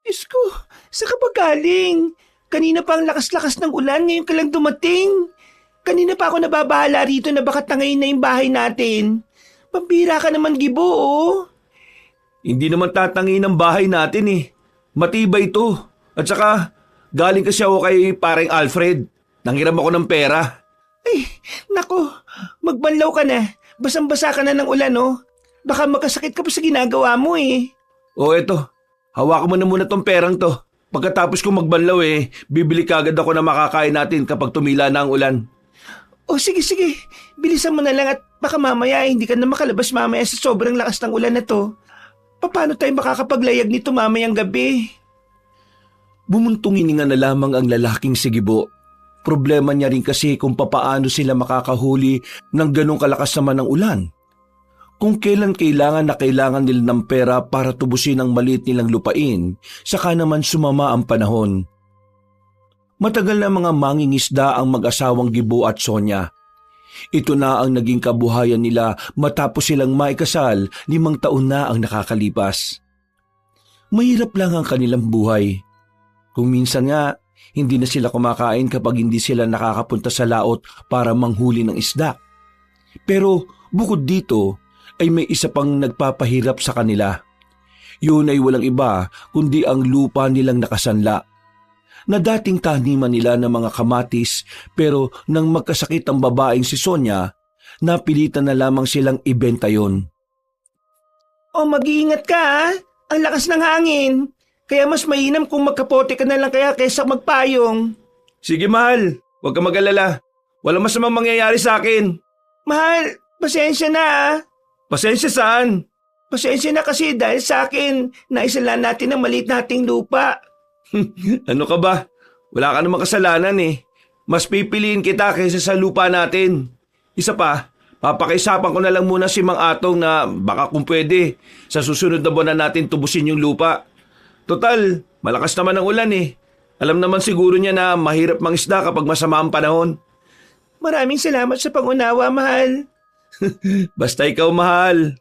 Diyos ko, saan ka ba galing? Kanina pa ang lakas-lakas ng ulan, ngayon ka lang dumating. Kanina pa ako nababahala rito na baka tangayin na yung bahay natin. Pambira ka naman, Gibo, oh. Hindi naman tatangi ng bahay natin eh. Matibay to. At saka, galing kasi ako kay pareng Alfred. Nanghiram ako ng pera. Ay, nako, magbanlaw ka na. Basang-basa ka na ng ulan, oh. Baka magkasakit ka pa sa ginagawa mo, eh. O eto, hawakan mo na muna tong perang to. Pagkatapos kong magbanlaw bibili kagad ako na makakain natin kapag tumila na ang ulan. Oh, sige. Bilisan mo na lang at baka mamaya hindi ka na makalabas mamaya sa sobrang lakas ng ulan na to. Paano tayo makakapaglayag nito mamayang gabi? Bumuntong hininga na lamang ang lalaking si Gibo. Problema niya rin kasi kung papaano sila makakahuli ng ganong kalakas naman ng ulan. Kung kailan kailangan na kailangan nila ng pera para tubusin ang maliit nilang lupain, saka naman sumama ang panahon. Matagal na mga mangingisda ang mag-asawang Gibo at Sonia. Ito na ang naging kabuhayan nila matapos silang maikasal 5 taon na ang nakakalipas. Mahirap lang ang kanilang buhay. Kung minsan nga, hindi na sila kumakain kapag hindi sila nakakapunta sa laot para manghuli ng isda. Pero bukod dito, ay may isa pang nagpapahirap sa kanila. Yun ay walang iba kundi ang lupa nilang nakasanla. Na dating taniman nila ng mga kamatis pero nang magkasakit ang babaeng si Sonia, napilitan na lamang silang ibenta yon. Oh, mag-iingat ka, ha? Ang lakas ng hangin. Kaya mas mainam kung magkapote ka na lang kaya kaysa magpayong. Sige mahal, huwag ka mag-alala. Walang masamang mangyayari sa akin. Mahal, pasensya na, ha? Pasensya saan? Pasensya na kasi dahil sa akin, naisalan natin ang maliit nating lupa. Ano ka ba? Wala ka namang kasalanan eh. Mas pipiliin kita kaysa sa lupa natin. Isa pa, papakisapan ko na lang muna si Mang Atong na baka kung pwede, sa susunod na buwan na natin tubusin yung lupa. Total, malakas naman ang ulan eh. Alam naman siguro niya na mahirap mangisda kapag masama ang panahon. Maraming salamat sa pangunawa, mahal. Basta ikaw mahal.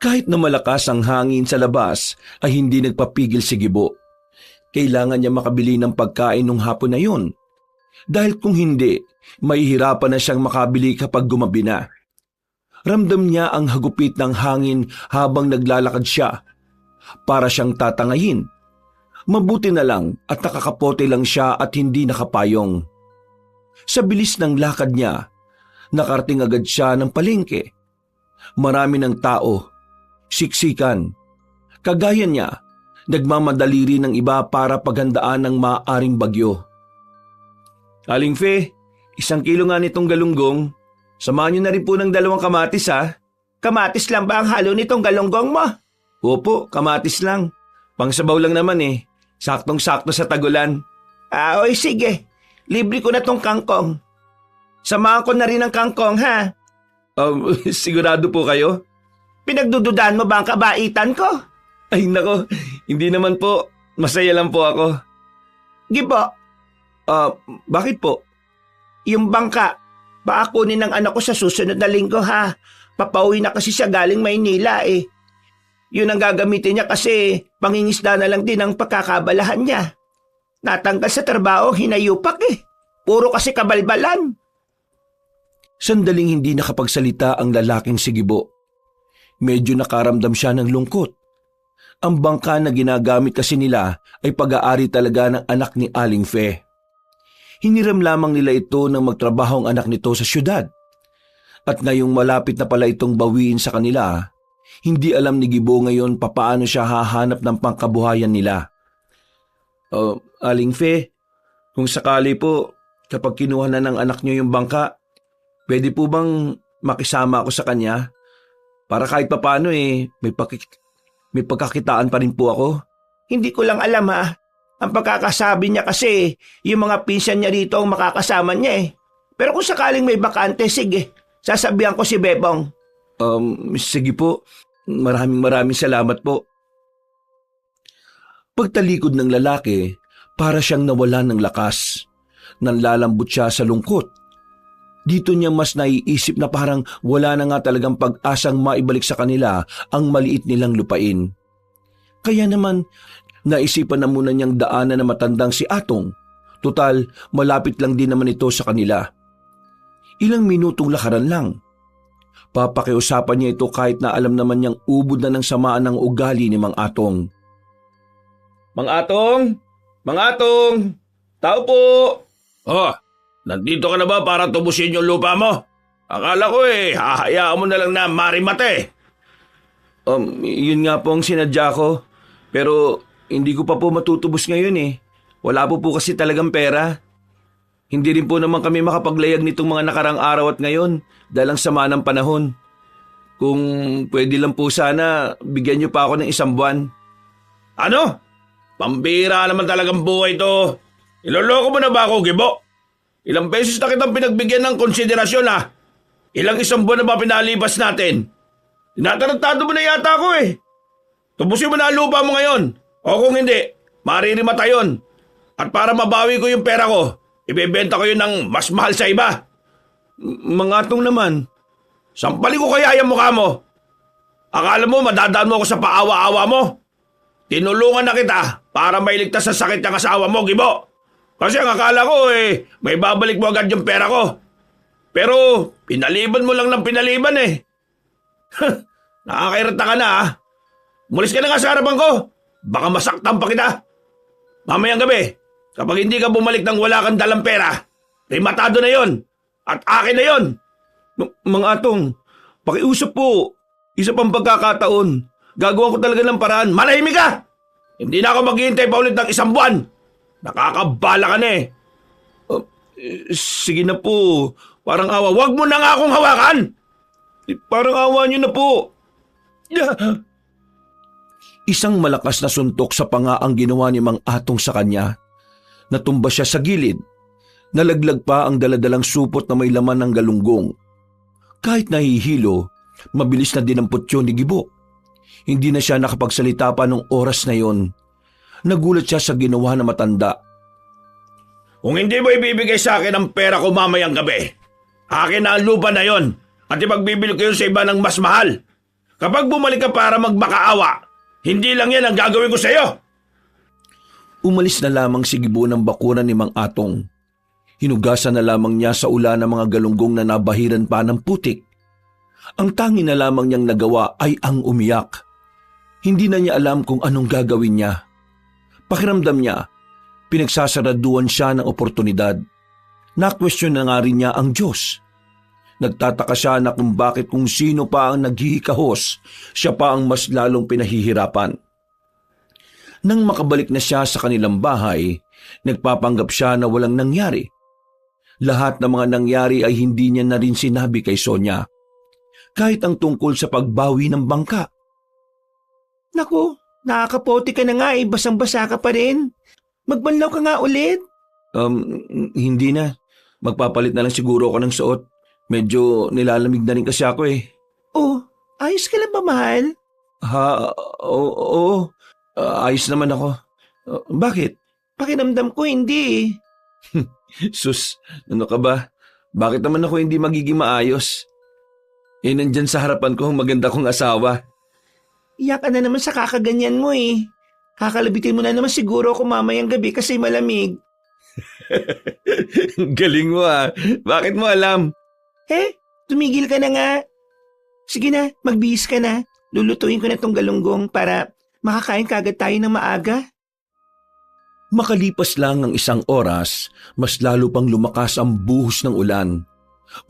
Kahit na malakas ang hangin sa labas ay hindi nagpapigil si Gibo. Kailangan niya makabili ng pagkain nung hapon na yun. Dahil kung hindi, mahihirapan na siyang makabili kapag gumabi na. Ramdam niya ang hagupit ng hangin habang naglalakad siya. Para siyang tatangayin. Mabuti na lang at nakakapote lang siya at hindi nakapayong. Sa bilis ng lakad niya, nakarating agad siya ng palengke. Marami ng tao, siksikan. Kagaya niya, nagmamadali rin ng iba para paghandaan ng maaaring bagyo. Aling Fe, 1 kilo nga nitong galunggong. Samahan niyo na rin po ng 2 kamatis ha. Kamatis lang ba ang halo nitong galonggong mo? Opo, kamatis lang. Pangsabaw lang naman eh. Saktong-sakto sa tagulan. Oy, sige. Libre ko na tong kangkong. Samahan ko na rin ang kangkong, ha? Sigurado po kayo? Pinagdududaan mo ba ang kabaitan ko? Ay nako, hindi naman po. Masaya lang po ako. Gibo, Bakit po? yung bangka, baka kunin ng anak ko sa susunod na linggo, ha? Papauwi na kasi siya galing Maynila, eh. Yun ang gagamitin niya kasi pangingisda na lang din ang pagkakabalahan niya. Natanggal sa trabaho, hinayupak eh. Puro kasi kabalbalan. Sandaling hindi nakapagsalita ang lalaking si Gibo. Medyo nakaramdam siya ng lungkot. Ang bangka na ginagamit kasi nila ay pag-aari talaga ng anak ni Aling Fe. Hiniram lamang nila ito nang magtrabaho ang anak nito sa syudad. At ngayong malapit na pala itong bawiin sa kanila, hindi alam ni Gibo ngayon papaano siya hahanap ng pangkabuhayan nila. Aling Fe, kung sakali po, kapag kinuha na ng anak niyo yung bangka, pwede po bang makisama ako sa kanya? Para kahit papaano may pagkakitaan pa rin po ako. Hindi ko lang alam, ha. Ang pagkakasabi niya kasi, yung mga pinsan niya rito ang makakasama niya eh. Pero kung sakaling may bakante, sige, sasabihan ko si Bebong. Sige po. Maraming salamat po. Pagtalikod ng lalaki, para siyang nawalan ng lakas. Nanlalambot siya sa lungkot. Dito niya mas naiisip na parang wala na nga talagang pag-asang maibalik sa kanila ang maliit nilang lupain. Kaya naman, Naisipan na muna niyang daanan na matandang si Atong. Tutal, malapit lang din naman ito sa kanila. Ilang minutong lakaran lang. Papakiusapan niya ito kahit na alam naman niyang ubod na ng samaan ng ugali ni Mang Atong. Mang Atong! Mang Atong! Tao po! Oh, nandito ka na ba para tubusin yung lupa mo? Akala ko hahayaan mo na lang na marimate. Yun nga po ang sinadya ko. Pero hindi ko pa po matutubos ngayon eh. Wala po kasi talagang pera. Hindi rin po naman kami makapaglayag nitong mga nakarang araw at ngayon dahil ang sama ng panahon. Kung pwede lang po sana, bigyan niyo pa ako ng 1 buwan. Ano? Pambira naman talagang buhay to. Iloloko mo na ba ako, Gibo? Ilang beses na kitang pinagbigyan ng konsiderasyon ha? Ilang 1 buwan na ba pinalipas natin? Tinatarantado mo na yata ako eh. Tubusin mo na ang lupa mo ngayon. O kung hindi, maririmata yun. At para mabawi ko yung pera ko, ibebenta ko yun ng mas mahal sa iba. Mga Atong naman. Sampali ko kaya yung mukha mo. Akala mo madadaan mo ako sa paawa-awa mo? Tinulungan na kita para mailigtas sa sakit ng asawa mo, Gibo. Kasi ang akala ko may babalik mo agad yung pera ko. Pero pinaliban mo lang ng pinaliban eh. Nakakairita ka na ha. Mulis ka na nga sa harapan ko. Baka masaktan pa kita. Mamayang gabi, kapag hindi ka bumalik ng wala kang dalang pera, matado na yon. At akin na yon. Mga Atong, pakiusap po. Isa pang pagkakataon. Gagawa ko talaga ng paraan. Manahimik ka! Hindi na ako maghihintay pa ulit ng 1 buwan. Nakakabala ka na eh. Sige na po. Parang awa. Huwag mo na nga akong hawakan! Parang awa niyo na po. Isang malakas na suntok sa panga ang ginawa ni Mang Atong sa kanya. Natumba siya sa gilid. Nalaglag pa ang daladalang supot na may laman ng galunggong. Kahit nahihilo, mabilis na dinampot yun ni Gibo. Hindi na siya nakapagsalita pa nung oras na yon. Nagulat siya sa ginawa na matanda. Kung hindi mo ibibigay sa akin ang pera ko mamayang gabi, akin na ang lupa na yon at ipagbibili ko yun sa iba ng mas mahal. Kapag bumalik ka para magmakaawa, hindi lang yan ang gagawin ko sa iyo. Umalis na lamang si Gibo ng bakuran ni Mang Atong. Hinugasan na lamang niya sa ulan ng mga galunggong na nabahiran pa ng putik. Ang tangi na lamang niyang nagawa ay ang umiyak. Hindi na niya alam kung anong gagawin niya. Pakiramdam niya, pinagsasaraduan siya ng oportunidad. Na-question na nga rin niya ang Diyos. Nagtataka siya na kung bakit kung sino pa ang naghihikahos, siya pa ang mas lalong pinahihirapan. Nang makabalik na siya sa kanilang bahay, nagpapanggap siya na walang nangyari. Lahat ng mga nangyari ay hindi niya na rin sinabi kay Sonia. Kahit ang tungkol sa pagbawi ng bangka. Naku, nakakapoti ka na nga basang-basa ka pa rin. Magbanlaw ka nga ulit. Hindi na. Magpapalit na lang siguro ako ng suot. Medyo nilalamig na rin kasi ako eh. Oh, ayos ka lang ba, mahal? Oo. Ayos naman ako. Bakit? Pakiramdam ko hindi eh. Sus, ano ka ba? Bakit naman ako hindi magiging maayos? Nandyan sa harapan ko ang maganda kong asawa. Iyak ka na naman sa kakaganyan mo eh. Kakalabitin mo na naman siguro ako mamayang gabi kasi malamig. Galing mo ah. Bakit mo alam? Tumigil ka na nga. Sige na, magbihis ka na. Lulutuin ko na tong galunggong para makakain kagad tayo ng maaga. Makalipas lang ng 1 oras, mas lalo pang lumakas ang buhos ng ulan.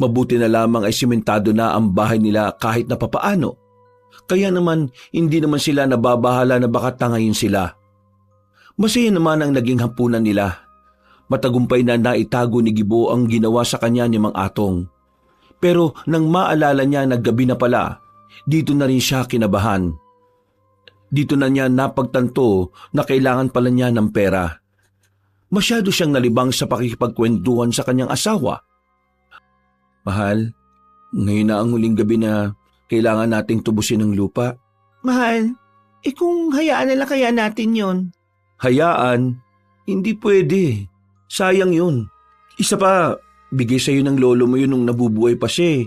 Mabuti na lamang ay simentado na ang bahay nila kahit na papaano. Kaya naman, hindi naman sila nababahala na baka tangayin sila. Masaya naman ang naging hapunan nila. Matagumpay na naitago ni Gibo ang ginawa sa kanya ni Mang Atong. Pero nang maalala niya na gabi na pala, dito na rin siya kinabahan. Dito na niya napagtanto na kailangan pala niya ng pera. Masyado siyang nalibang sa pakikipagkwentuhan sa kanyang asawa. Mahal, ngayon na ang huling gabi na kailangan nating tubusin ang lupa. Mahal, kung hayaan na lang kaya natin yon. Hayaan? Hindi pwede. Sayang yun. Isa pa, bigay sa'yo ng lolo mo yun nung nabubuhay pa siya.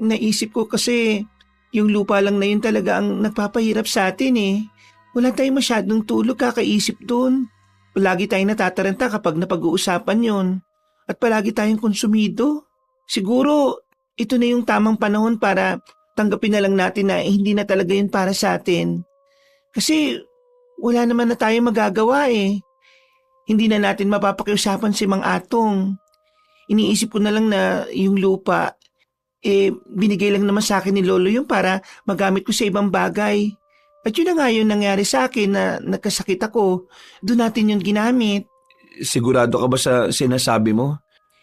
Naisip ko kasi yung lupa lang na yun talaga ang nagpapahirap sa atin eh. Wala tayong masyadong tulog kakaisip dun. Palagi tayong natataranta kapag napag-uusapan yon. At palagi tayong konsumido. Siguro, ito na yung tamang panahon para tanggapin na lang natin na hindi na talaga yun para sa atin. Kasi wala naman na tayong magagawa eh. Hindi na natin mapapakiusapan si Mang Atong. Iniisip ko na lang na yung lupa, binigay lang naman sa akin ni Lolo yung para magamit ko sa ibang bagay. At yun na nga yung nangyari sa akin na nagkasakit ako. Doon natin yun ginamit. Sigurado ka ba sa sinasabi mo?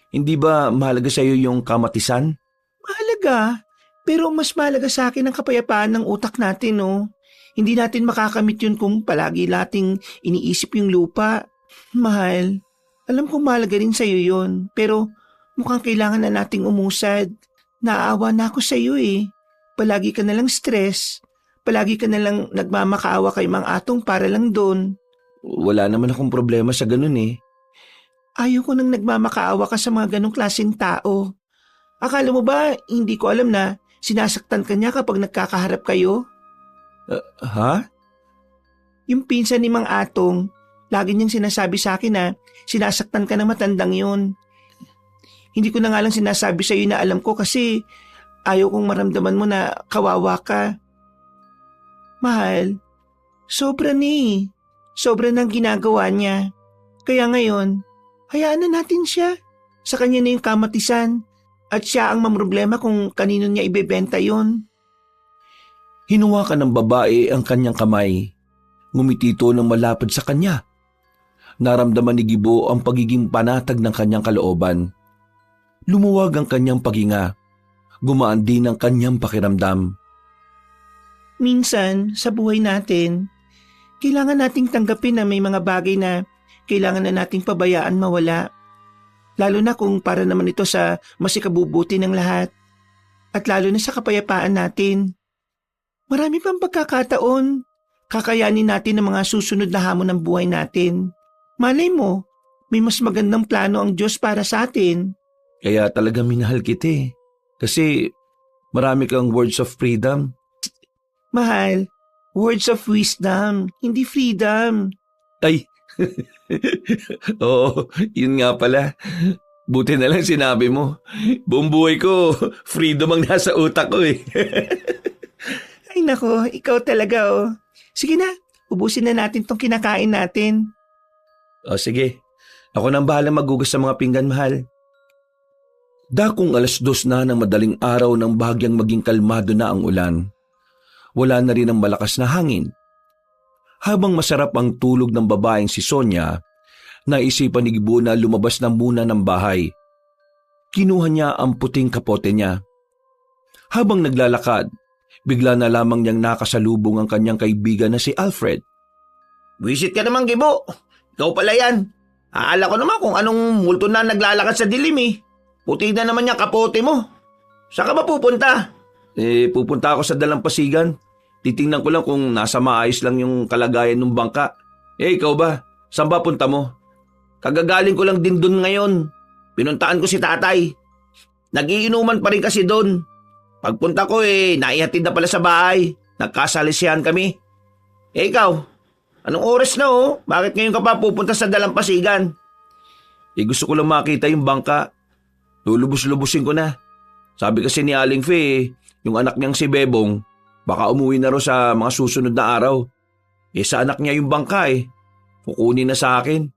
Hindi ba mahalaga sa iyo yung kamatisan? Mahalaga. Pero mas mahalaga sa akin ang kapayapaan ng utak natin, no? Hindi natin makakamit yun kung palagi nating iniisip yung lupa. Mahal, alam kong mahalaga rin sa'yo yun. Pero mukhang kailangan na nating umusad. Naaawa na ako sa'yo eh. Palagi ka na lang stress. Palagi ka na lang nagmamakaawa kay Mang Atong para lang doon. Wala naman akong problema sa ganun eh. Ayaw ko nang nagmamakaawa ka sa mga ganong klaseng tao. Akala mo ba hindi ko alam na sinasaktan ka niya kapag nagkakaharap kayo? Ha? Yung pinsan ni Mang Atong, lagi niyang sinasabi sa akin na sinasaktan ka ng matandang yun. Hindi ko na nga lang sinasabi sa iyo na alam ko kasi ayaw kong maramdaman mo na kawawa ka. Mahal, sobra ni. Sobra ng ginagawa niya. Kaya ngayon, hayaan na natin siya. Sa kanya na yung kamatisan. At siya ang mamroblema kung kanino niya ibebenta yon. Hinuwakan ng babae ang kanyang kamay. Ngumitito ng malapad sa kanya. Naramdaman ni Gibo ang pagiging panatag ng kanyang kalooban. Lumuwag ang kanyang paghinga. Gumaan din ang kanyang pakiramdam. Minsan, sa buhay natin, kailangan nating tanggapin na may mga bagay na kailangan na nating pabayaan mawala. Lalo na kung para naman ito sa masikabubuti ng lahat. At lalo na sa kapayapaan natin. Marami pang pagkakataon. Kakayanin natin ang mga susunod na hamon ng buhay natin. Malay mo, may mas magandang plano ang Diyos para sa atin. Kaya talaga minahal kita eh. Kasi marami kang words of freedom. Mahal, words of wisdom, hindi freedom. Ay, oo, yun nga pala. Buti na lang sinabi mo. Buong buhay ko, freedom ang nasa utak ko eh. Ay nako, ikaw talaga oh. Sige na, ubusin na natin tong kinakain natin. O sige, ako nang bahala magugas sa mga pinggan, mahal. Dakong 2:00 na ng madaling araw nang bahagyang maging kalmado na ang ulan. Wala na rin ang malakas na hangin. Habang masarap ang tulog ng babaeng si Sonia, naisipan ni Gibo na lumabas na muna ng bahay. Kinuha niya ang puting kapote niya. Habang naglalakad, bigla na lamang niyang nakasalubong ang kanyang kaibigan na si Alfred. Visit ka naman, Gibo. Ikaw pala yan. Aala ko naman kung anong multo na naglalakad sa dilim eh. Puti na naman yung kapote mo. Saan ka ba pupunta? Pupunta ako sa dalampasigan. Titingnan ko lang kung nasa maayos lang yung kalagayan ng bangka. Ikaw ba? Saan ba punta mo? Kagagaling ko lang din dun ngayon. Pinuntaan ko si tatay. Nagiinuman pa rin kasi dun. Pagpunta ko naihatid na pala sa bahay. Nagkasalisihan kami. Ikaw, anong oras na oh? Bakit ngayon ka pa pupunta sa dalampasigan? Gusto ko lang makita yung bangka. Lulubos-lubusin ko na. Sabi kasi ni Aling Fe, yung anak niyang si Bebong, baka umuwi na ro sa mga susunod na araw. Sa anak niya yung bangka kukunin na sa akin.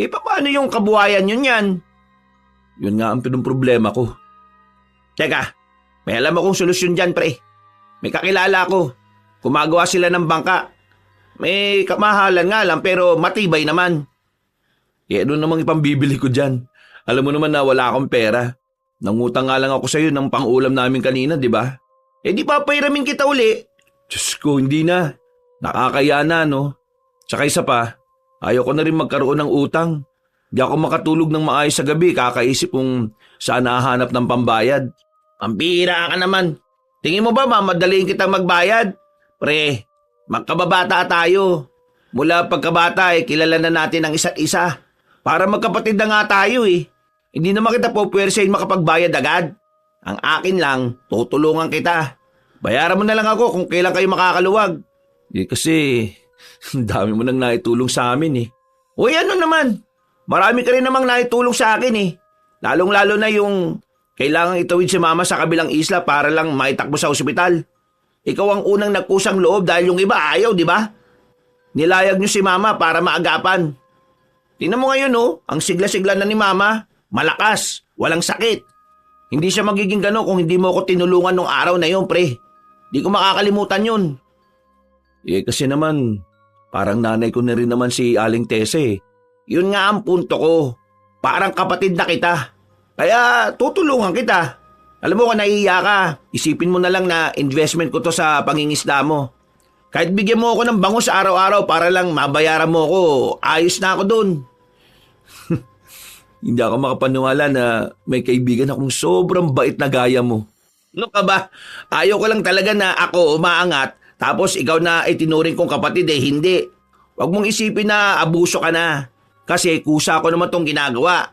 Paano yung kabuhayan yun yan? Yun nga ang problema ko. Teka, may alam akong solusyon dyan, pre. May kakilala ko. Gumagawa sila ng bangka. May kamahalan nga lang pero matibay naman. Ano namang ipambibili ko dyan? Alam mo naman na wala akong pera. Nangutang nga lang ako sa'yo ng pang-ulam namin kanina, di ba? Di pa pairamin kita uli. Diyos ko, hindi na. Nakakaya na, no? Tsaka isa pa, ayaw ko na rin magkaroon ng utang. Di ako makatulog ng maayos sa gabi, kakaisip kung saan nahanap ng pambayad. Pambira ka naman. Tingin mo ba mamadaliin kitang magbayad? Pre, magkababata tayo. Mula pagkabata kilala na natin ang isa't isa. Para magkapatid na nga tayo Hindi naman kita pupwersahin makapagbayad agad. Ang akin lang, tutulungan kita. Bayaran mo na lang ako kung kailan kayo makakaluwag. Kasi, ang dami mo nang naitulong sa amin eh. Uy, ano naman? Marami ka rin namang naitulong sa akin eh. Lalong-lalo na yung kailangang itawid si mama sa kabilang isla para lang maitakbo sa ospital. Ikaw ang unang nagkusang loob dahil yung iba ayaw, di ba? Nilayag niyo si mama para maagapan. Tingnan mo ngayon ang sigla-sigla na ni mama. Malakas, walang sakit. Hindi siya magiging gano'n kung hindi mo ako tinulungan nung araw na yun, pre. Di ko makakalimutan yun. Kasi naman, parang nanay ko na rin naman si Aling Tese eh. Yun nga ang punto ko. Parang kapatid na kita. Kaya tutulungan kita. Alam mo kung nahihiya ka, isipin mo na lang na investment ko to sa pangingisda mo. Kahit bigyan mo ako ng bangus araw-araw para lang mabayaran mo ako, ayos na ako dun. Hindi ako makapaniwala na may kaibigan akong sobrang bait na gaya mo. Ano ka ba? Ayaw ko lang talaga na ako umaangat tapos ikaw na itinuring kong kapatid hindi. Huwag mong isipin na abuso ka na. Kasi kusa ko naman tong ginagawa.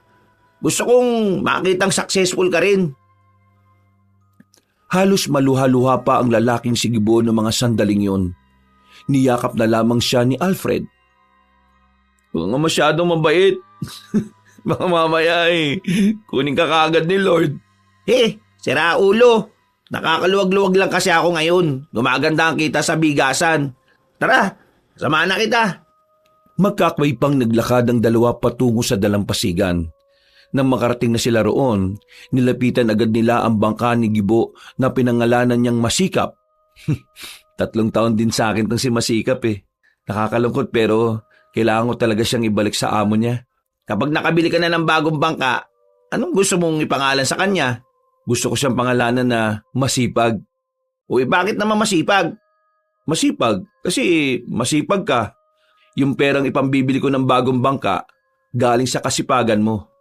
Gusto kong makitang successful ka rin. Halos maluha-luha pa ang lalaking sigibo ng mga sandaling yon. Niyakap na lamang siya ni Alfred. Huwag nga masyadong mabait. Baka mamaya kunin ka kaagad ni Lord. Sira ulo. Nakakaluwag-luwag lang kasi ako ngayon. Gumaganda ang kita sa bigasan. Tara, samahan na kita. Magkakway pang naglakad ang dalawa patungo sa dalampasigan. Nang makarating na sila roon, nilapitan agad nila ang bangka ni Gibo na pinangalanan niyang Masikap. 3 taon din sa akin tong si Masikap eh. Nakakalungkot pero kailangan ko talaga siyang ibalik sa amo niya. Kapag nakabili ka na ng bagong bangka, anong gusto mong ipangalan sa kanya? Gusto ko siyang pangalanan na Masipag. Uy, bakit naman masipag? Masipag? Kasi masipag ka. Yung perang ipambibili ko ng bagong bangka, galing sa kasipagan mo.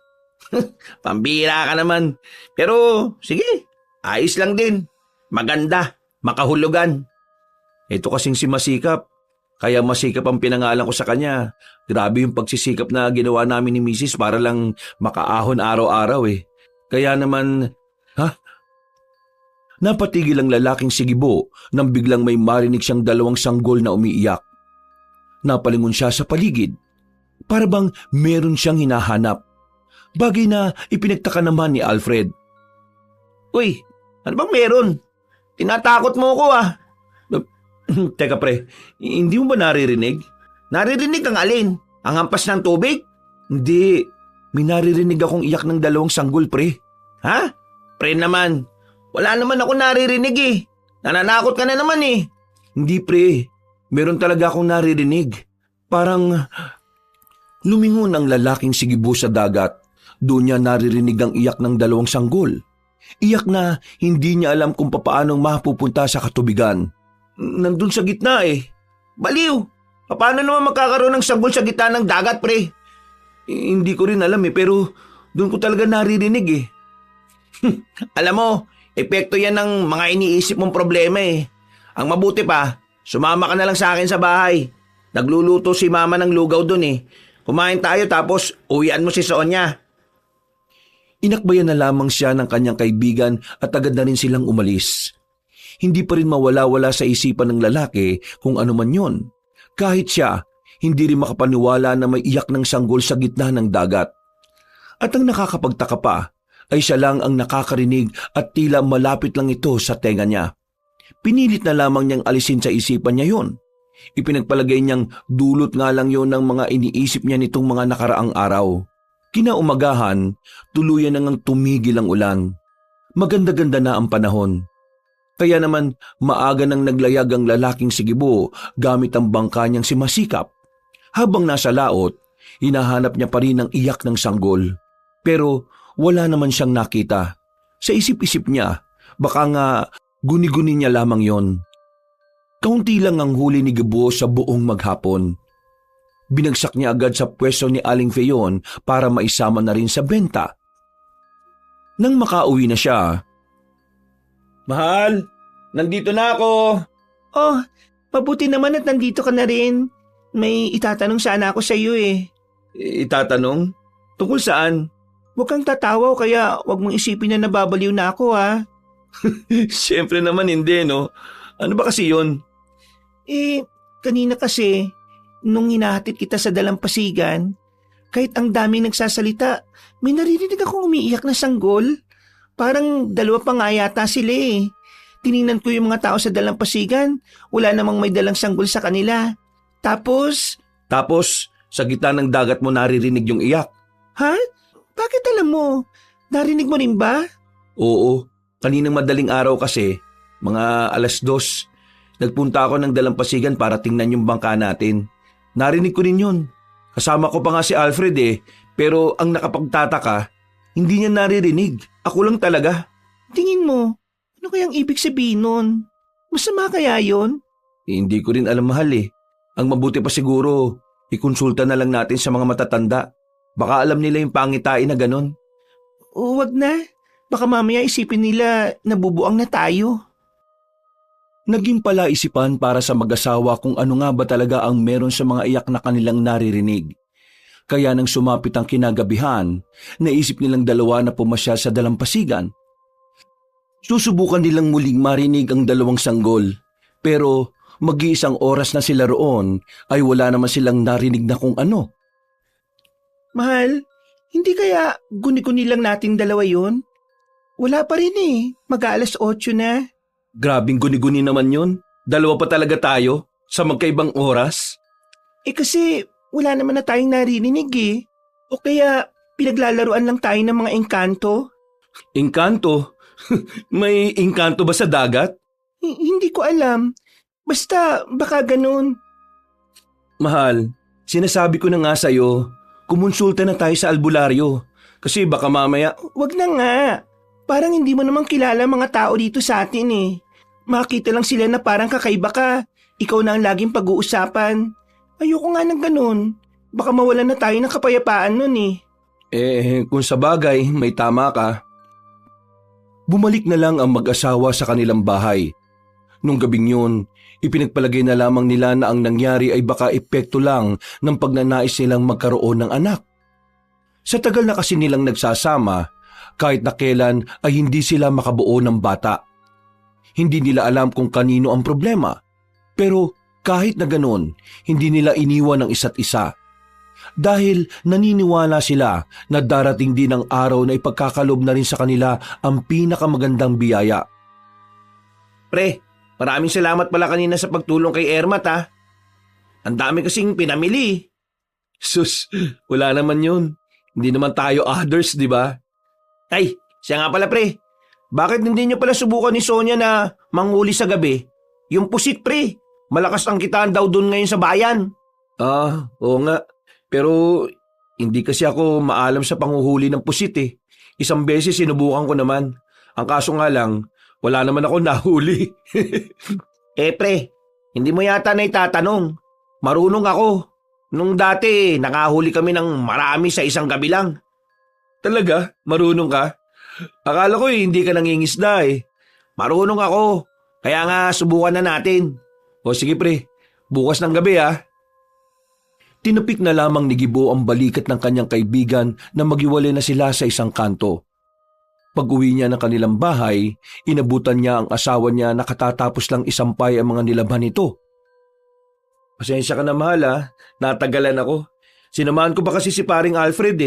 Pambira ka naman. Pero, sige, ayos lang din. Maganda, makahulugan. Ito kasing si Masikap. Kaya Masikap ang pinangalan ko sa kanya. Grabe yung pagsisikap na ginawa namin ni Mrs. para lang makaahon araw-araw eh. Kaya naman, Napatigil ang lalaking sigibo nang biglang may marinig siyang 2 sanggol na umiiyak. Napalingon siya sa paligid. Para bang meron siyang hinahanap. Bagay na ipinagtaka naman ni Alfred. Uy, ano bang meron? Tinatakot mo ko Teka pre, hindi mo ba naririnig? Naririnig ang alin? Ang hampas ng tubig? Hindi, may naririnig akong iyak ng 2 sanggol pre. Ha? Pre naman, wala naman ako naririnig Nananakot ka na naman Hindi pre, meron talaga akong naririnig. Parang lumingon ang lalaking sigibo sa dagat. Doon niya naririnig ang iyak ng 2 sanggol. Iyak na hindi niya alam kung papaanong mapupunta sa katubigan. Nandun sa gitna Baliw! Paano naman magkakaroon ng sanggol sa gitna ng dagat, pre? Hindi ko rin alam pero doon ko talaga naririnig Alam mo, epekto yan ng mga iniisip mong problema Ang mabuti pa, sumama ka na lang sa akin sa bahay. Nagluluto si mama ng lugaw dun Kumain tayo tapos uwian mo si Sonia. Inakbayan na lamang siya ng kanyang kaibigan at agad na rin silang umalis. Hindi pa rin mawala-wala sa isipan ng lalaki kung ano man yon. Kahit siya, hindi rin makapaniwala na may iyak ng sanggol sa gitna ng dagat. At ang nakakapagtaka pa, ay siya lang ang nakakarinig at tila malapit lang ito sa tenga niya. Pinilit na lamang niyang alisin sa isipan niya yon. Ipinagpalagay niyang dulot nga lang yon ng mga iniisip niya nitong mga nakaraang araw. Kinaumagahan, tuluyan nang tumigil ang ulan. Maganda-ganda na ang panahon. Kaya naman maaga nang naglayag ang lalaking sigibo gamit ang bangka niyang si Masikap. Habang nasa laot, hinahanap niya pa rin ang iyak ng sanggol. Pero wala naman siyang nakita. Sa isip-isip niya, baka nga guni-guni niya lamang yon. Kaunti lang ang huli ni Gibo sa buong maghapon. Binagsak niya agad sa pwesto ni Aling Feyon para maisama na rin sa benta. Nang makauwi na siya, Mahal, nandito na ako. Oh, mabuti naman at nandito ka na rin. May itatanong sana ako sa iyo Itatanong? Tungkol saan? Huwag kang tatawa kaya huwag mong isipin na nababaliw na ako Siyempre naman hindi, no? Ano ba kasi yun? Kanina kasi, nung hinahatid kita sa dalampasigan, kahit ang daming nagsasalita, may naririnig akong umiiyak na sanggol. Parang dalawa pa nga yata sila eh. Tiningnan ko yung mga tao sa dalampasigan, wala namang may dalang sanggol sa kanila. Tapos, Tapos, sa gitna ng dagat mo naririnig yung iyak. ha? Bakit alam mo? Narinig mo rin ba? Oo, kaninang madaling araw kasi, mga 2:00, nagpunta ako ng dalampasigan para tingnan yung bangka natin. Narinig ko rin yun. Kasama ko pa nga si Alfred pero ang nakapagtataka, hindi niya naririnig. Ako lang talaga. Tingin mo, ano kayang ibig sabihin nun? Masama kaya yon? Hindi ko rin alam, mahal. Ang mabuti pa siguro, ikonsulta na lang natin sa mga matatanda. Baka alam nila yung pangitain na ganon. O wag na. Baka mamaya isipin nila nabubuang na tayo. Naging palaisipan para sa mag-asawa kung ano nga ba talaga ang meron sa mga iyak na kanilang naririnig. Kaya nang sumapit ang kinagabihan, naisip nilang dalawa na pumasyal sa dalampasigan. Susubukan nilang muling marinig ang dalawang sanggol, pero mag-iisang oras na sila roon ay wala naman silang narinig na kung ano. Mahal, hindi kaya guni-guni lang nating dalawa yun? Wala pa rin mag-aalas 8 na. Grabing guni-guni naman yun. Dalawa pa talaga tayo sa magkaibang oras. Kasi wala naman na tayong naririnig O kaya pinaglalaruan lang tayo ng mga engkanto? Engkanto? May engkanto ba sa dagat? Hindi ko alam. Basta baka ganun. Mahal, sinasabi ko na nga sa'yo, kumonsulta na tayo sa albularyo. Kasi baka mamaya... Wag na nga. Parang hindi mo naman kilala mga tao dito sa atin Makita lang sila na parang kakaiba ka. Ikaw na ang laging pag-uusapan. Ayoko nga ng ganun. Baka mawalan na tayo ng kapayapaan nun kung sa bagay, may tama ka. Bumalik na lang ang mag-asawa sa kanilang bahay. Nung gabing yun, ipinagpalagay na lamang nila na ang nangyari ay baka epekto lang ng pagnanais nilang magkaroon ng anak. Sa tagal na kasi nilang nagsasama, kahit na kailan ay hindi sila makabuo ng bata. Hindi nila alam kung kanino ang problema. Pero kahit na ganon, hindi nila iniwan ang isa't isa. Dahil naniniwala sila na darating din ang araw na ipagkakalob na rin sa kanila ang pinakamagandang biyaya. Pre, maraming salamat pala kanina sa pagtulong kay Ermat Ang dami kasing pinamili. Sus, wala naman yun. Hindi naman tayo others, di ba? Ay, siya nga pala pre. Bakit hindi niyo pala subukan ni Sonia na manghuli sa gabi? Yung pusit pre, malakas ang kitaan daw doon ngayon sa bayan. Oo nga. Pero hindi kasi ako maalam sa panghuhuli ng pusit Isang beses sinubukan ko naman. Ang kaso nga lang, wala naman ako nahuli. Pre, hindi mo yata na itatanong. Marunong ako. Nung dati, nakahuli kami ng marami sa isang gabi lang. Talaga? Marunong ka? Akala ko hindi ka nangingisda Marunong ako. Kaya nga subukan na natin. O sige pre, bukas ng gabi Tinapik na lamang ni Gibo ang balikat ng kanyang kaibigan na maghiwalay na sila sa isang kanto. Pag-uwi niya ng kanilang bahay, inabutan niya ang asawa niya na katatapos lang isampay ang mga nilaban nito. Pasensya ka na mahal natagalan ako. Sinamahan ko pa kasi si paring Alfred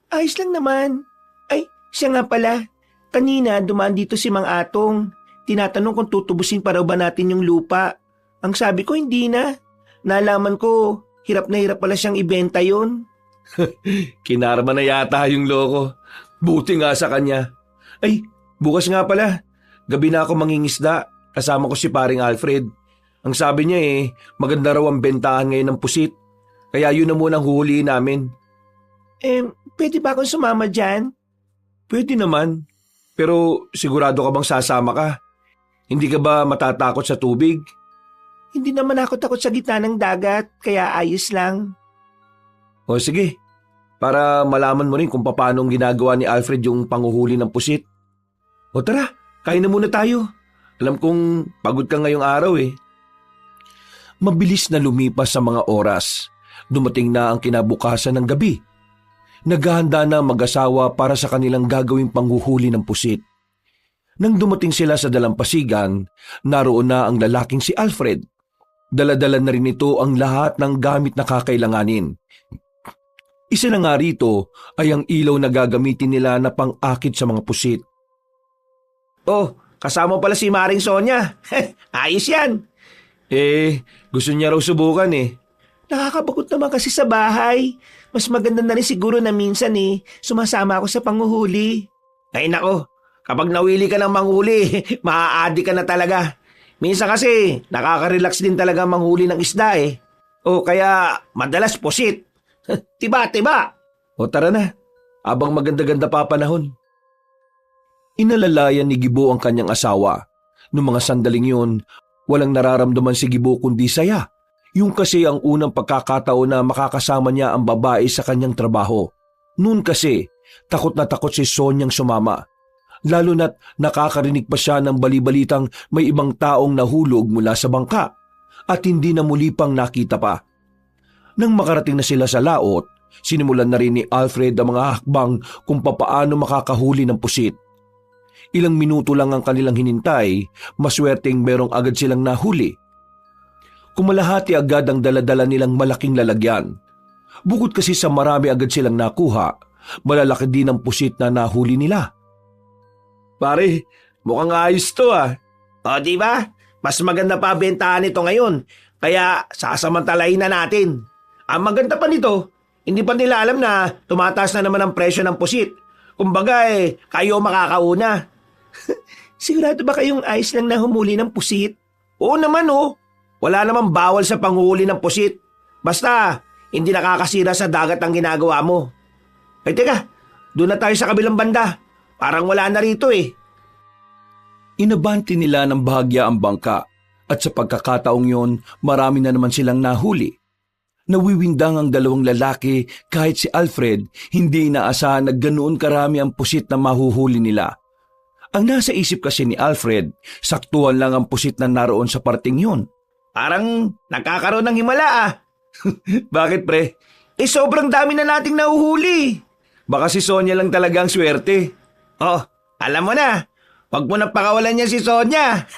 Ayos lang naman. Ay, siya nga pala. Kanina dumaan dito si Mang Atong. Tinatanong kung tutubusin pa raw ba natin yung lupa. Ang sabi ko hindi na. Nalaman ko, hirap na hirap pala siyang ibenta yon. Kinarma na yata yung loko. Buti nga sa kanya. Ay, bukas nga pala. Gabi na ako mangingisda. Kasama ko si paring Alfred. Ang sabi niya maganda raw ang bentahan ngayon ng pusit. Kaya yun na muna ang huhulihin namin. Pwede ba akong sumama dyan? Pwede naman. Pero sigurado ka bang sasama ka? Hindi ka ba matatakot sa tubig? Hindi naman ako takot sa gitna ng dagat, kaya ayos lang. O sige, para malaman mo rin kung paano ginagawa ni Alfred yung panghuhuli ng pusit. O tara, kain na muna tayo. Alam kong pagod ka ngayong araw Mabilis na lumipas sa mga oras. Dumating na ang kinabukasan ng gabi. Naghahanda na ang mag-asawa para sa kanilang gagawing panghuhuli ng pusit. Nang dumating sila sa dalampasigan, naroon na ang lalaking si Alfred. Daladala na rin ito ang lahat ng gamit na kakailanganin. Isa na nga rito ay ang ilaw na gagamitin nila na pang-akit sa mga pusit. Oh, kasama pala si Maring Sonya. Ayos yan. Gusto niya raw subukan eh. Nakakabagot naman kasi sa bahay. Mas maganda na rin siguro na minsan sumasama ako sa panguhuli. Ay nako, kapag nawili ka ng manghuli, maa-addict ka na talaga. Minsan kasi, nakaka-relax din talaga manghuli ng isda eh. O kaya, madalas pusit. Tiba. O tara na, abang maganda-ganda pa panahon. Inalalayan ni Gibo ang kanyang asawa. Noong mga sandaling yun, walang nararamdaman si Gibo kundi saya. Yung kasi ang unang pagkakataon na makakasama niya ang babae sa kanyang trabaho. Noon kasi, takot na takot si Sonyang sumama. Lalo na't nakakarinig pa siya ng balibalitang may ibang taong nahulog mula sa bangka at hindi na muli pang nakita pa. Nang makarating na sila sa laot, sinimulan na rin ni Alfred ang mga hakbang kung papaano makakahuli ng pusit. Ilang minuto lang ang kanilang hinintay, maswerteng merong agad silang nahuli. Kumalahati agad ang daladala nilang malaking lalagyan. Bukod kasi sa marami agad silang nakuha, malalaki din ang pusit na nahuli nila. Pare, mukhang ayos to ah. O diba? Mas maganda pa bentahan ito ngayon. Kaya sasamantalahin na natin. Ang maganda pa nito, hindi pa nila alam na tumataas na naman ang presyo ng pusit. Kumbaga kayo makakauna. Sigurado ba kayong ayos lang na humuli ng pusit? Oo naman oh. Wala namang bawal sa panghuli ng pusit. Basta, hindi nakakasira sa dagat ang ginagawa mo. Ay teka, doon na tayo sa kabilang banda. Parang wala na rito eh. Inabanti nila ng bahagya ang bangka at sa pagkakataong yon marami na naman silang nahuli. Nawiwindang ang dalawang lalaki kahit si Alfred hindi inaasahan na ganoon karami ang pusit na mahuhuli nila. Ang nasa isip kasi ni Alfred, saktuhan lang ang pusit na naroon sa parting yon. Parang nagkakaroon ng himala ah. Bakit pre? Sobrang dami na nating nahuhuli. Baka si Sonya lang talaga ang swerte. Oh, alam mo na. Huwag mo na pakawalan niya si Sonya.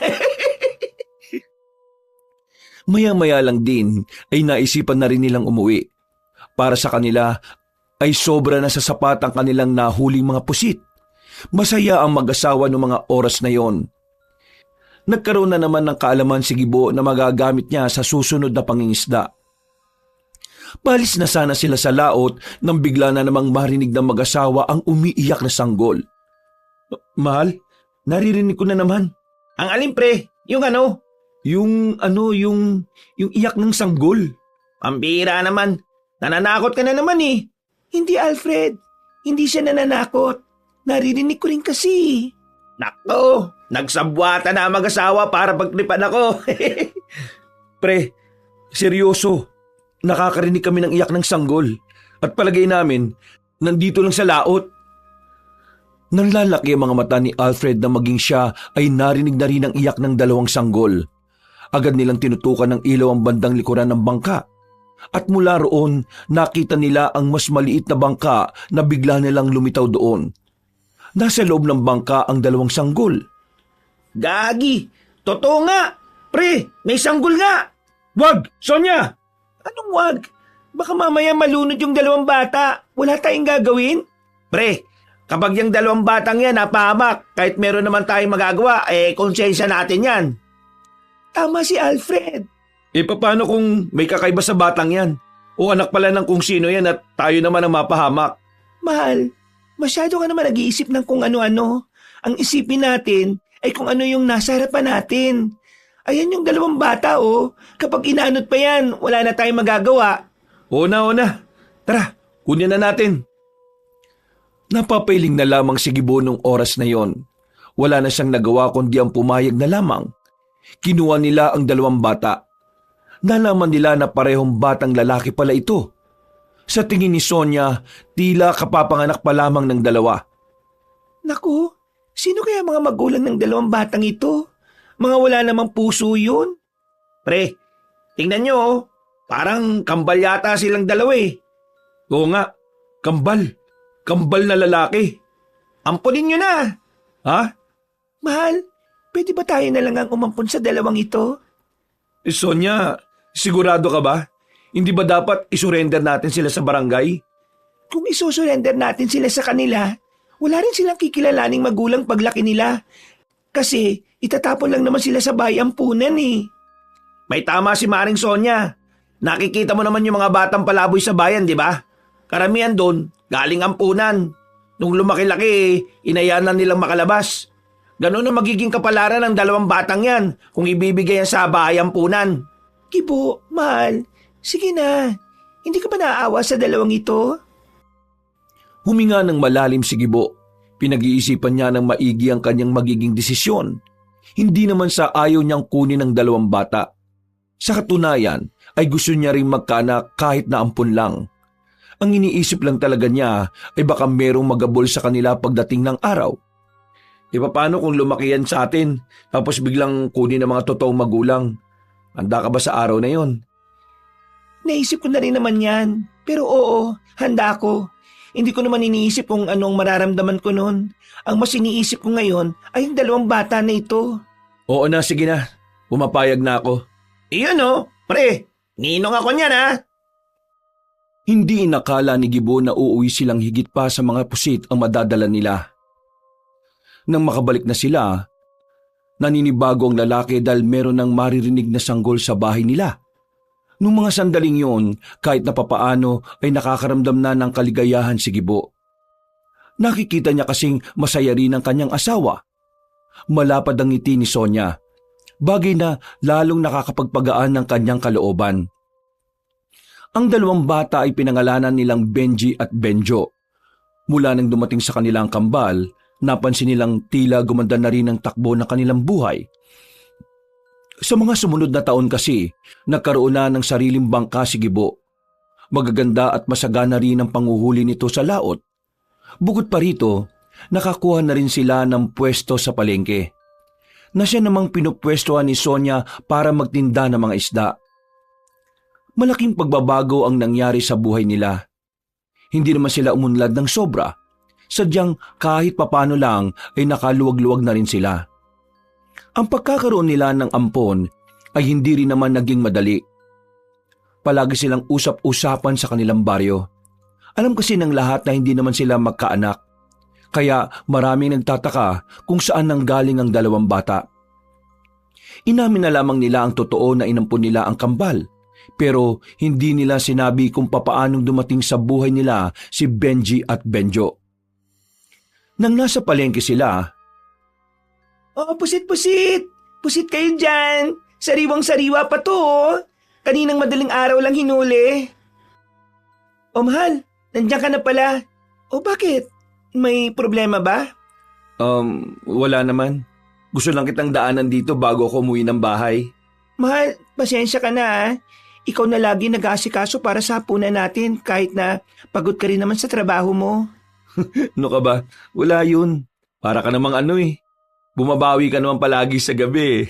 Maya-maya lang din ay naisipan na rin nilang umuwi. Para sa kanila ay sobra na sa sapat ang kanilang nahuling mga pusit. Masaya ang mag-asawa noong mga oras na yon. Nagkaroon na naman ng kaalaman si Gibo na magagamit niya sa susunod na pangingisda. Palis na sana sila sa laot nang bigla na namang marinig ng mag-asawa ang umiiyak na sanggol. Mahal, naririnig ko na naman. Ang alin pre? Yung ano? Yung iyak ng sanggol. Pambira naman. Nananakot ka na naman eh. Hindi Alfred. Hindi siya nananakot. Naririnig ko rin kasi. Nako, nagsabwata na ang mag-asawa para pagtripan ako. Pre, seryoso. Nakakarinig kami ng iyak ng sanggol. At palagay namin, nandito lang sa laot. Nanlalaki ang mga mata ni Alfred na maging siya ay narinig na rin ang iyak ng dalawang sanggol. Agad nilang tinutukan ng ilaw ang bandang likuran ng bangka. At mula roon, nakita nila ang mas maliit na bangka na bigla nilang lumitaw doon. Nasa loob ng bangka ang dalawang sanggol. Gagi! Totoo nga! Pre, may sanggol nga! Wag! Sonya! Anong wag? Baka mamaya malunod yung dalawang bata. Wala tayong gagawin? Pre, kapag yung dalawang batang yan napahamak, kahit meron naman tayong magagawa, konsensya natin yan. Tama si Alfred. Paano kung may kakaiba sa batang yan? O anak pala ng kung sino yan at tayo naman ang mapahamak? Mahal, masyado ka naman nag-iisip ng kung ano-ano. Ang isipin natin ay kung ano yung nasa harapan natin. Ayan yung dalawang bata oh. Kapag inaanot pa yan, wala na tayong magagawa. O na. Tara, kunin na natin. Napapailing na lamang si Gibo nung oras na yon. Wala na siyang nagawa kundi ang pumayag na lamang. Kinuha nila ang dalawang bata. Nalaman nila na parehong batang lalaki pala ito. Sa tingin ni Sonya, tila kapapanganak pa lamang ng dalawa. Naku, sino kaya mga magulang ng dalawang batang ito? Mga wala namang puso yun. Pre, tingnan nyo oh. Parang kambal yata silang dalawa eh. Oo nga, kambal. Kambal na lalaki. Ampunin nyo na. Ha? Mahal, pwede ba tayo na lang ang umampun sa dalawang ito? Sonia, sigurado ka ba? Hindi ba dapat isurrender natin sila sa barangay? Kung isusurrender natin sila sa kanila, wala rin silang kikilalaning magulang paglaki nila. Kasi itatapon lang naman sila sa bayampunan eh. May tama si Maring Sonia. Nakikita mo naman yung mga batang palaboy sa bayan, di ba? Karamihan doon, galing ampunan. Nung lumaki-laki, inayaan na nilang makalabas. Ganun ang magiging kapalaran ng 2 batang yan kung ibibigay yan sa bayampunan. Gibo, mahal, sige na. Hindi ka ba naaawa sa 2 ito? Huminga ng malalim si Gibo. Pinag-iisipan niya ng maigi ang kanyang magiging desisyon. Hindi naman sa ayaw niyang kunin ng 2 bata. Sa katunayan ay gusto niya ring magkaanak kahit na ampun lang. Ang iniisip lang talaga niya ay baka merong magabol sa kanila pagdating ng araw. E paano kung lumaki yan sa atin tapos biglang kunin ng mga totoong magulang? Handa ka ba sa araw na yon? Naisip ko na rin naman yan. Pero oo, handa ko. Hindi ko naman iniisip kung anong mararamdaman ko noon. Ang mas iniisip ko ngayon ay yung 2 bata na ito. Oo na, sige na. Pumapayag na ako. Iyon oh, pre, ninong ako niyan ha. Hindi inakala ni Gibo na uuwi silang higit pa sa mga pusit ang madadala nila. Nang makabalik na sila, naninibago ang lalaki dahil meron ng maririnig na sanggol sa bahay nila. Nung mga sandaling yon, kahit na papaano ay nakakaramdam na ng kaligayahan si Gibo. Nakikita niya kasing masaya rin ang kanyang asawa. Malapad ang ngiti ni Sonia, bagay na lalong nakakapagpagaan ng kanyang kalooban. Ang 2 bata ay pinangalanan nilang Benji at Benjo. Mula nang dumating sa kanilang kambal, napansin nilang tila gumanda na rin ang takbo ng kanilang buhay. Sa mga sumunod na taon kasi, nagkaroon na ng sariling bangka si Gibo. Magaganda at masagana rin ang panguhuli nito sa laot. Bukod pa rito, nakakuha na rin sila ng pwesto sa palengke, na siya namang pinupwestohan ni Sonia para magtinda ng mga isda. Malaking pagbabago ang nangyari sa buhay nila. Hindi naman sila umunlad ng sobra. Sadyang kahit papano lang ay nakaluwag-luwag na rin sila. Ang pagkakaroon nila ng ampon ay hindi rin naman naging madali. Palagi silang usap-usapan sa kanilang baryo. Alam kasi ng lahat na hindi naman sila magkaanak. Kaya maraming nagtataka kung saan nanggaling ang 2 bata. Inamin na lamang nila ang totoo na inampon nila ang kambal. Pero hindi nila sinabi kung papaanong dumating sa buhay nila si Benji at Benjo. Nang nasa palengke sila, Oh, pusit-pusit! Pusit kayo dyan! Sariwang-sariwa pa to oh! Kaninang madaling araw lang hinuli. Oh, mahal, nandiyan ka na pala. Oh, bakit? May problema ba? Wala naman. Gusto lang kitang daanan dito bago ako umuwi ng bahay. Mahal, pasensya ka na ah. Ikaw na lagi nag-aasikaso para sa hapunan natin kahit na pagod ka rin naman sa trabaho mo. Ano ka ba? Wala yun. Para ka namang bumabawi ka naman palagi sa gabi.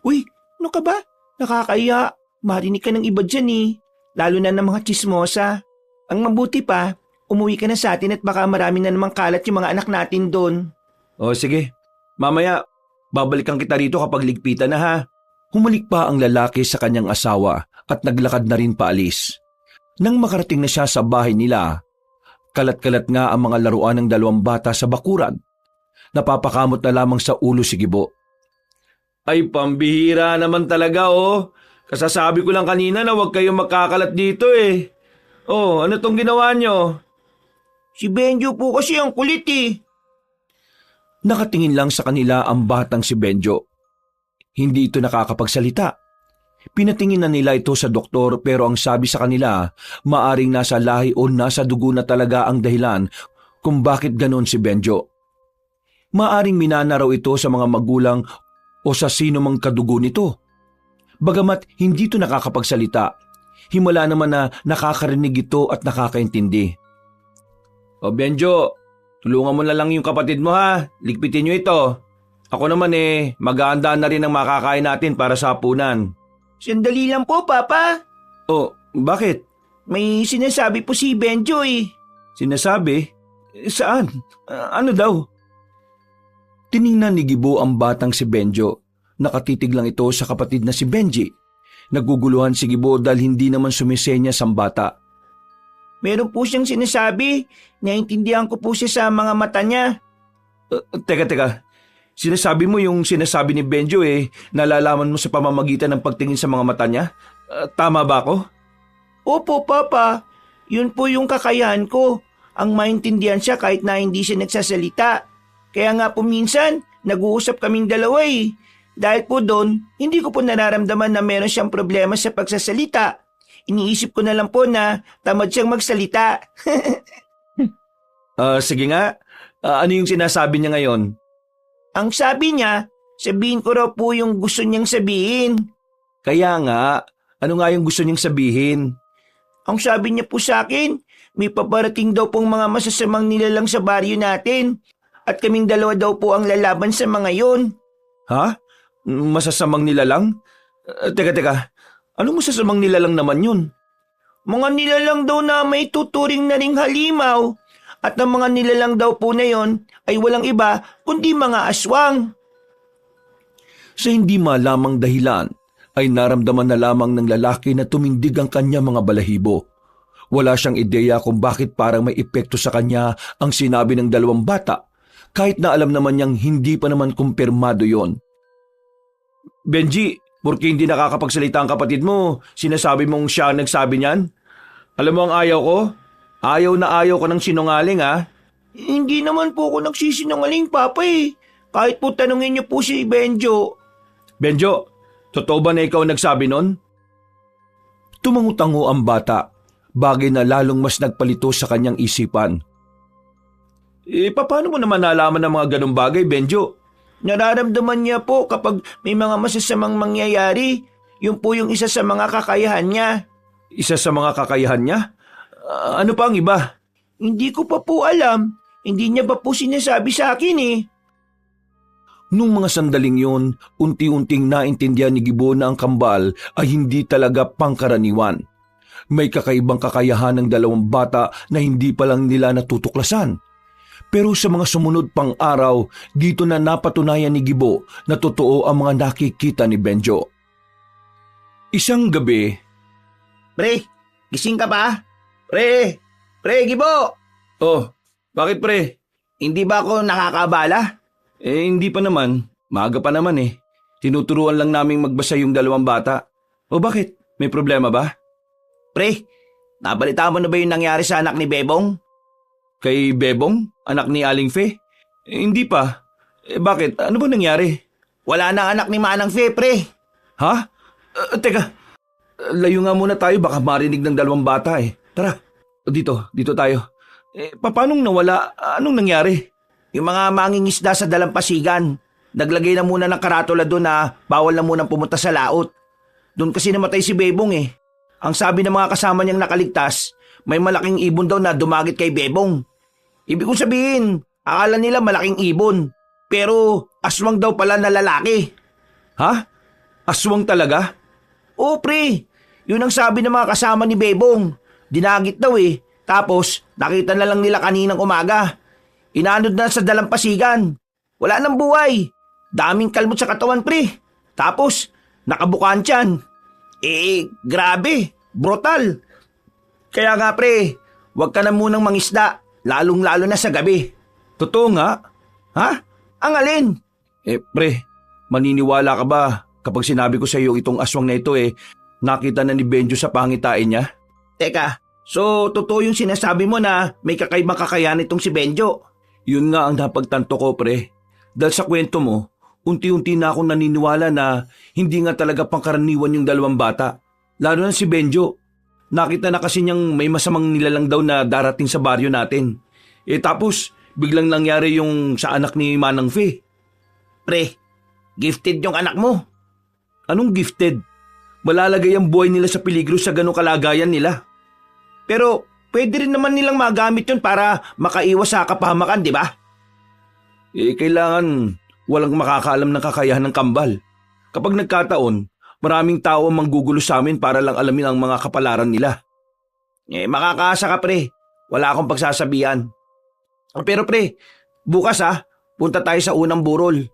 Uy, ano ka ba? Nakakaya. Marinig ka ng iba dyan eh. Lalo na ng mga chismosa. Ang mabuti pa, umuwi ka na sa atin at baka marami na namang kalat yung mga anak natin doon. O sige, mamaya babalikan kita rito kapag ligpitan na ha. Humalik pa ang lalaki sa kanyang asawa at naglakad na rin paalis. Nang makarating na siya sa bahay nila, kalat-kalat nga ang mga laruan ng 2 bata sa bakuran. Napapakamot na lamang sa ulo si Gibo. Ay, pambihira naman talaga oh. Kasasabi ko lang kanina na huwag kayong makakalat dito eh. Oh, ano tong ginawa nyo? Si Benjo po kasi ang kulit eh. Nakatingin lang sa kanila ang batang si Benjo. Hindi ito nakakapagsalita. Pinatingin na nila ito sa doktor pero ang sabi sa kanila, maaring nasa lahi o nasa dugo na talaga ang dahilan kung bakit ganon si Benjo. Maaring minana raw ito sa mga magulang o sa sino mang kadugo nito. Bagamat hindi ito nakakapagsalita, himala naman na nakakarinig ito at nakakaintindi. O Benjo, tulungan mo na lang yung kapatid mo ha. Ligpitin nyo ito. Ako naman maghahanda na rin ang makakain natin para sa hapunan. Sandali lang po, Papa. Oh, bakit? May sinasabi po si Benjo eh. Sinasabi? Saan? Ano daw? Tiningnan ni Gibo ang batang si Benjo. Nakatitig lang ito sa kapatid na si Benji. Naguguluhan si Gibo dahil hindi naman sumisenya sa bata. Meron po siyang sinasabi. Naintindihan ko po siya sa mga mata niya. Teka. Sinasabi mo yung sinasabi ni Benjo nalalaman mo sa pamamagitan ng pagtingin sa mga mata niya? Tama ba ako? Opo, Papa. Yun po yung kakayahan ko. Ang maintindihan siya kahit na hindi siya nagsasalita. Kaya nga po minsan, nag-uusap kaming dalawa eh. Dahil po doon, hindi ko po nararamdaman na meron siyang problema sa pagsasalita. Iniisip ko na lang po na tamad siyang magsalita. Sige nga. Ano yung sinasabi niya ngayon? Ang sabi niya, sabihin ko raw po yung gusto niyang sabihin. Kaya nga, ano nga yung gusto niyang sabihin? Ang sabi niya po sa akin, may paparating daw pong mga masasamang nilalang sa baryo natin. At kaming dalawa daw po ang lalaban sa mga yon. Ha? Masasamang nilalang? Teka. Anong masasamang nilalang naman yun? Mga nilalang daw na may tuturing na ring halimaw. At ang mga nilalang daw po na yon ay walang iba kundi mga aswang. Sa hindi malamang dahilan, ay naramdaman na lamang ng lalaki na tumindig ang kanya mga balahibo. Wala siyang ideya kung bakit parang may epekto sa kanya ang sinabi ng dalawang bata, kahit na alam naman niyang hindi pa naman kumpirmado yon. Benji, porque hindi nakakapagsalita ang kapatid mo, sinasabi mong siya ang nagsabi niyan? Alam mo ang ayaw ko? Ayaw na ayaw ko ng sinungaling Hindi naman po ako nagsisinungaling, Papa eh. Kahit po tanungin niyo po si Benjo. Benjo, totoo ba na ikaw ang nagsabi nun? Tumangutango ang bata, bagay na lalong mas nagpalito sa kanyang isipan. Paano mo naman nalaman ng mga ganong bagay, Benjo? Nararamdaman niya po kapag may mga masasamang mangyayari. Yun po yung isa sa mga kakayahan niya. Isa sa mga kakayahan niya? Ano pa ang iba? Hindi ko pa po alam. Hindi niya ba po sinasabi sa akin eh. Nung mga sandaling yon, unti-unting naintindihan ni Gibo na ang kambal ay hindi talaga pangkaraniwan. May kakaibang kakayahan ng dalawang bata na hindi pa lang nila natutuklasan. Pero sa mga sumunod pang araw, dito na napatunayan ni Gibo na totoo ang mga nakikita ni Benjo. Isang gabi, Pre, gising ka ba? Pre, Gibo! Oh, bakit pre? Hindi ba ako nakakabala? Hindi pa naman. Maaga pa naman eh. Tinuturuan lang naming magbasa yung dalawang bata. O bakit? May problema ba? Pre, nabalita mo na ba yung nangyari sa anak ni Bebong? Kay Bebong? Anak ni Aling Fe? Hindi pa. Bakit? Ano ba nangyari? Wala na anak ni Manang Fe, pre. Ha? Teka. Layo nga muna tayo, baka marinig ng dalawang bata eh. Tara, dito tayo. Paanong nawala? Anong nangyari? Yung mga mangingisda sa dalampasigan, naglagay na muna ng karatula doon na bawal na munang pumunta sa laot. Doon kasi namatay si Bebong eh. Ang sabi ng mga kasama niyang nakaligtas, may malaking ibon daw na dumagit kay Bebong. Ibig kong sabihin, akala nila malaking ibon, pero aswang daw pala na lalaki. Ha? Aswang talaga? Oo pre, yun ang sabi ng mga kasama ni Bebong. Dinagit daw eh. Tapos, nakita na lang nila kaninang umaga. Inanod na sa dalampasigan. Wala nang buhay. Daming kalmot sa katawan, pre. Tapos, nakabukaan tiyan. Grabe. Brutal. Kaya nga, pre, huwag ka na munang mangisda. Lalong-lalo na sa gabi. Totoo nga? Ha? Ang alin? Pre, maniniwala ka ba kapag sinabi ko sa iyo itong aswang na ito nakita na ni Benjo sa pangitain niya? Teka, so totoo yung sinasabi mo na may kakaibang kakayahan itong si Benjo? Yun nga ang napagtanto ko, pre. Dahil sa kwento mo, unti-unti na akong naniniwala na hindi nga talaga pangkaraniwan yung dalawang bata. Lalo na si Benjo. Nakita na kasi niyang may masamang nilalang daw na darating sa baryo natin. Tapos, biglang nangyari yung sa anak ni Manang Fe. Pre, gifted yung anak mo. Anong gifted? Malalagay ang buhay nila sa peligro sa ganong kalagayan nila. Pero pwede rin naman nilang magamit yun para makaiwas sa kapahamakan, di ba? Kailangan walang makakaalam ng kakayahan ng kambal. Kapag nagkataon, maraming tao ang manggugulo sa amin para lang alamin ang mga kapalaran nila. Makakaasa ka pre. Wala akong pagsasabihan. Pero pre, bukas punta tayo sa unang burol.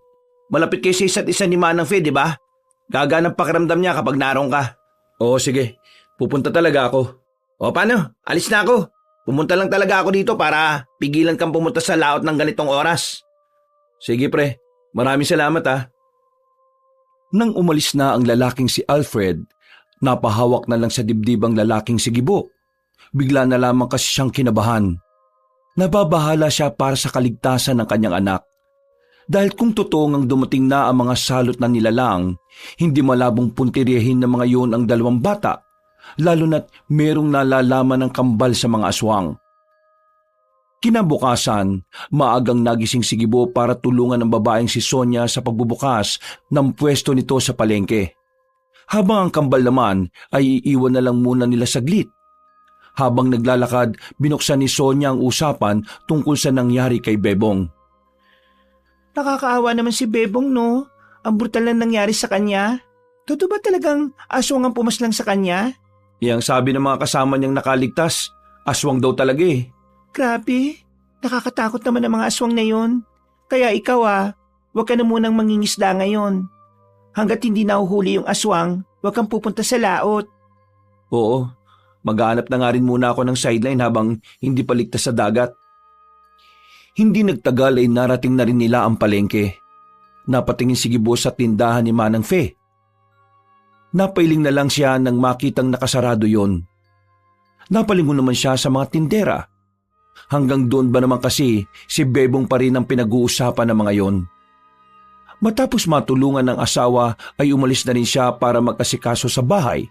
Malapit kayo sa isa't isa ni Manang Fe, di ba? Gagaan ang pakiramdam niya kapag naroon ka. Oo, sige. Pupunta talaga ako. O paano? Alis na ako. Pumunta lang talaga ako dito para pigilan kang pumunta sa laot ng ganitong oras. Sige pre, maraming salamat ah. Nang umalis na ang lalaking si Alfred, napahawak na lang sa dibdib ang lalaking si Gibo. Bigla na lamang kasi siyang kinabahan. Nababahala siya para sa kaligtasan ng kanyang anak. Dahil kung totoo ngang dumating na ang mga salot na nilalang, hindi malabong puntiryahin ng mga yun ang dalawang bata, lalo na't merong nalalaman ng kambal sa mga aswang. Kinabukasan, maagang nagising si Gibo para tulungan ang babaeng si Sonia sa pagbubukas ng pwesto nito sa palengke. Habang ang kambal naman ay iiwan na lang muna nila saglit. Habang naglalakad, binuksan ni Sonia ang usapan tungkol sa nangyari kay Bebong. Nakakaawa naman si Bebong, no? Ang brutal na nangyari sa kanya. Totoo ba talagang aswang ang pumaslang sa kanya? Yang sabi ng mga kasama niyang nakaligtas, aswang daw talaga eh. Grabe, nakakatakot naman ang mga aswang na yun. Kaya ikaw huwag ka na munang mangingisda ngayon. Hanggat hindi nahuhuli yung aswang, huwag kang pupunta sa laot. Oo, maghanap na nga rin muna ako ng sideline habang hindi pa ligtas sa dagat. Hindi nagtagal ay narating na rin nila ang palengke. Napatingin si Gibo sa tindahan ni Manang Fe. Napailing na lang siya nang makitang nakasarado yon. Napalingon naman siya sa mga tindera. Hanggang doon ba naman kasi si Bebong pa rin ang pinag-uusapan ng mga yon. Matapos matulungan ng asawa ay umalis na rin siya para mag-asikaso sa bahay.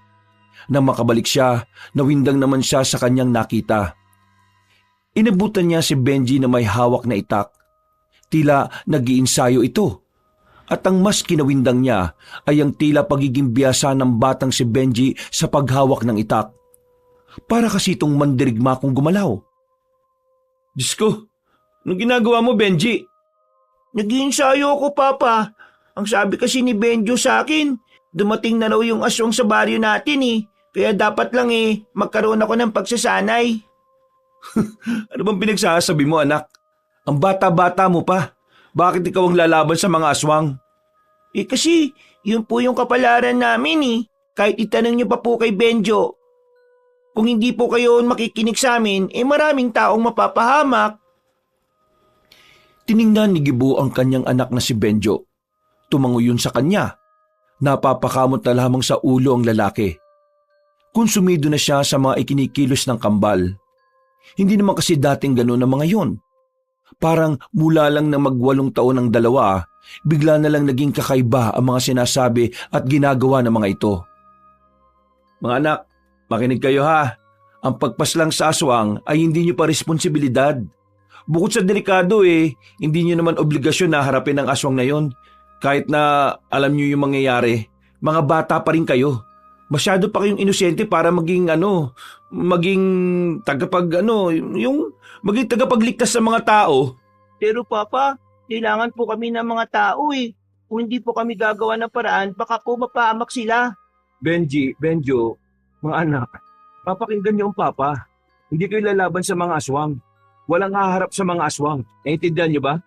Nang makabalik siya, nawindang naman siya sa kanyang nakita. Inabutan niya si Benji na may hawak na itak. Tila nag-iinsayo ito. At ang mas kinawindang niya ay ang tila pagiging biyasa ng batang si Benji sa paghawak ng itak. Para kasi itong mandirigma kung gumalaw. Diyos ko, anong ginagawa mo, Benji? Nag-iinsayo ako, Papa. Ang sabi kasi ni Benjo sa akin, dumating na raw yung aswang sa baryo natin. Kaya dapat lang magkaroon ako ng pagsasanay. Ano bang pinagsasabi mo, anak? Ang bata-bata mo pa. Bakit ikaw ang lalaban sa mga aswang? Kasi yun po yung kapalaran namin. Kahit itanong niyo pa po kay Benjo. Kung hindi po kayo makikinig sa amin, maraming taong mapapahamak. Tiningnan ni Gibo ang kanyang anak na si Benjo. Tumango yun sa kanya. Napapakamot na lamang sa ulo ang lalaki. Konsumido na siya sa mga ikinikilos ng kambal. Hindi naman kasi dating gano'n ang mga yon. Parang mula lang na mag-8 taon ang dalawa, bigla na lang naging kakaiba ang mga sinasabi at ginagawa ng mga ito. Mga anak, makinig kayo ha. Ang pagpaslang sa aswang ay hindi nyo pa responsibilidad. Bukod sa delikado hindi nyo naman obligasyon na harapin ang aswang na yon. Kahit na alam nyo yung mangyayari, mga bata pa rin kayo. Masyado pa kayong inosente para maging maging tagapagligtas sa mga tao. Pero Papa, kailangan po kami ng mga tao Kung hindi po kami gagawa ng paraan, baka po mapahamak sila. Benjo, mga anak, papakinggan niyo ang Papa. Hindi kayo lalaban sa mga aswang. Walang haharap sa mga aswang. Naintindihan niyo ba?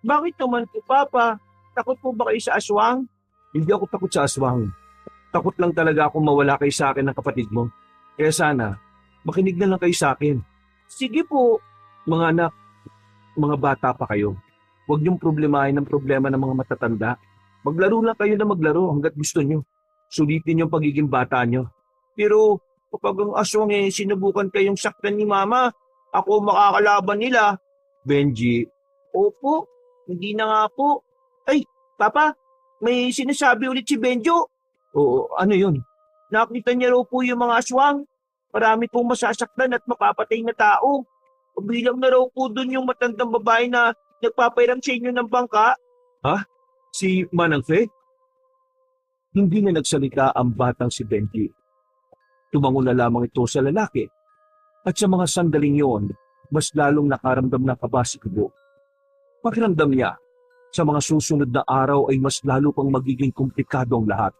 Bakit naman po, Papa? Takot po ba kayo sa aswang? Hindi ako takot sa aswang. Takot lang talaga akong mawala kayo sa akin ng kapatid mo. Kaya sana, makinig na lang kayo sa akin. Sige po. Mga anak, mga bata pa kayo. Huwag niyong problemahin ang problema ng mga matatanda. Maglaro lang kayo na maglaro hanggat gusto niyo. Sulitin yung pagiging bata niyo. Pero kapag ang aswang sinubukan kayong saktan ni Mama, ako makakalaban nila. Benji, Opo, hindi na nga po. Ay, Papa, may sinasabi ulit si Benjo. oo, ano yun? Nakita niya raw po yung mga aswang. Marami pong masasaktan at mapapatay na tao. Bilang na raw po dun yung matandang babae na nagpapairam sa inyo ng bangka. Si Manang Fe? Hindi na nagsalita ang batang si Benji. Tumango na lamang ito sa lalaki. At sa mga sandaling yon, mas lalong nakaramdam na kaba si Gibo. Pakiramdam niya, sa mga susunod na araw ay mas lalo pang magiging komplikado ang lahat.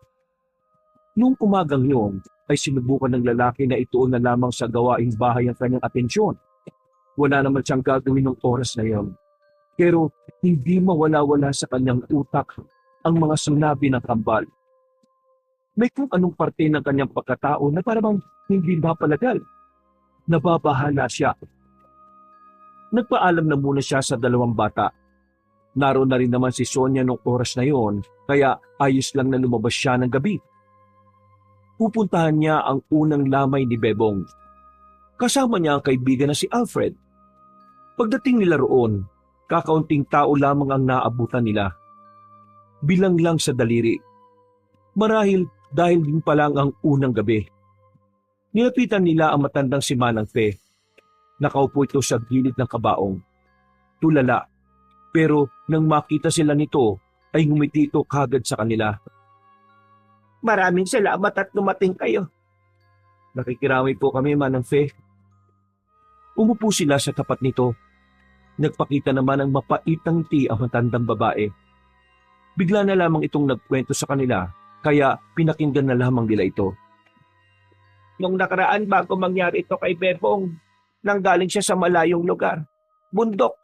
Noong umagang yon, ay sinubukan ng lalaki na ituon na lamang sa gawaing bahay ang kanyang atensyon. Wala naman siyang gagawin ng oras na yon. Pero hindi mawala-wala sa kanyang utak ang mga sinabi ng kambal. May kung anong parte ng kanyang pagkatao na parang hindi mapalagal. Nababahala siya. Nagpaalam na muna siya sa dalawang bata. Naroon na rin naman si Sonia noong oras na yon, kaya ayos lang na lumabas siya ng gabi. Pupuntahan niya ang unang lamay ni Bebong. Kasama niya ang kaibigan na si Alfred. Pagdating nila roon, kakaunting tao lamang ang naabutan nila. Bilang lang sa daliri. Marahil dahil din pa lang ang unang gabi. Nilapitan nila ang matandang si Manang Fe. Nakaupo ito sa gilid ng kabaong. Tulala, pero nang makita sila nito, ay ngumiti ito kagad sa kanila. Maraming salamat at dumating kayo. Nakikiramay po kami, Manang Fe. Umupo sila sa tapat nito. Nagpakita naman ng mapaitang ngiti ang matandang babae. Bigla na lamang itong nagkwento sa kanila, kaya pinakinggan na lamang nila ito. Nung nakaraan bago mangyari ito kay Bebong, nanggaling siya sa malayong lugar. Bundok.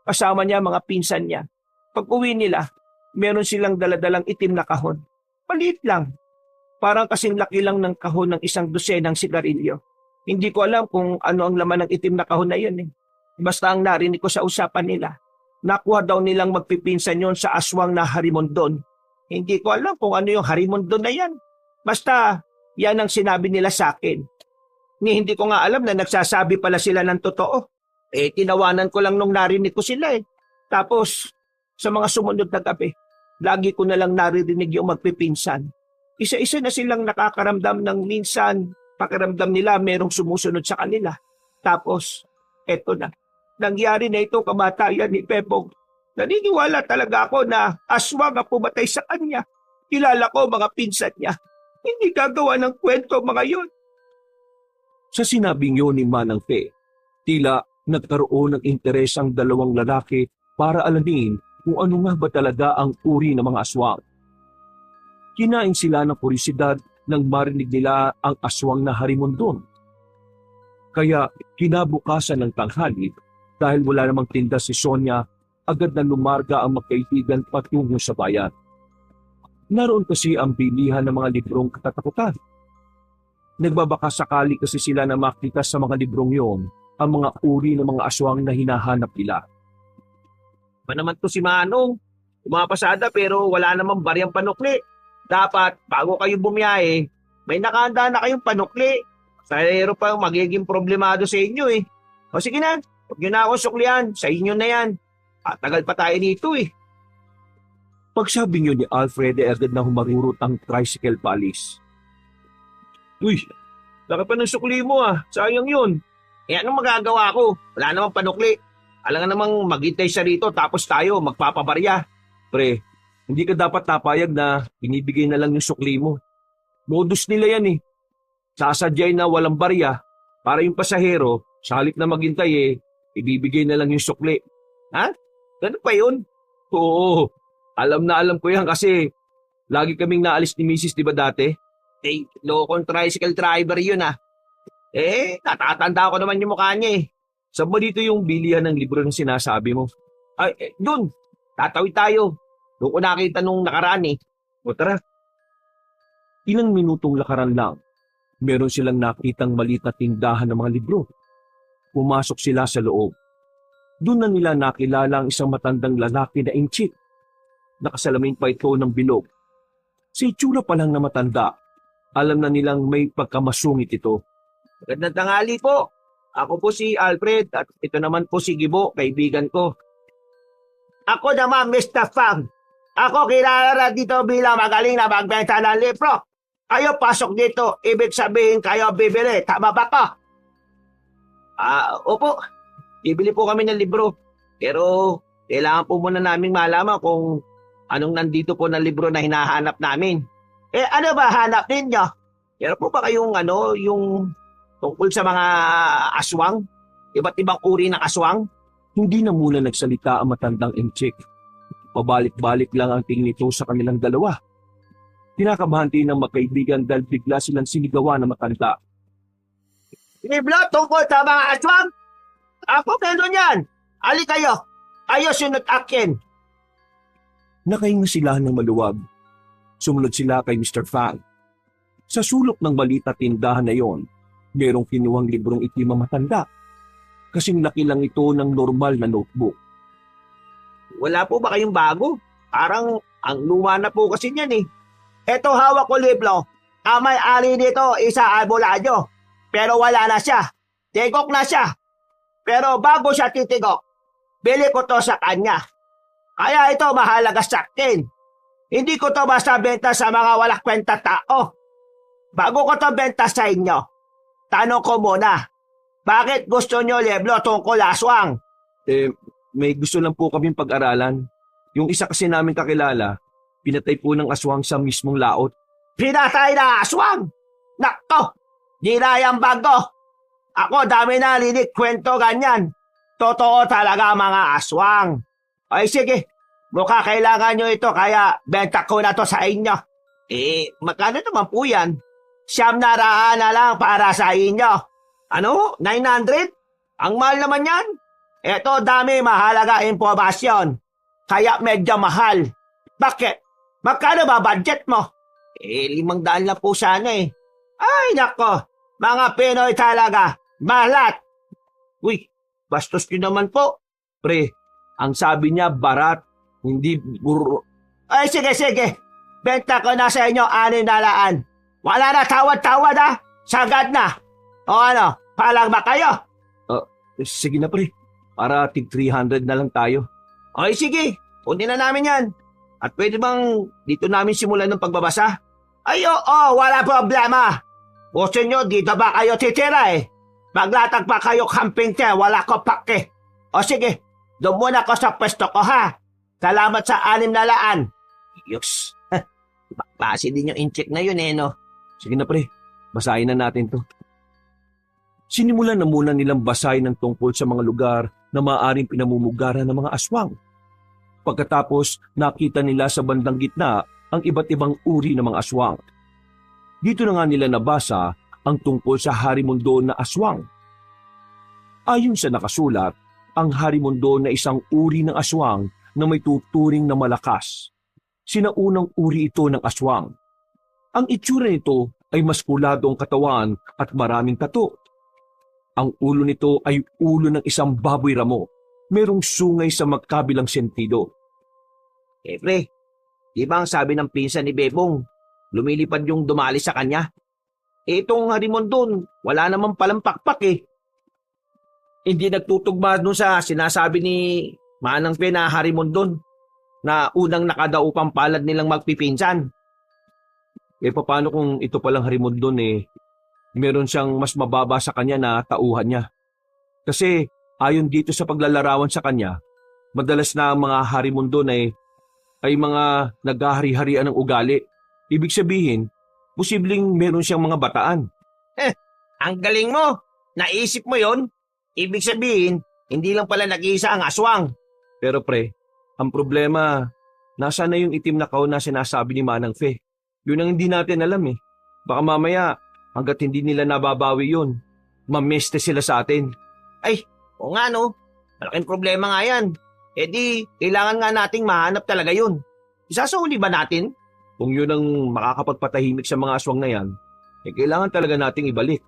Kasama niya mga pinsan niya. Pag uwi nila, meron silang daladalang itim na kahon. Maliit lang. Parang kasing laki lang ng kahon ng isang dosenang sigarilyo. Hindi ko alam kung ano ang laman ng itim na kahon na yun eh. Basta ang narinig ko sa usapan nila, nakuha daw nilang magpipinsan yon sa aswang na harimondon. Hindi ko alam kung ano yung harimondon na yan. Basta, yan ang sinabi nila sa akin. Hindi ko nga alam na nagsasabi pala sila ng totoo. Tinawanan ko lang nung narinig ko sila eh. Tapos, sa mga sumunod na gabi, lagi ko na lang naririnig yung magpipinsan. Isa-isa na silang nakakaramdam ng minsan, pakiramdam nila merong sumusunod sa kanila. Tapos, eto na. Nangyari na ito kamatayan ni Bebong. Naniniwala talaga ako na aswang ang pumatay sa kanya. Kilala ko mga pinsan niya. Hindi gagawa ng kwento mga yon. Sa sinabing yun ni Manang Fe, tila nagkaroon ng interes ang dalawang lalaki para alamin kung ano nga ba talaga ang uri ng mga aswang. Kinain sila ng kurisidad nang marinig nila ang aswang na harimondon. Kaya kinabukasan ng tanghali, dahil wala namang tinda si Sonia, agad na lumarga ang magkaibigan patungo sa bayan. Naroon kasi ang bilihan ng mga librong katatakutan. Nagbabaka sakali kasi sila na makita sa mga librong yon ang mga uri ng mga aswang na hinahanap nila. Ba naman to si Manong? Umapasada pero wala namang baryang panukli. Dapat, bago kayo bumiyahe, may nakahanda na kayong panukli. Sayero pa magiging problemado sa inyo eh. O sige na, huwag nyo na ako suklihan. Sa inyo na yan. Tagal pa tayo dito eh. Pagsabing yun ni Alfred, agad na humarurot ang tricycle palis. Uy, laki pa ng sukli mo ah. Sayang yun. Anong magagawa ko? Wala namang panukli. Alam nga namang maghintay siya rito tapos tayo magpapabarya. Pre, hindi ka dapat napayag na binibigay na lang yung sukli mo. Modus nila yan eh. Sasadyay na walang barya para yung pasahero, sa halip na maghintay ibibigay na lang yung sukli. Ha? Ganun pa yun? Oo, alam na alam ko yan kasi lagi kaming naalis ni Mrs. di ba dati? Lokong tricycle driver yun ah. Natatanda ko naman yung mukha niya eh. Saan ba dito yung bilihan ng libro na sinasabi mo? Ay, dun. Tatawid tayo. Doon ko nakita nung nakaraan eh. O tara. Ilang minutong lakaran lang, meron silang nakitang maliit na tindahan ng mga libro. Pumasok sila sa loob. Doon na nila nakilala ang isang matandang lalaki na inchik. Nakasalamin pa ito ng bilog. Sa itsura pa lang na matanda, alam na nilang may pagkamasungit ito. Magandang tanghali po. Ako po si Alfred at ito naman po si Gibo, kaibigan ko. Ako naman, Mr. Fang. Ako kilala dito bilang magaling na magbenta ng libro. Kayo pasok dito, ibig sabihin kayo bibili. Tama ba ko? Opo. Bibili po kami ng libro. Pero kailangan po muna naming malaman kung anong nandito po na libro na hinahanap namin. Ano ba hanap ninyo? Meron po ba kayong yung tungkol sa mga aswang? Iba't ibang uri ng aswang? Hindi na muna nagsalita ang matandang inchik. Pabalik-balik lang ang tingin nito sa kanilang dalawa. Tinakabahan din ng magkaibigan dahil bigla silang sinigawan ng matanda. Libro tungkol sa mga aswang? Ako meron yan. Ali kayo. Ayos sunod akin. Nakahinga sila ng maluwag. Sumunod sila kay Mr. Fang. Sa sulok ng balita tindahan na yon, merong kinuhang librong itim ang matanda. Kasing laki lang ito ng normal na notebook. Wala po ba kayong bago? Parang ang luma na po kasi niyan eh. Eto hawak ko libro. Ang may-ari nito isa Alboladyo. Pero wala na siya. Tigok na siya. Pero bago siya titigok, bili ko to sa kanya. Kaya ito mahalaga sa akin. Hindi ko to basta benta sa mga walang kwenta tao. Bago ko to benta sa inyo, tanong ko muna, bakit gusto nyo libro tungkol aswang? May gusto lang po kaming pag-aralan. Yung isa kasi namin kakilala, pinatay po ng aswang sa mismong laot. Pinatay na aswang? Nakto, di na yan bago. Ako dami na linig kwento ganyan. Totoo talaga mga aswang. Ay sige, mukha kailangan nyo ito kaya benta ko na to sa inyo. Magkano naman po yan? 900 na lang para sa inyo. Ano? 900? Ang mahal naman yan. Eto dami mahalaga impormasyon. Kaya medyo mahal. Bakit? Magkano ba budget mo? 500 lang po sana eh. Ay nako, mga Pinoy talaga. Malat. Uy, bastos nyo naman po. Pre, ang sabi niya barat, hindi buro. Ay sige. Benta ko na sa inyo 600. Wala na tawad-tawad ha. Sagad na. O ano, palang ba kayo? Sige na pre, para tig 300 na lang tayo. Ay sige, kunin na namin yan. At pwede bang dito namin simulan ng pagbabasa? Ay oo, wala problema. Gusto nyo dito ba kayo titira eh? Maglatag pa kayo camping chair, wala ko pake. O sige, doon muna ko sa pwesto ko ha. Salamat sa 600. Yuks, klase din yung incheck na yun eh no? Sige na pre, basahin na natin to. Sinimulan na muna nilang basahin ng tungkol sa mga lugar na maaaring pinamumugaran ng mga aswang. Pagkatapos, nakita nila sa bandang gitna ang iba't ibang uri ng mga aswang. Dito na nga nila nabasa ang tungkol sa harimundo na aswang. Ayon sa nakasulat, ang harimundo na isang uri ng aswang na may tuturing na malakas. Sinaunang uri ito ng aswang. Ang itsura nito ay maskulado ang katawan at maraming tato. Ang ulo nito ay ulo ng isang baboy ramo. Merong sungay sa magkabilang sentido. Pre, di ba ang sabi ng pinsan ni Bebong, lumilipad yung dumali sa kanya? Itong harimondon, wala namang palang pakpak eh. Hindi nagtutugma dun sa sinasabi ni Manang Pe na harimondon na unang nakadaupang palad nilang magpipinsan. Paano kung ito palang harimondon meron siyang mas mababa sa kanya na tauhan niya? Kasi ayon dito sa paglalarawan sa kanya, madalas na ang mga harimondon ay mga naghahari-harian ng ugali. Ibig sabihin, posibleng meron siyang mga bataan. Ang galing mo! Naisip mo yon? Ibig sabihin, hindi lang pala nag-iisa ang aswang. Pero pre, ang problema, nasa na yung itim na kaon na sinasabi ni Manang Fe? Yun ang hindi natin alam eh. Baka mamaya, hanggat hindi nila nababawi yun, mameste sila sa atin. Ay, o nga no. Malaking problema nga yan. Di, kailangan nga nating mahanap talaga yun. Isasauli ba natin? Kung yun ang makakapagpatahimik sa mga aswang na yan, kailangan talaga nating ibalik.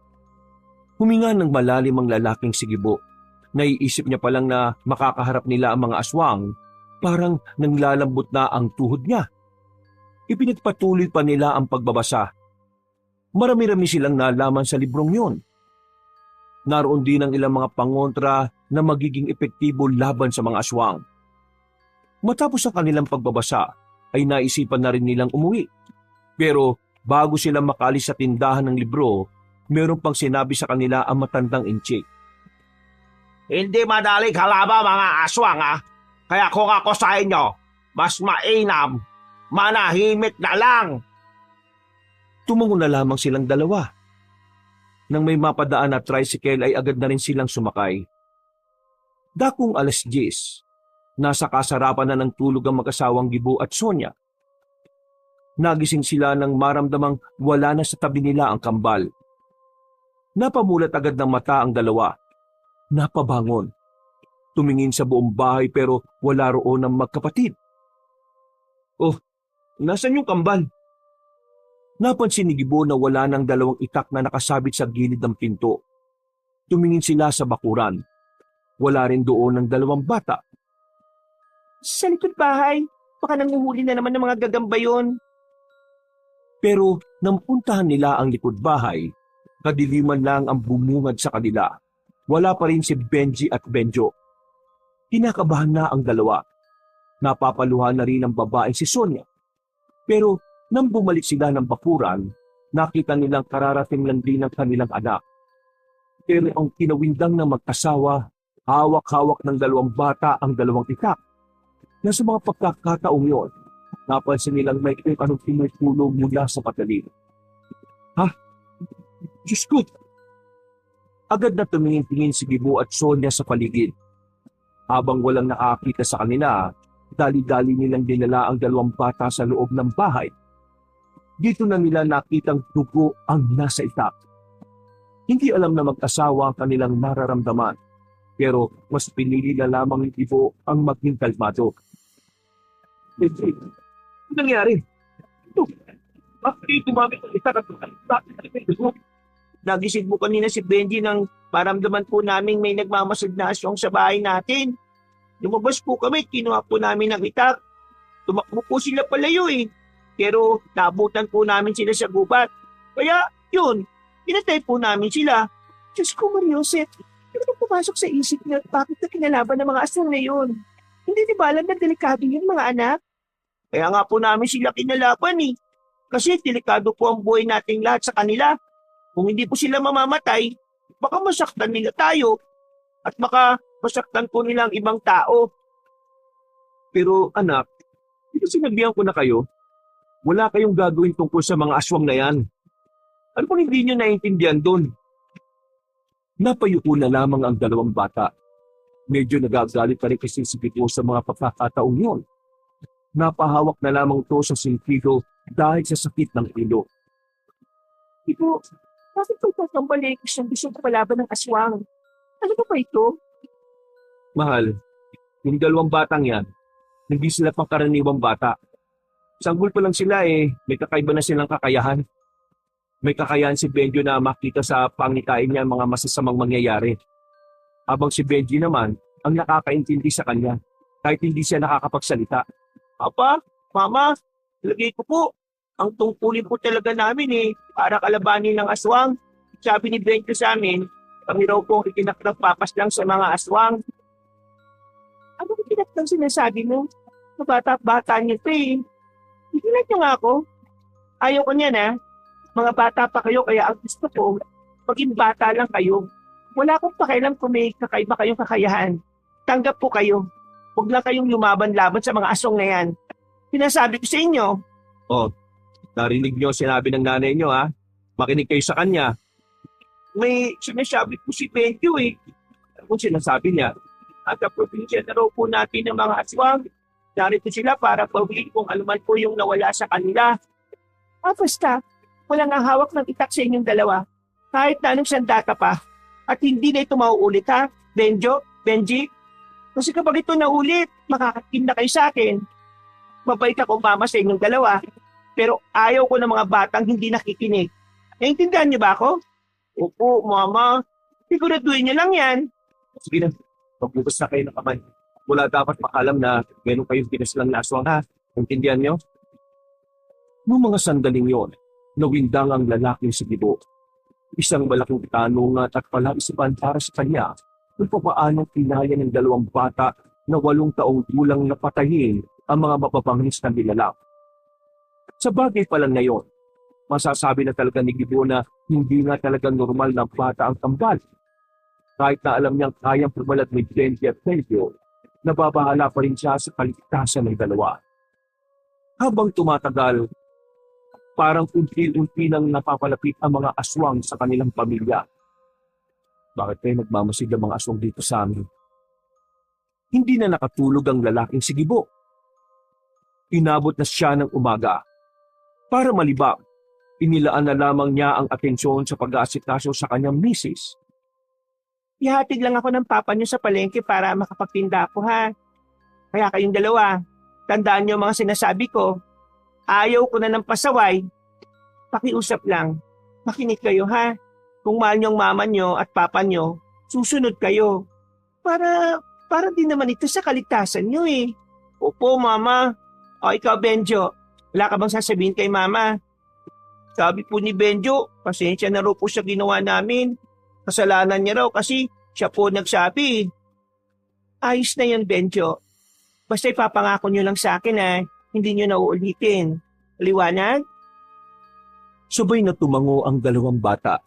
Huminga ng malalim ang lalaking sigibo. Naiisip niya palang na makakaharap nila ang mga aswang, parang nanglalambot na ang tuhod niya. Ipinagpatuloy pa nila ang pagbabasa. Marami-rami silang nalaman sa librong yun. Naroon din ang ilang mga pangontra na magiging epektibo laban sa mga aswang. Matapos ang kanilang pagbabasa, ay naisipan na rin nilang umuwi. Pero bago sila makalis sa tindahan ng libro, meron pang sinabi sa kanila ang matandang inchik. Hindi madali kalaba mga aswang ha. Kaya kung ako sa inyo, mas mainam, manahimik na lang. Tumango na lamang silang dalawa. Nang may mapadaan na tricycle ay agad na rin silang sumakay. Dakong 10:00, nasa kasarapan na ng tulog ang mag-asawang Gibo at Sonia. Nagising sila nang maramdamang wala na sa tabi nila ang kambal. Napamulat agad ng mata ang dalawa. Napabangon. Tumingin sa buong bahay pero wala roon ang magkapatid. Oh, nasan yung kambal? Napansin ni Gibo na wala ng dalawang itak na nakasabit sa gilid ng pinto. Tumingin sila sa bakuran. Wala rin doon ng dalawang bata. Sa likod bahay, baka nanguhuli na naman ng mga gagamba yun. Pero nang puntahan nila ang likod bahay, kadiliman lang ang bumungad sa kanila. Wala pa rin si Benji at Benjo. Kinakabahan na ang dalawa. Napapaluhan na rin ang babaeng si Sonia. Pero nang bumalik sila ng bakuran, nakita nilang kararating lang din ang kanilang anak. Pero ang kinawindang ng mag-asawa, hawak-hawak ng dalawang bata ang dalawang itak. Na sa mga pagkakataong yon, napansin nilang may kung anong tinutulog mula sa patalim. Ha? Diyos ko! Agad na tumingin-tingin si Gibo at Sonia sa paligid. Habang walang nakakita sa kanila, dali-dali nilang dinala ang dalawang bata sa loob ng bahay. Dito na nila nakitang dugo ang nasa itak. Hindi alam na mag-asawa ang kanilang nararamdaman, pero mas pinili na lamang ni Gibo ang maging kalmado. Ano nangyari? Ito, bakit tumamit ang itak at bakit dugo? Nagising mo kanina si Benji nang paramdaman po namin may nagmamasad na asyong sa bahay natin. Lumabas po kami, kinuha po namin ang itak. Tumakbo po sila palayo eh. Pero nabutan po namin sila sa gubat. Kaya yun, pinatay po namin sila. Diyos ko, Mariosep, ano na pumasok sa isip niyo at bakit na kinalaban ng mga aswang na yun? Hindi di ba alam na delikado yun mga anak? Kaya nga po namin sila kinalaban eh. Kasi delikado po ang buhay nating lahat sa kanila. Kung hindi po sila mamamatay, baka masaktan nila tayo at baka masaktan po nila ang ibang tao. Pero anak, dito sinabihan ko na kayo, wala kayong gagawin tungkol sa mga aswang na yan. Ano pang hindi nyo naiintindihan doon? Napayuko na lamang ang dalawang bata. Medyo nagagalit pa rin kasi si Gibo sa mga pagkakataong yun. Napahawak na lamang to sa sentido dahil sa sakit ng ilo. Ito, bakit ito ang balikis ng gusto palaban ng aswang? Ano ba ito? Mahal, yung dalawang batang yan, hindi sila pangkaraniwang bata. Sanggol pa lang sila may kakaiba na silang kakayahan. May kakayahan si Benjo na makita sa pangitain niya mga masasamang mangyayari. Habang si Benji naman ang nakakaintindi sa kanya kahit hindi siya nakakapagsalita. Papa, Mama, lagay ko po. Ang tungkulin po talaga namin para kalabanin ng aswang. Sabi ni Benjo sa amin, kami raw pong ikinaklang papas lang sa mga aswang. Ano ikinaklang sinasabi mo? Bata-bata niyo ito Ikinat niyo nga ako. Ayaw ko niyan Mga bata pa kayo kaya ang gusto ko, maging bata lang kayo. Wala akong pakialam kung may kakaiba kayong kakayahan. Tanggap po kayo. Huwag lang kayong lumaban-laban sa mga aswang na yan. Sinasabi ko sa inyo. Oh, narinig niyo sinabi ng nanay niyo Makinig kayo sa kanya. May sinasabi po si Benjo Kung sinasabi niya, At ang probinsya na raw po natin ng mga aswang. Narito sila para pawin kung anuman po yung nawala sa kanila. Basta, walang ang hawak ng itak sa inyong dalawa. Kahit na anong sandata pa. At hindi na ito mauulit Benjo, Benji. Kasi kapag ito naulit, makakatim na kayo sa akin. Mabait ako mama sa inyong dalawa. Pero ayaw ko ng mga batang hindi nakikinig. Naintindihan niyo ba ako? Opo, mama. Siguraduhin niyo lang yan. sige na, magbukas na kayo ng kamay. Wala dapat makalam na meron kayong pinaslang na aswang Intindihan niyo? Noong mga sandaling yon, nawindang ang lalaking si Gibo. Isang malaking tanong at palaisipan para sa kanya kung paano pinaya ng dalawang bata na 8 taong gulang na patayin ang mga mapapangis na nilalap. Sa bagay pa lang ngayon, masasabi na talaga ni Gibo na hindi nga talaga normal na bata ang kambal. Kahit na alam niyang kayang pumalat ni Benji at Benjo, nababahala pa rin siya sa kaligtasan ng dalawa. Habang tumatagal, parang unti-unti nang napapalapit ang mga aswang sa kanilang pamilya. Bakit kayo nagmamasid ang mga aswang dito sa amin? Hindi na nakatulog ang lalaking si Gibo. Inabot na siya ng umaga. Para malibang, inilaan na lamang niya ang atensyon sa pag-aasikaso sa kanyang misis. Ihatid lang ako ng papa niyo sa palengke para makapagtinda ako ha. Kaya kayong dalawa, tandaan niyo mga sinasabi ko. Ayaw ko na ng pasaway. Pakiusap lang. Makinig kayo ha. Kung mahal niyo ang mama niyo at papa niyo, susunod kayo. Para din naman ito sa kaligtasan niyo eh. Opo, mama. O ikaw, Benjo, wala ka bang sasabihin kay mama? Sabi po ni Benjo, pasensya na raw po sa ginawa namin. Kasalanan niya raw kasi siya po nagsabi. Ayos na yun, Benjo. Basta ipapangako niyo lang sa akin ha, hindi niyo na uulitin. Liwanag? Sabay na tumango ang dalawang bata.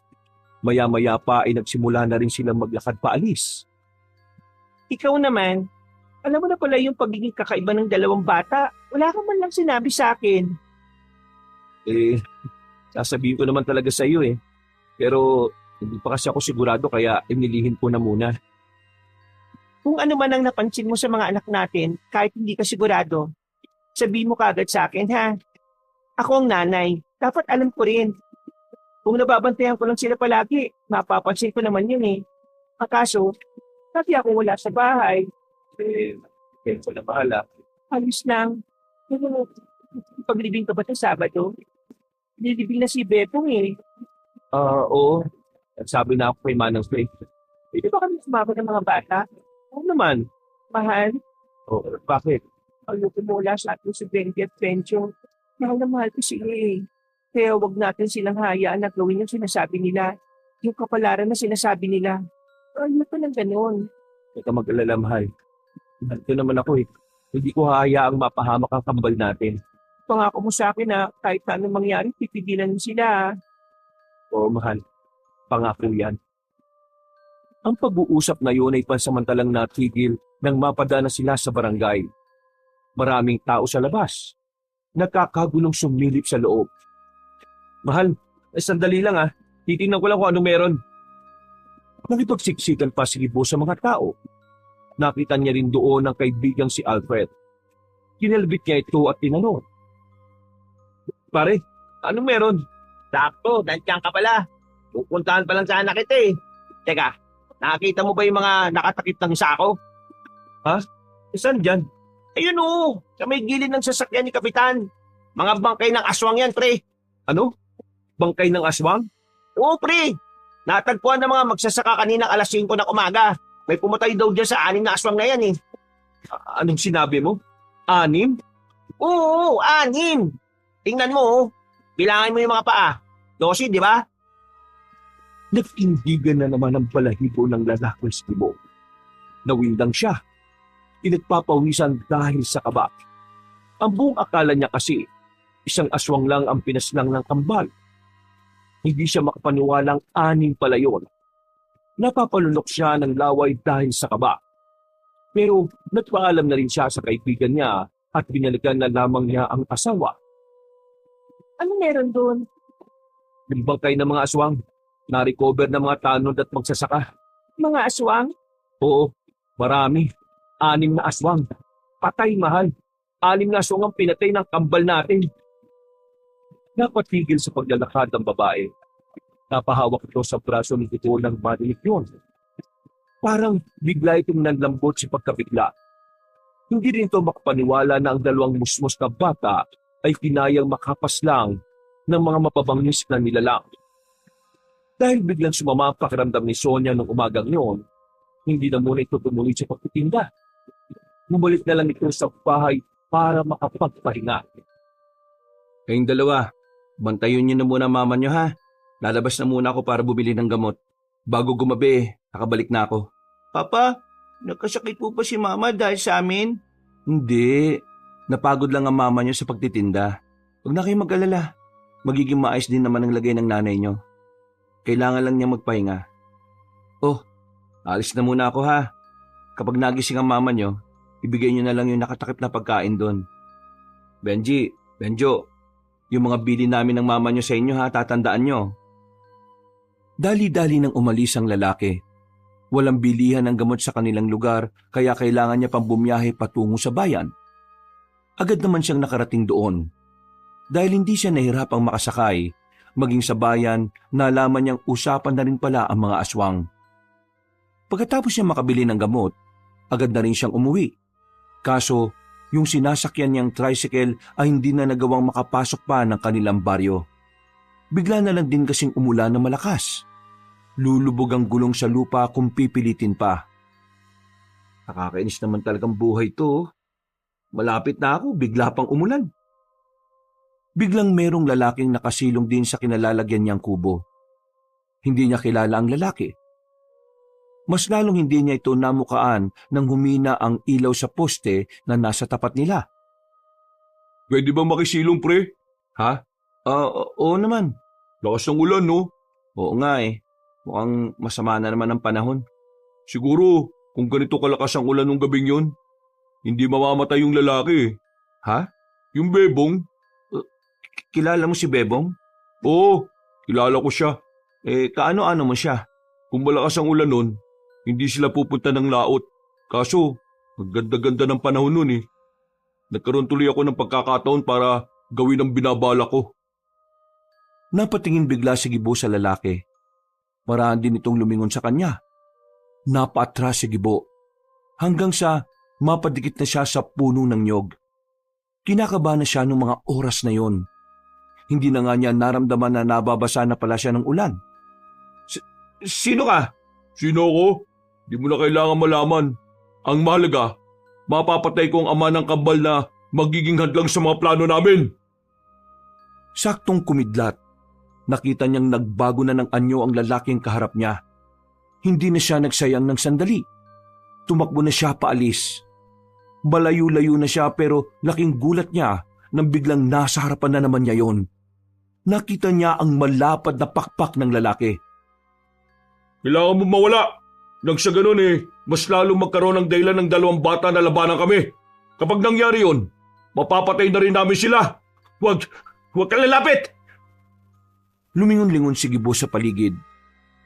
Maya-maya pa ay nagsimula na rin silang maglakad paalis. Ikaw naman, alam mo na pala yung pagiging kakaiba ng dalawang bata. Wala ka man lang sinabi sa akin. Sasabihin ko naman talaga sa iyo eh. Pero hindi pa kasi ako sigurado kaya inilihin ko na muna. Kung ano man ang napansin mo sa mga anak natin, kahit hindi ka sigurado, sabihin mo kagad sa akin ha. Ako ang nanay, dapat alam ko rin. Kung nababantayan ko lang sila palagi, mapapansin ko naman yun eh. Ang kaso, dati ako wala sa bahay. Kaya ko na bahala. Alis lang. Pero, paglibing ka ba sa Sabado? Nilibing na si Bepong eh. Oo. At sabi na ako kay Manang Faith. Pwede ba kami sumama ng mga bata? Oo naman. Mahal, Bakit? ayoko mula sa atin si Benji at Benjo. Mahal na mahal ko sila eh. Kaya wag natin silang hayaan na gawin yung sinasabi nila. Yung kapalaran na sinasabi nila. Ayoko ng ganun. Huwag ka mag-alala, mahal. Ito naman ako eh. Hindi ko hahayaang mapahamak ang kambal natin. Pangako mo sa akin na kahit na anong mangyari, pipigilan mo sila. Oo, mahal. Pangako yan. Ang pag-uusap na yun ay pansamantalang natigil nang mapadana sila sa barangay. Maraming tao sa labas. Nakakagulong sumilip sa loob. Mahal, sandali lang ah. Titingnan ko lang kung ano meron. Nakipagsiksikan pa si Gibo sa mga tao. Nakita niya rin doon ang kaibigang si Alfred. Kinalbit niya ito at tinanong. Pare, ano meron? Sakto, nandiyan ka pala. Pupuntahan pa lang sana kita eh. Teka, nakakita mo ba yung mga nakatakip ng sako? Saan dyan? Ayun oo, sa may gilid ng sasakyan ni Kapitan. Mga bangkay ng aswang yan, pre. Ano? Bangkay ng aswang? Oo, pre. Natagpuan ng mga magsasaka kaninang alas 5 ng umaga. May pumatay daw dyan sa 6 na aswang na yan eh. Anong sinabi mo? 6? Oo, 6. Tingnan mo oh. Bilangin mo yung mga paa. 12, di ba? Nagtindigan na naman ang balahibo ng lalaking si Gibo. Nawindang siya. Pinagpapawisan dahil sa kaba. Ang buong akala niya kasi, isang aswang lang ang pinaslang ng kambal. Hindi siya makapaniwalang 6 pala yun. Napapalunok siya ng laway dahil sa kaba. Pero nagpaalam na rin siya sa kaibigan niya at binalikan na lamang niya ang asawa. Ano meron doon? Yung bangkay ng mga aswang, na-recover ng mga tanod at magsasaka. Mga aswang? Oo, marami. 6 na aswang. Patay, mahal. 6 na aswang ang pinatay ng kambal natin. Napatigil sa paglalakad ng babae. Napahawak ito sa braso ni Tito ng madilik yun. Parang bigla itong nanlambot si pagkabigla. Hindi rin ito makapaniwala na ang dalawang musmos na bata ay kinayang makapas lang ng mga mapabangis na nilalang. Dahil biglang sumama ang pakiramdam ni Sonia nung umagang yun, hindi na muna ito tumuloy sa pagtitinda. Bumalik na lang ito sa bahay para makapagpahinga. Kayong dalawa, bantayan niyo na muna mama niyo ha. Lalabas na muna ako para bumili ng gamot. Bago gumabi, nakabalik na ako. Papa, nagkasakit po ba si Mama dahil sa amin? Hindi. Napagod lang ang mama niyo sa pagtitinda. Huwag na kayong mag-alala. Magiging maayos din naman ang lagay ng nanay niyo. Kailangan lang niya magpahinga. Oh, alis na muna ako ha. Kapag nagising ang mama niyo, ibigay niyo na lang yung nakatakip na pagkain doon. Benjo, yung mga bili namin ng mama niyo sa inyo ha, tatandaan niyo. Dali-dali nang umalis ang lalaki. Walang bilihan ng gamot sa kanilang lugar kaya kailangan niya pang bumiyahe patungo sa bayan. Agad naman siyang nakarating doon. Dahil hindi siya nahirapang makasakay, maging sa bayan, nalaman niyang usapan na rin pala ang mga aswang. Pagkatapos niya makabili ng gamot, agad na rin siyang umuwi. Kaso, yung sinasakyan niyang tricycle ay hindi na nagawang makapasok pa ng kanilang baryo. Bigla na lang din kasing umulan na malakas. Lulubog ang gulong sa lupa kung pipilitin pa. Nakakainis naman talagang buhay to. Malapit na ako, bigla pang umulan. Biglang merong lalaking nakasilong din sa kinalalagyan niyang kubo. Hindi niya kilala ang lalaki. Mas lalong hindi niya ito namukaan nang humina ang ilaw sa poste na nasa tapat nila. Pwede ba makisilong, pre? Ha? Oo naman. Lakas ng ulan, no? Oo nga eh. Mukhang masama na naman ang panahon. Siguro, kung ganito kalakas ang ulan ng gabing yun, hindi mamamatay yung lalaki. Ha? Yung bebong? Kilala mo si Bebong? Oo, kilala ko siya. Kaano-ano mo siya? Kung malakas ang ulan nun, hindi sila pupunta ng laot. Kaso, magganda-ganda ng panahon nun eh. Nagkaroon tuloy ako ng pagkakataon para gawin ang binabala ko. Napatingin bigla si Gibo sa lalaki. Maraan din itong lumingon sa kanya. Napaatras si Gibo. Hanggang sa mapadikit na siya sa puno ng nyog. Kinakabahan na siya noong mga oras na yon. Hindi na nga niya naramdaman na nababasa na pala siya ng ulan. Sino ka? Sino ako? Di mo na kailangan malaman. Ang mahalaga, mapapatay ko ang ama ng kambal na magiging hadlang sa mga plano namin. Saktong kumidlat. Nakita niyang nagbago na ng anyo ang lalaking kaharap niya. Hindi na siya nagsayang ng sandali. Tumakbo na siya paalis. Malayo-layo na siya pero laking gulat niya nang biglang nasa harapan na naman niya yon. Nakita niya ang malapad na pakpak ng lalaki. Kailangan mo mawala. Nang sa ganun mas lalong magkaroon ng dahilan ng dalawang bata na labanan kami. Kapag nangyari yon, mapapatay na rin namin sila. Huwag kang lalapit! Lumingon-lingon si Gibo sa paligid.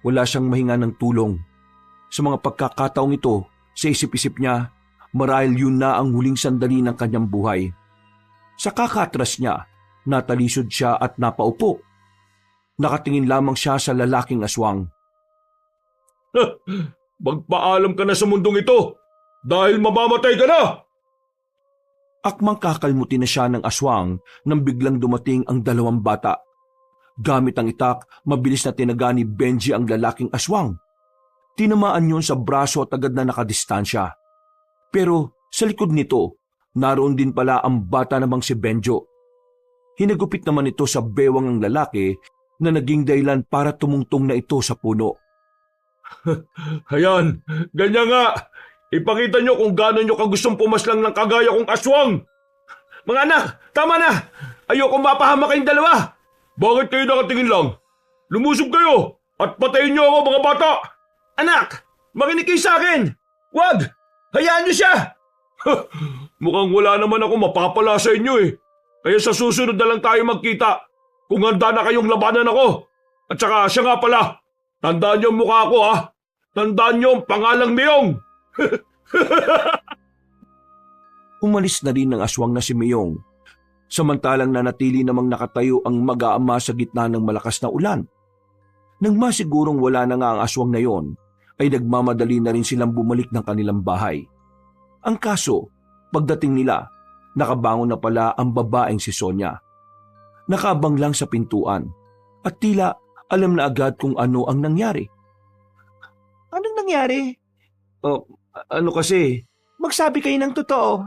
Wala siyang mahinga ng tulong. Sa mga pagkakataong ito, sa isip-isip niya, marahil yun na ang huling sandali ng kanyang buhay. Sa kakatras niya, natalisod siya at napaupo. Nakatingin lamang siya sa lalaking aswang. Magpaalam ka na sa mundong ito dahil mamamatay ka na! Akmang kakalmutin na siya ng aswang nang biglang dumating ang dalawang bata. Gamit ang itak, mabilis na tinaga ni Benji ang lalaking aswang. Tinamaan yun sa braso at agad na nakadistansya. Pero sa likod nito, naroon din pala ang bata namang si Benjo. Hinagupit naman ito sa bewang ang lalaki na naging dahilan para tumungtong na ito sa puno. Hayan, ganyan nga. Ipakita nyo kung gaano nyo kagustong pumaslang ng kagaya kong aswang. Mga anak, tama na. Ayoko mapahama kayong dalawa. Bakit kayo nakatingin lang? Lumusob kayo at patayin nyo ako mga bata. Anak, makinig kayo sa akin. Wag, hayaan nyo siya. Mukhang wala naman ako mapapala sa inyo Kaya sa susunod na lang tayo magkita kung handa na kayong labanan ako. At saka siya nga pala, tandaan niyo ang mukha ko Tandaan niyo ang pangalang Miyong. Umalis na rin ang aswang na si Miyong. Samantalang nanatili namang nakatayo ang mag-aama sa gitna ng malakas na ulan. Nang masigurong wala na nga ang aswang na yon, ay nagmamadali na rin silang bumalik ng kanilang bahay. Ang kaso, pagdating nila, nakabangon na pala ang babaeng si Sonia. Nakabang lang sa pintuan at tila alam na agad kung ano ang nangyari. Anong nangyari? Ano kasi? Magsabi kayo ng totoo.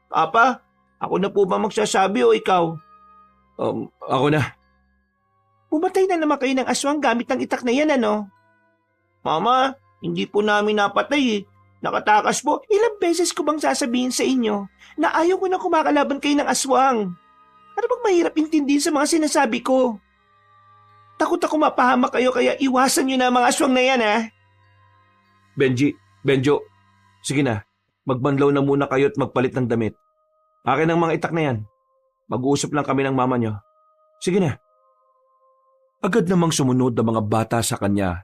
Papa, ako na po ba magsasabi o ikaw? Ako na. Pumatay na naman kayo ng aswang gamit ng itak na yan, ano? Mama, hindi po namin napatay Nakatakas po. Ilang beses ko bang sasabihin sa inyo na ayaw ko na kumakalaban kayo ng aswang? Ano bang mahirap intindihin sa mga sinasabi ko? Takot ako mapahamak kayo kaya iwasan nyo na ang mga aswang na yan, Benjo, sige na. Magbanlaw na muna kayo at magpalit ng damit. Akin ang mga itak na yan. Mag-uusap lang kami ng mama nyo. Sige na. Agad namang sumunod ang mga bata sa kanya.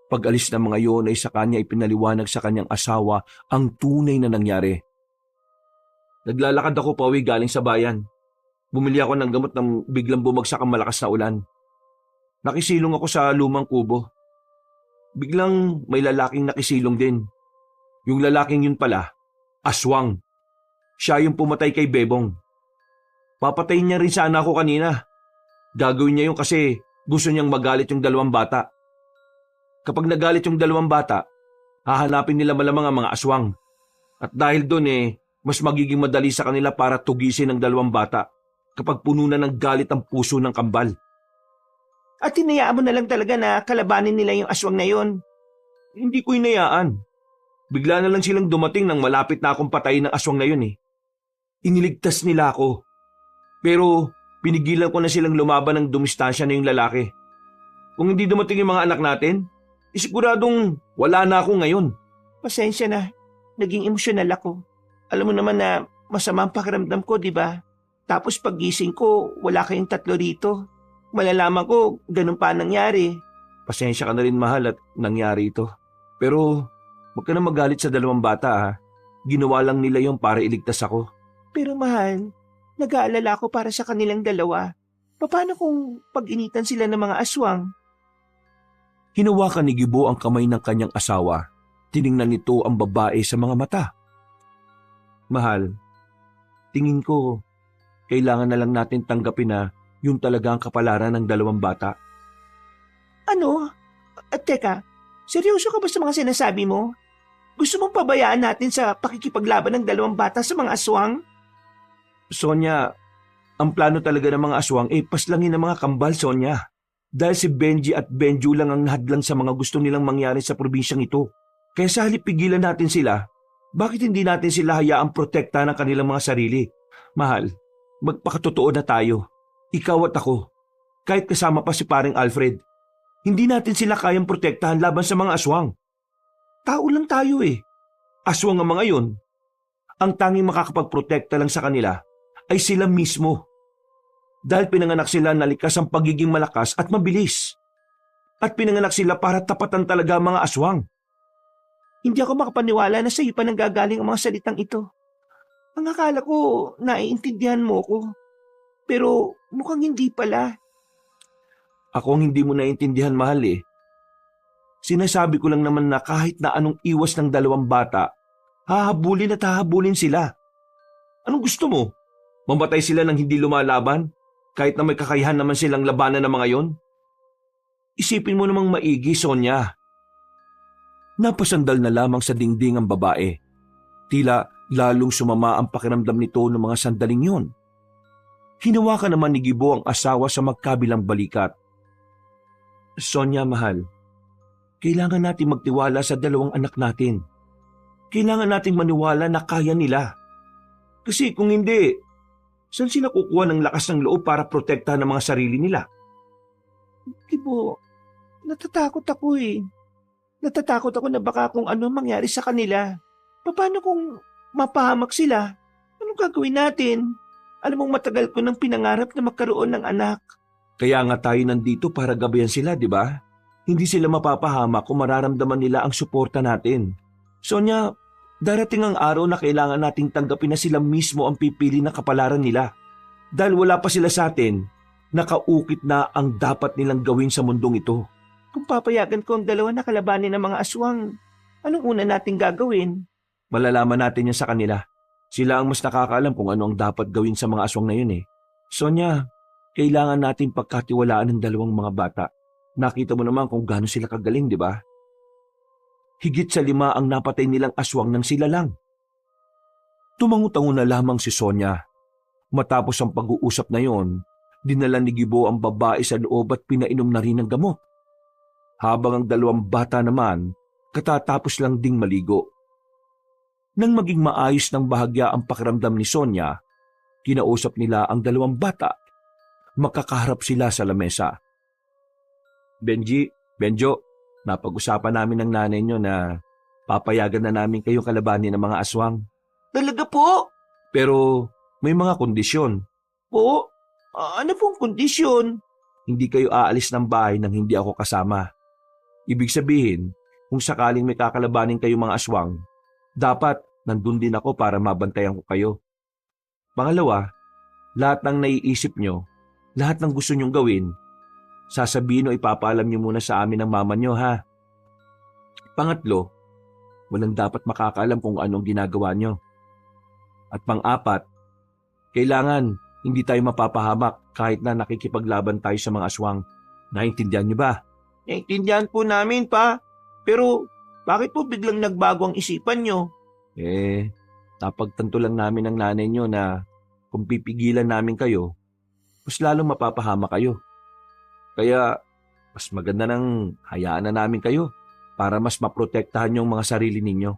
Pag-alis ng mga yon ay sa kanya ipinaliwanag sa kanyang asawa ang tunay na nangyari. Naglalakad ako pauwi galing sa bayan. Bumili ako ng gamot nang biglang bumagsak ang malakas na ulan. Nakisilong ako sa lumang kubo. biglang may lalaking nakisilong din. Yung lalaking yun pala, aswang. Siya yung pumatay kay Bebong. Papatayin niya rin sana ako kanina. Gagawin niya yun kasi gusto niyang magalit yung dalawang bata. Kapag nagalit yung dalawang bata, hahanapin nila malamang ang mga aswang. At dahil doon mas magiging madali sa kanila para tugisin ang dalawang bata kapag puno na ng galit ang puso ng kambal. At hinayaan mo na lang talaga na kalabanin nila yung aswang na yon. Hindi ko hinayaan. Bigla na lang silang dumating nang malapit na akong patayin ng aswang na yun Iniligtas nila ako. Pero pinigilan ko na silang lumaban ng dumistansya na yung lalaki. Kung hindi dumating yung mga anak natin, siguradong wala na ako ngayon. Pasensya na. Naging emosyonal ako. Alam mo naman na masama ang pakiramdam ko, di ba? Tapos paggising ko, wala kayong tatlo rito. Malalaman ko, ganun pa nangyari. Pasensya ka na rin, mahal, at nangyari ito. Pero huwag ka na magalit sa dalawang bata, ha? Ginawa lang nila yung para iligtas ako. Pero mahal, nag-aalala ako para sa kanilang dalawa. Paano kung pag-initan sila ng mga aswang? Hinawakan ni Gibo ang kamay ng kanyang asawa. Tiningnan nito ang babae sa mga mata. Mahal, tingin ko, kailangan na lang natin tanggapin na yun talaga ang kapalaran ng dalawang bata. Ano? Teka, seryoso ka ba sa mga sinasabi mo? Gusto mong pabayaan natin sa pakikipaglaban ng dalawang bata sa mga aswang? Sonia, ang plano talaga ng mga aswang paslangin ng mga kambal, Sonia. Dahil si Benji at Benju lang ang hadlang sa mga gusto nilang mangyari sa probinsyang ito. Kaya sa halip pigilan natin sila, bakit hindi natin sila hayaang protekta ng kanilang mga sarili? Mahal, magpakatotoo na tayo. Ikaw at ako. Kahit kasama pa si paring Alfred. Hindi natin sila kayang protektahan laban sa mga aswang. Tao lang tayo Aswang ang mga yon. Ang tanging makakapagprotekta lang sa kanila ay sila mismo. Dahil pinanganak sila na likas ang pagiging malakas at mabilis. At pinanganak sila para tapatan talaga ang mga aswang. Hindi ako makapaniwala na sa iyo pa nanggagaling ang mga salitang ito. Ang akala ko, naiintindihan mo ko. Pero mukhang hindi pala. Ako ang hindi mo naiintindihan, mahal Sinasabi ko lang naman na kahit na anong iwas ng dalawang bata, hahabulin at hahabulin sila. Anong gusto mo? Mamatay sila nang hindi lumalaban? Kahit na may kakayahan naman silang labanan ng mga yon? Isipin mo namang maigi, Sonia. Napasandal na lamang sa dingding ang babae. Tila lalong sumama ang pakiramdam nito ng mga sandaling yon. Hinawakan naman ni Gibo ang asawa sa magkabilang balikat. Sonia, mahal, kailangan natin magtiwala sa dalawang anak natin. Kailangan nating maniwala na kaya nila. Kasi kung hindi, saan sila kukuha ng lakas ng loob para protektahan ang mga sarili nila? Gibo, natatakot ako Natatakot ako na baka kung ano mangyari sa kanila. Paano kung mapahamak sila? Anong gagawin natin? Alam mong matagal ko nang pinangarap na magkaroon ng anak. Kaya nga tayo nandito para gabayan sila, di ba? Hindi sila mapapahamak kung mararamdaman nila ang suporta natin. Sonia, darating ang araw na kailangan nating tanggapin na sila mismo ang pipili na kapalaran nila. Dahil wala pa sila sa atin, nakaukit na ang dapat nilang gawin sa mundong ito. Kung papayagan ko ang dalawa na kalabanin ng mga aswang, anong una nating gagawin? Malalaman natin yan sa kanila. Sila ang mas nakakaalam kung ano ang dapat gawin sa mga aswang na yun Sonia, kailangan natin pagkatiwalaan ng dalawang mga bata. Nakita mo naman kung gaano sila kagaling, di ba? Higit sa 5 ang napatay nilang aswang nang sila lang. Tumango-tango na lamang si Sonia. Matapos ang pag-uusap na yon, dinala ni Gibo ang babae sa loob at pinainom na rin ng gamot. Habang ang dalawang bata naman, katatapos lang ding maligo. Nang maging maayos ng bahagya ang pakiramdam ni Sonia, kinausap nila ang dalawang bata. Makakaharap sila sa lamesa. Benji, Benjo, napag-usapan namin ng nanay nyo na papayagan na namin kayong kalabanin ng mga aswang. Talaga po? Pero may mga kondisyon. Po? Ano pong kondisyon? Hindi kayo aalis ng bahay nang hindi ako kasama. Ibig sabihin, kung sakaling may kakalabanin kayong mga aswang, dapat nandun din ako para mabantayan ko kayo. Pangalawa, lahat ng naiisip nyo, lahat ng gusto nyong gawin, sasabihin o ipapaalam nyo muna sa amin ng mama nyo, ha? Pangatlo, walang dapat makakaalam kung anong ginagawa nyo. At pang-apat, kailangan hindi tayo mapapahamak kahit na nakikipaglaban tayo sa mga aswang. Naintindihan nyo ba? Naintindihan po namin, pa. Pero bakit po biglang nagbago ang isipan nyo? Napagtanto lang namin ng nanay nyo na kung pipigilan namin kayo, mas lalong mapapahama kayo. Kaya mas maganda nang hayaan na namin kayo para mas maprotektahan yung mga sarili ninyo.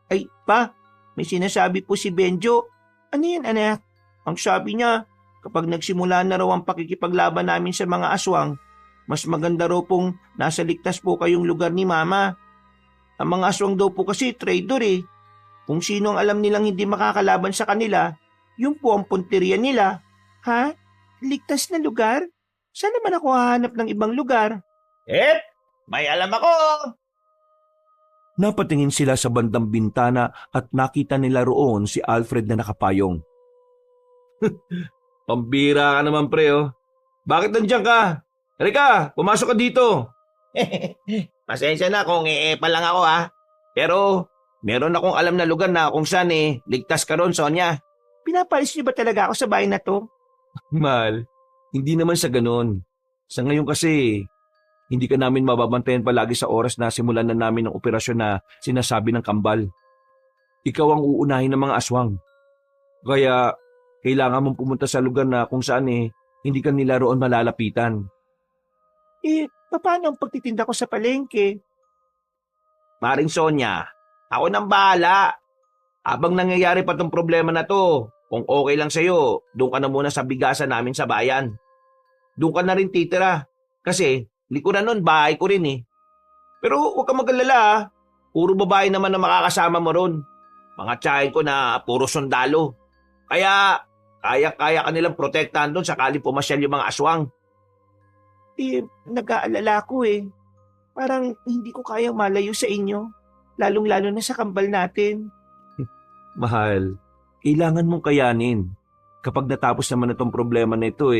Ay, pa, may sinasabi po si Benjo. Ano yan, anak? Ang sabi niya, kapag nagsimula na raw ang pakikipaglaban namin sa mga aswang, mas maganda raw pong nasa ligtas po kayong lugar ni Mama. Ang mga aswang daw po kasi traitor eh. Kung sino ang alam nilang hindi makakalaban sa kanila, yun po ang punteriya nila. Ha? Ligtas na lugar? Saan naman ako hahanap ng ibang lugar? May alam ako! Napatingin sila sa bandang bintana at nakita nila roon si Alfred na nakapayong. Pambira ka naman, pre, oh. Bakit nandiyan ka? Halika, pumasok ka dito. Pasensya na kung pa lang ako ha. Pero meron akong alam na lugar na kung saan ligtas ka ron, Sonia. Pinapalis niyo ba talaga ako sa bahay na to? Mahal, hindi naman sa ganun. Sa ngayon kasi, hindi ka namin mababantayan palagi sa oras na simulan na namin ang operasyon na sinasabi ng kambal. Ikaw ang uunahin ng mga aswang. Kaya, kailangan mong pumunta sa lugar na kung saan hindi ka nila roon malalapitan. Paano ang pagtitinda ko sa palengke? Maring Sonia, ako nang bahala. Habang nangyayari pa tong problema na to, kung okay lang sa'yo, doon ka na muna sa bigasan namin sa bayan. Doon ka na rin titira. Kasi, likuran nun, bahay ko rin eh. Pero huwag ka mag-alala ha. Puro babae naman na makakasama mo ron. Mga tiyahin ko na puro sundalo. Kaya, kaya ka nilang protektahan doon sakali pumasyal yung mga aswang. Nag-aalala ko eh. Parang hindi ko kayang malayo sa inyo. Lalong-lalo na sa kambal natin. Mahal, kailangan mong kayanin. Kapag natapos naman itong problema na ito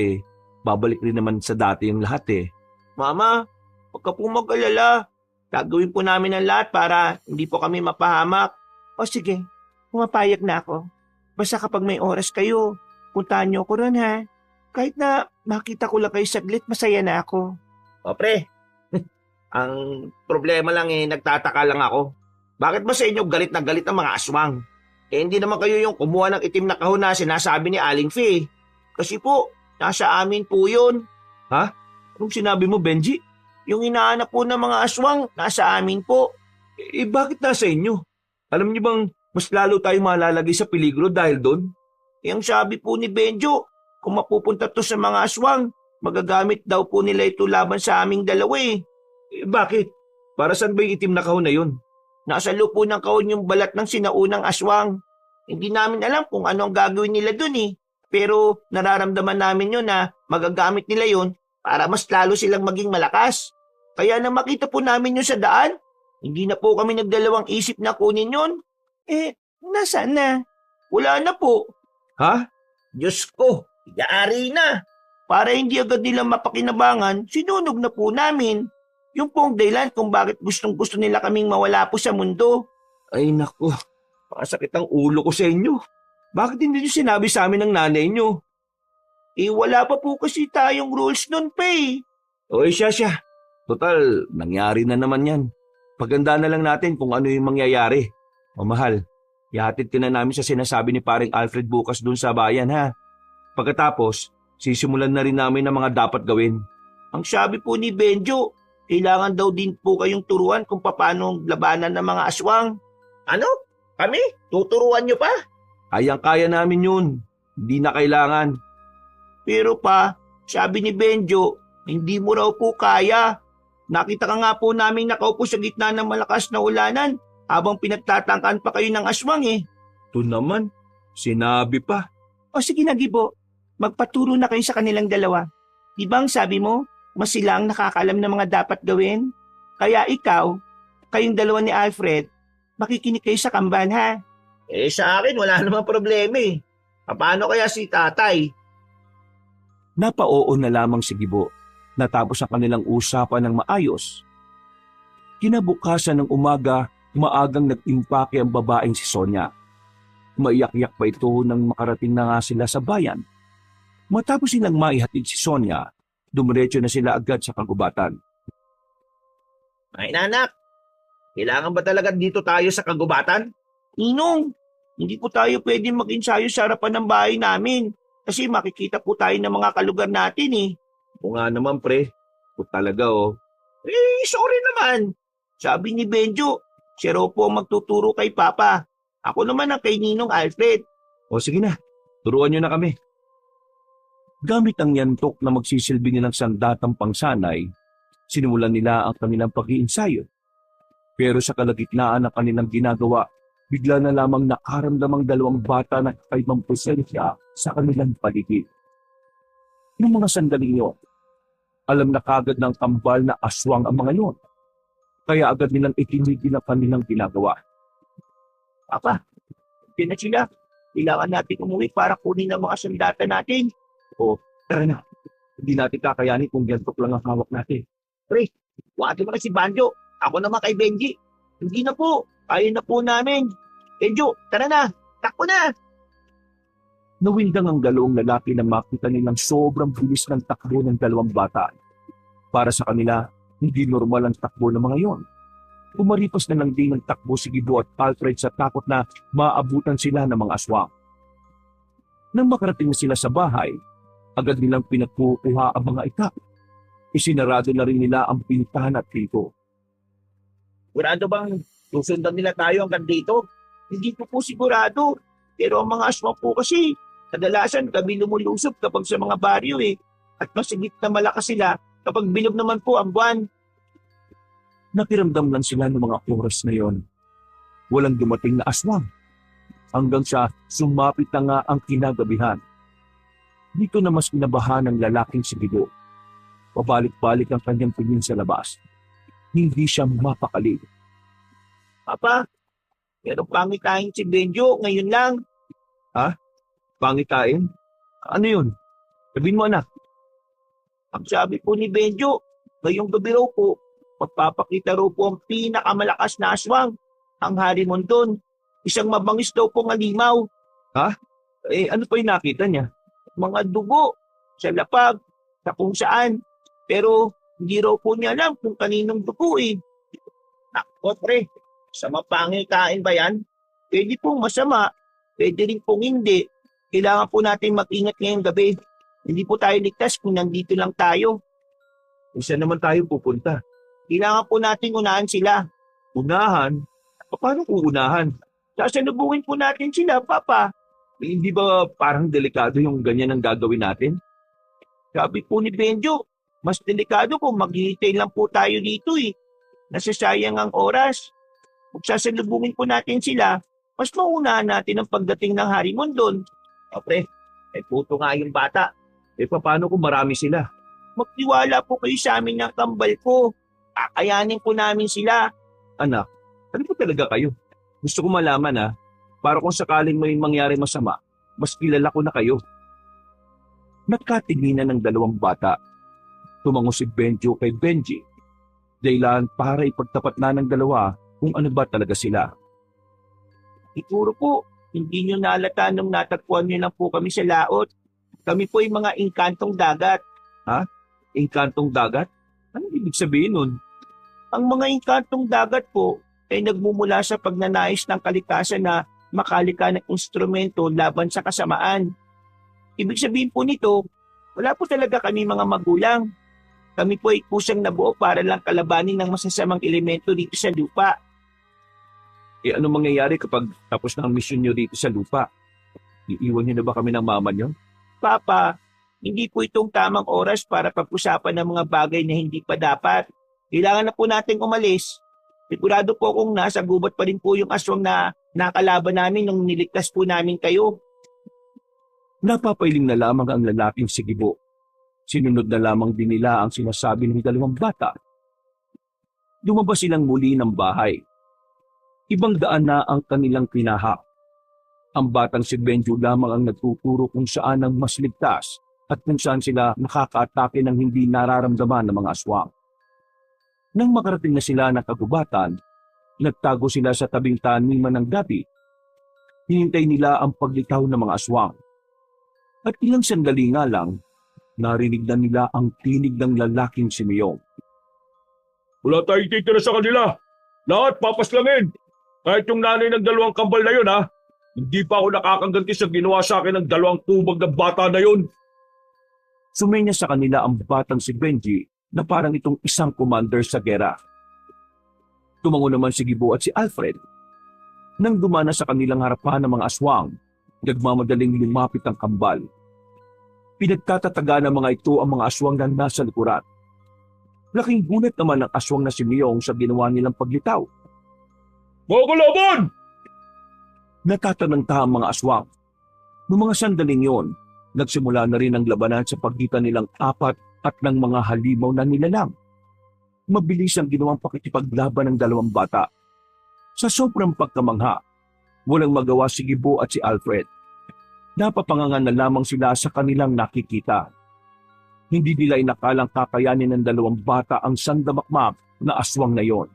babalik rin naman sa dati yung lahat Mama, huwag ka po mag-alala. Gagawin po namin ang lahat para hindi po kami mapahamak. O sige, pumapayag na ako. Basta kapag may oras kayo, puntahan niyo ko ron ha. Kahit na makita ko lang kayo saglit, masaya na ako. O pre, ang problema lang nagtataka lang ako. Bakit ba sa inyo galit na galit ang mga aswang? Hindi naman kayo yung kumuha ng itim na kahon na sinasabi ni Aling Fee. Kasi po, nasa amin po yun. Ha? Anong sinabi mo, Benji? Yung hinahanap po ng mga aswang, nasa amin po. Bakit nasa inyo? Alam niyo bang mas lalo tayo malalagay sa peligro dahil doon? Yung sabi po ni Benjo, kung mapupunta to sa mga aswang, magagamit daw po nila ito laban sa aming dalawa Bakit? Para saan ba yung itim na kahon na yun? Nasa lupo ng kahon yung balat ng sinaunang aswang. Hindi namin alam kung ano ang gagawin nila dun Pero nararamdaman namin yun na magagamit nila yun para mas lalo silang maging malakas. Kaya nang makita po namin yun sa daan, hindi na po kami nagdalawang isip na kunin yun. Nasaan na? Wala na po. Ha? Diyos ko, yaari na. Para hindi agad nila mapakinabangan, sinunog na po namin. Yung pong dahilan kung bakit gustong-gusto nila kaming mawala po sa mundo. Ay naku, masakit ang ulo ko sa inyo. Bakit hindi niyo sinabi sa amin ng nanay niyo? Wala pa po kasi tayong rules nun pa siya. Total, nangyari na naman yan. Paganda na lang natin kung ano yung mangyayari. Mahal, ihatid ka na namin sa sinasabi ni paring Alfred bukas dun sa bayan ha. Pagkatapos, sisimulan na rin namin ang mga dapat gawin. Ang sabi po ni Benjo, kailangan daw din po kayong turuan kung paano labanan ng mga aswang. Ano? Kami? Tuturuan nyo pa? Kayang-kaya namin yun. Hindi na kailangan. Pero pa, sabi ni Benjo, hindi mo raw po kaya. Nakita ka nga po namin nakaupo sa gitna ng malakas na ulanan habang pinagtatangkaan pa kayo ng aswang Ito naman, sinabi pa. O sige na Gibo, magpaturo na kayo sa kanilang dalawa. Di ba ang sabi mo, mas sila ang nakakaalam ng mga dapat gawin? Kaya ikaw, kayong dalawa ni Alfred, makikinig kayo sa kambal ha? Sa akin wala namang problema Paano kaya si tatay? Napaoo na lamang si Gibo. Natapos ang kanilang usapan ng maayos. Kinabukasan ng umaga, maagang nag-impake ang babaeng si Sonia. Maiyak-iyak pa ito nang makarating na nga sila sa bayan. Matapos silang maihatid si Sonia, dumiretso na sila agad sa kagubatan. Ay nanak, kailangan ba talaga dito tayo sa kagubatan? Ninong, hindi po tayo pwedeng mag-ensayo sa harapan ng bahay namin kasi makikita po tayo ng mga kalugar natin eh. O nga naman pre, kung talaga Sorry naman. Sabi ni Benjo, siya raw po ang magtuturo kay Papa. Ako naman ang kay Ninong Alfred. O sige na, turuan nyo na kami. Gamit ang yantok na magsisilbi nilang sandatang pangsanay, sinimulan nila ang kanilang pag-iinsayo. Pero sa kalagitnaan ng kanilang ginagawa, bigla na lamang nakaramdamang dalawang bata na kakaibang presensya sa kanilang paligid. Noong mga sandaling yun, alam na kagad ng kambal na aswang ang mga yun. Kaya agad nilang itinigil ang kanilang ginagawa. Papa, hindi na sila. Kailangan natin umuwi para kunin ang mga sandata natin. O, tara na. Hindi natin kakayanin kung yantok lang ang hawak natin. Pre, wati mo na si Banjo. Ako naman kay Benji. Hindi na po. Kaya na po namin. Benjo, tara na. Takbo na. Nawindang ang dalawang lalaki na makita nilang sobrang bilis ng takbo ng dalawang bata. Para sa kanila, hindi normal ang takbo ng mga yon. Umaripas na lang din ang takbo si Gibo at Alfred sa takot na maabutan sila ng mga aswang. Nang makarating na sila sa bahay, agad nilang pinagkukuha ang mga itak. Isinarado na rin nila ang pintahan at pinto. Sigurado bang susundan nila tayo hanggang dito? Hindi po sigurado. Pero ang mga aswang po kasi, kadalasan kami lumulusob kapag sa mga baryo eh. At masigit na malakas sila kapag bilog naman po ang buwan. Nakiramdam lang sila ng mga oras na yon. Walang dumating na aswang. Hanggang sa sumapit na nga ang kinagabihan. Dito na mas kinabahan ng lalaking si Gibo. Pabalik-balik ang kanyang tingin sa labas. Hindi siya mapakali. Papa, pero pangitain si Benjo ngayon lang. Pangitain? Ano yun? Sabihin mo anak. Ang sabi po ni Benjo, ngayong gabi raw po, magpapakita raw po ang pinakamalakas na aswang, ang Harimondon. Isang mabangis daw pong alimaw. Ano pa yung nakita niya? Mga dugo, sa lapag, sa kung saan. Pero hindi raw po niya alam kung kaninong dugo eh. Nakot pre, sa mapangitain ba yan? Pwede pong masama, pwede rin pong hindi. Kailangan po natin mag-ingat ngayong gabi. Hindi po tayo ligtas kung nandito lang tayo. Saan naman tayo pupunta? Kailangan po natin unahan sila. Unahan? Paano kung unahan? Sasalubungin po natin sila, Papa. Hindi ba parang delikado yung ganyan ang gagawin natin? Sabi po ni Benjo, mas delikado kung maghihintay lang po tayo dito eh. Nasasayang ang oras. Kung sasalubungin po natin sila, mas maunahan natin ang pagdating ng Harimondon. O pre, may puto nga yung bata. Paano kung marami sila? Magtiwala po kayo sa amin ng kambal ko. Kakayanin po namin sila. Anak, ano po talaga kayo? Gusto ko malaman para kung sakaling may mangyari masama, mas kilala ko na kayo. Nagkatinginan ng dalawang bata. Tumango si Benjo kay Benji. Dahilan para ipagtapat na ng dalawa kung ano ba talaga sila. Siguro po, hindi nyo naalata nung natagpuan nyo lang po kami sa laot. Kami po yung mga inkantong dagat. Inkantong dagat? Ano ibig sabihin nun? Ang mga inkantong dagat po ay nagmumula sa pagnanais ng kalikasan na makalika ng instrumento laban sa kasamaan. Ibig sabihin po nito, wala po talaga kami mga magulang. Kami po ay kusang nabuo para lang kalabanin ng masasamang elemento dito sa lupa. Ano mangyayari kapag tapos na ang misyon nyo dito sa lupa? Iiwan nyo na ba kami ng mama nyo? Papa, hindi po itong tamang oras para pag-usapan ng mga bagay na hindi pa dapat. Kailangan na po nating umalis. Sigurado po kung nasa gubat pa rin po yung aswang na nakalaban namin nung niligtas po namin kayo. Napapailing na lamang ang lalaking si Gibo. Sinunod na lamang din nila ang sinasabi ng dalawang bata. Lumabas silang muli ng bahay. Ibang daan na ang kanilang pinahak. Ang batang si Benjo lamang ang nagtuturo kung saan ang mas ligtas at kung saan sila nakakaatake ng hindi nararamdaman ng mga aswang. Nang makarating na sila ng kagubatan, nagtago sila sa tabing taniman ng gabi. Hinintay nila ang paglitaw ng mga aswang. At ilang sandali nga lang, narinig na nila ang tinig ng lalaking si Miyong. Wala tayong titira sa kanila. Lahat papaslangin. Kahit yung nanay ng dalawang kambal na yun, ha? Hindi pa ako nakakaganti sa ginawa sa akin ng dalawang tubag na bata na yun. Sumenya sa kanila ang batang si Benji na parang itong isang commander sa gera. Tumango naman si Gibo at si Alfred. Nang dumana sa kanilang harapan ng mga aswang, nagmamadaling lumapit ang kambal. Pinagtatataga ng mga ito ang mga aswang na nasa likuran. Laking gulat naman ng aswang na si Miyong sa ginawa nilang paglitaw. Mga kalaban! Natatanangta ang mga aswang. Noong mga sandaling yon, nagsimula na rin ang labanan sa pagitan nilang apat at ng mga halimaw na nilalang. Mabilis ang ginawang pakikipaglaban ng dalawang bata. Sa sobrang pagkamangha, walang magawa si Gibo at si Alfred. Napapangangan na lamang sila sa kanilang nakikita. Hindi nila inakalang kakayanin ng dalawang bata ang sandamakmak na aswang na yon.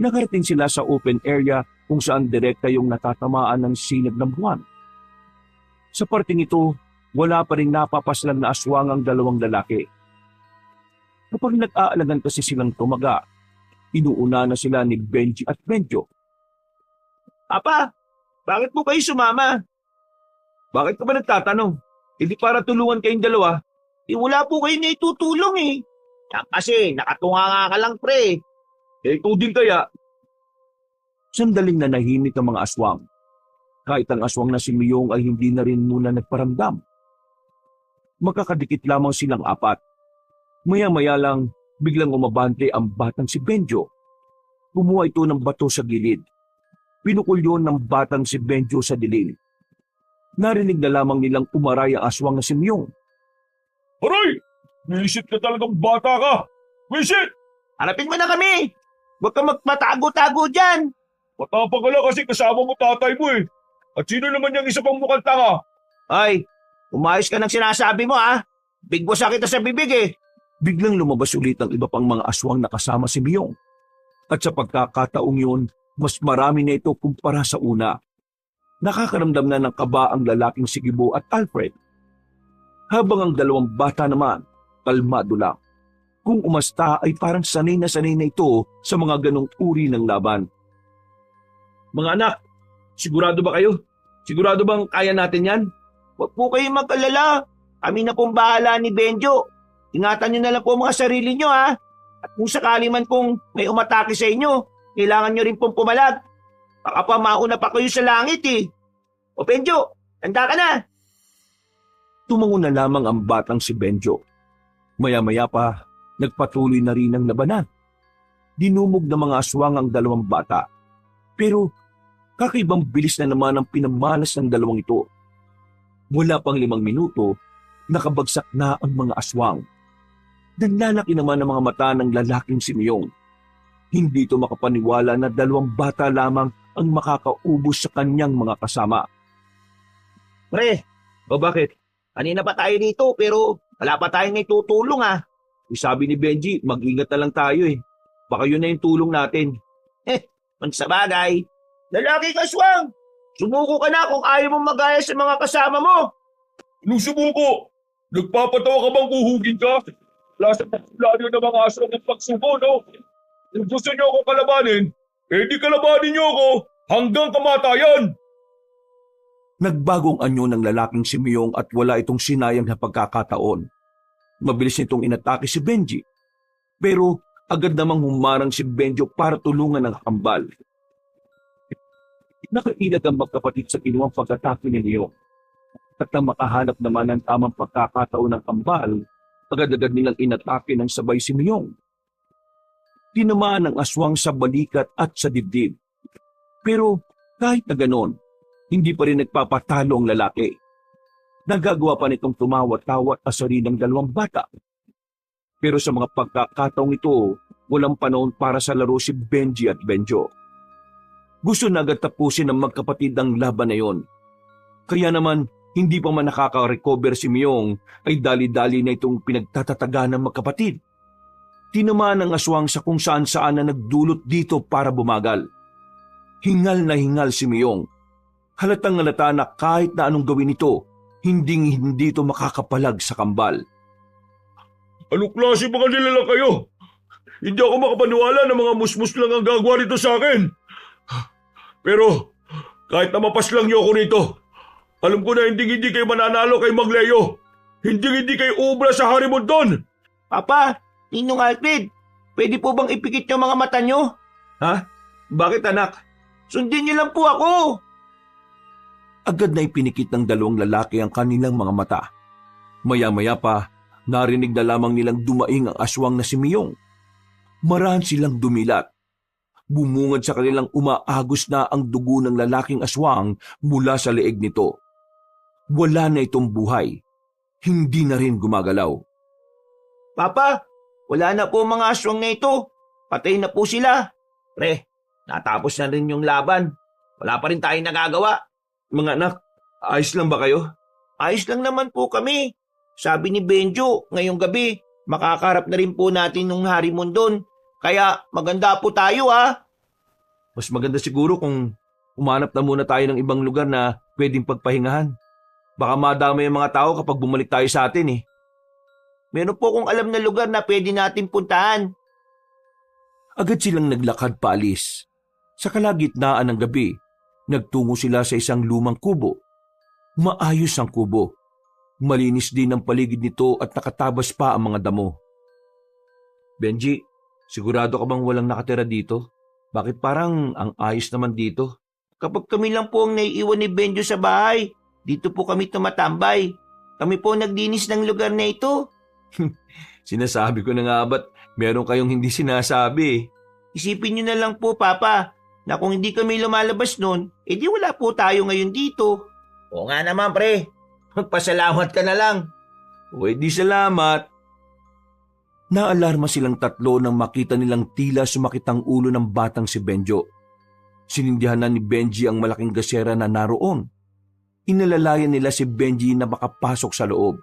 Nakarating sila sa open area kung saan direkta yung natatamaan ng sinag ng buwan. Sa parting ito, wala pa rin napapaslan na aswang ang dalawang lalaki. Kapag nag-aalagan kasi silang tumaga, inuuna na sila ni Benji at Benjo. Apa, bakit mo kayo sumama? Bakit ka ba nagtatanong? Hindi para tulungan kayong dalawa. Wala po kayo na itutulong eh. Kasi nakatunga ka lang pre. Ikaw din kaya? Sandaling nanahimik ang mga aswang. Kahit ang aswang na si Miyong ay hindi na rin muna nagparamdam. Magkakadikit lamang silang apat. Maya-maya lang, biglang umabante ang batang si Benjo. Kumuha ito ng bato sa gilid. Pinukul yun ng batang si Benjo sa dilim. Narinig na lamang nilang umaray ang aswang na si Miyong. Aray! Wisit ka talagang bata ka! Wisit! Harapin mo na kami! Huwag kang magpatago-tago dyan! Matapang ka lang kasi kasama mo tatay mo eh. At sino naman yung isa pang mukhang tanga? Ay, umayos ka ng sinasabi mo ha. Big boss kita sa bibig eh. Biglang lumabas ulit ang iba pang mga aswang na kasama si Miyong. At sa pagkakataong yun, mas marami na ito kumpara sa una. Nakakaramdam na ng kaba ang lalaking si Gibo at Alfred. Habang ang dalawang bata naman, kalmado lang. Kung umasta ay parang sanay na ito sa mga ganong uri ng laban. Mga anak, sigurado ba kayo? Sigurado bang kaya natin yan? Huwag po kayong mag-alala. Kami na pong bahala ni Benjo. Ingatan nyo na lang po mga sarili nyo ha. At kung sakali man kung may umatake sa inyo, kailangan nyo rin pong pumalag. Baka pa mauna pa kayo sa langit eh. O Benjo, tanda ka na. Tumango na lamang ang batang si Benjo. Maya-maya pa, nagpatuloy na rin ang labanan. Dinumog ng mga aswang ang dalawang bata. Pero kakaibang bilis na naman ang pinamalas ng dalawang ito. Wala pang 5 minuto, nakabagsak na ang mga aswang. Nanlalaki naman ang mga mata ng lalaking si Miyong. Hindi ito makapaniwala na 2 bata lamang ang makakaubos sa kanyang mga kasama. Pre, O bakit? kanina pa tayo dito pero wala pa tayong itutulong ha. Sabi ni Benji, mag-ingat na lang tayo eh. Baka yun na yung tulong natin. Sa bagay, lalaki ka aswang. Sumuko ka na kung ayaw mong magaya sa mga kasama mo. Anong sumuko? Nagpapatawa ka bang uhugin ka? Wala sa popularyo ng mga aswang ng pagsubo, no? Kung gusto niyo ako kalabanin, di kalabanin niyo ako hanggang kamatayan. Nagbagong anyo ng lalaking si Miyong at wala itong sinayang na pagkakataon. Mabilis nitong inatake si Benji. Pero agad namang humarang si Benjo para tulungan ang kambal. Nakailag ang magkapatid sa kinuwang pagkatake ni Miyong. At nang makahanap naman ng tamang pagkakataon ng kambal, agad-agad nilang inatake ng sabay si Miyong. Tinamaan ang aswang sa balikat at sa dibdib. Pero kahit na ganon, hindi pa rin nagpapatalo ang lalaki. Nagagawa pa nitong tumawa-tawa at asari ng 2 bata. Pero sa mga pagkakataong ito, walang panahon para sa laro si Benji at Benjo. Gusto na agad tapusin ng magkapatid ang laban na yon. Kaya naman, hindi pa man nakaka-recover si Miyong ay dali-dali na itong pinagtatataga ng magkapatid. Tinamaan ng aswang sa kung saan-saan na nagdulot dito para bumagal. Hingal na hingal si Miyong. Halatang halata na kahit na anong gawin ito, hindi ito makakapalag sa kambal. Anong klase mga nilala kayo? Hindi ako makapaniwala na mga musmus lang ang gagawa nito sa akin. Pero kahit na mapas lang niyo ako rito, alam ko na hindi kayo mananalo kay Magleo. Hindi kayo ubra sa Harimondon. Papa, Ninong Alfred, pwede po bang ipikit yung mga mata nyo? Ha? Bakit anak? Sundin niyo lang po ako. Agad na ipinikit ng dalawang lalaki ang kanilang mga mata. Maya-maya pa, narinig na lamang nilang dumaing ang aswang na si Miyong. Marahan silang dumilat. Bumungad sa kanilang umaagos na ang dugo ng lalaking aswang mula sa leeg nito. Wala na itong buhay. Hindi na rin gumagalaw. Papa, wala na po mga aswang na ito. Patay na po sila. Pre, natapos na rin yung laban. Wala pa rin tayong nagagawa. Mga anak, ayos lang ba kayo? Ayos lang naman po kami. Sabi ni Benjo, ngayong gabi, makakarap na rin po natin ng Harimondon. Kaya maganda po tayo Mas maganda siguro kung umanap na muna tayo ng ibang lugar na pwedeng pagpahingahan. Baka madamay ang mga tao kapag bumalik tayo sa atin Meron po kong alam na lugar na pwede natin puntahan. Agad silang naglakad paalis. Sa kalagitnaan ng gabi, nagtungo sila sa isang lumang kubo. Maayos ang kubo. Malinis din ang paligid nito at nakatabas pa ang mga damo. Benji, sigurado ka bang walang nakatira dito? Bakit parang ang ayos naman dito? Kapag kami lang po ang naiiwan ni Benjo sa bahay, dito po kami tumatambay. Kami po nagdinis ng lugar na ito. Sinasabi ko na nga ba't meron kayong hindi sinasabi? Isipin niyo na lang po, Papa, na kung hindi kami lumalabas nun, edi wala po tayo ngayon dito. Oo nga naman, pre. Magpasalamat ka na lang. O edi salamat. Naalarma silang tatlo nang makita nilang tila sumakit ang ulo ng batang si Benjo. Sinindihan na ni Benji ang malaking gasera na naroon. Inalalayan nila si Benji na makapasok sa loob.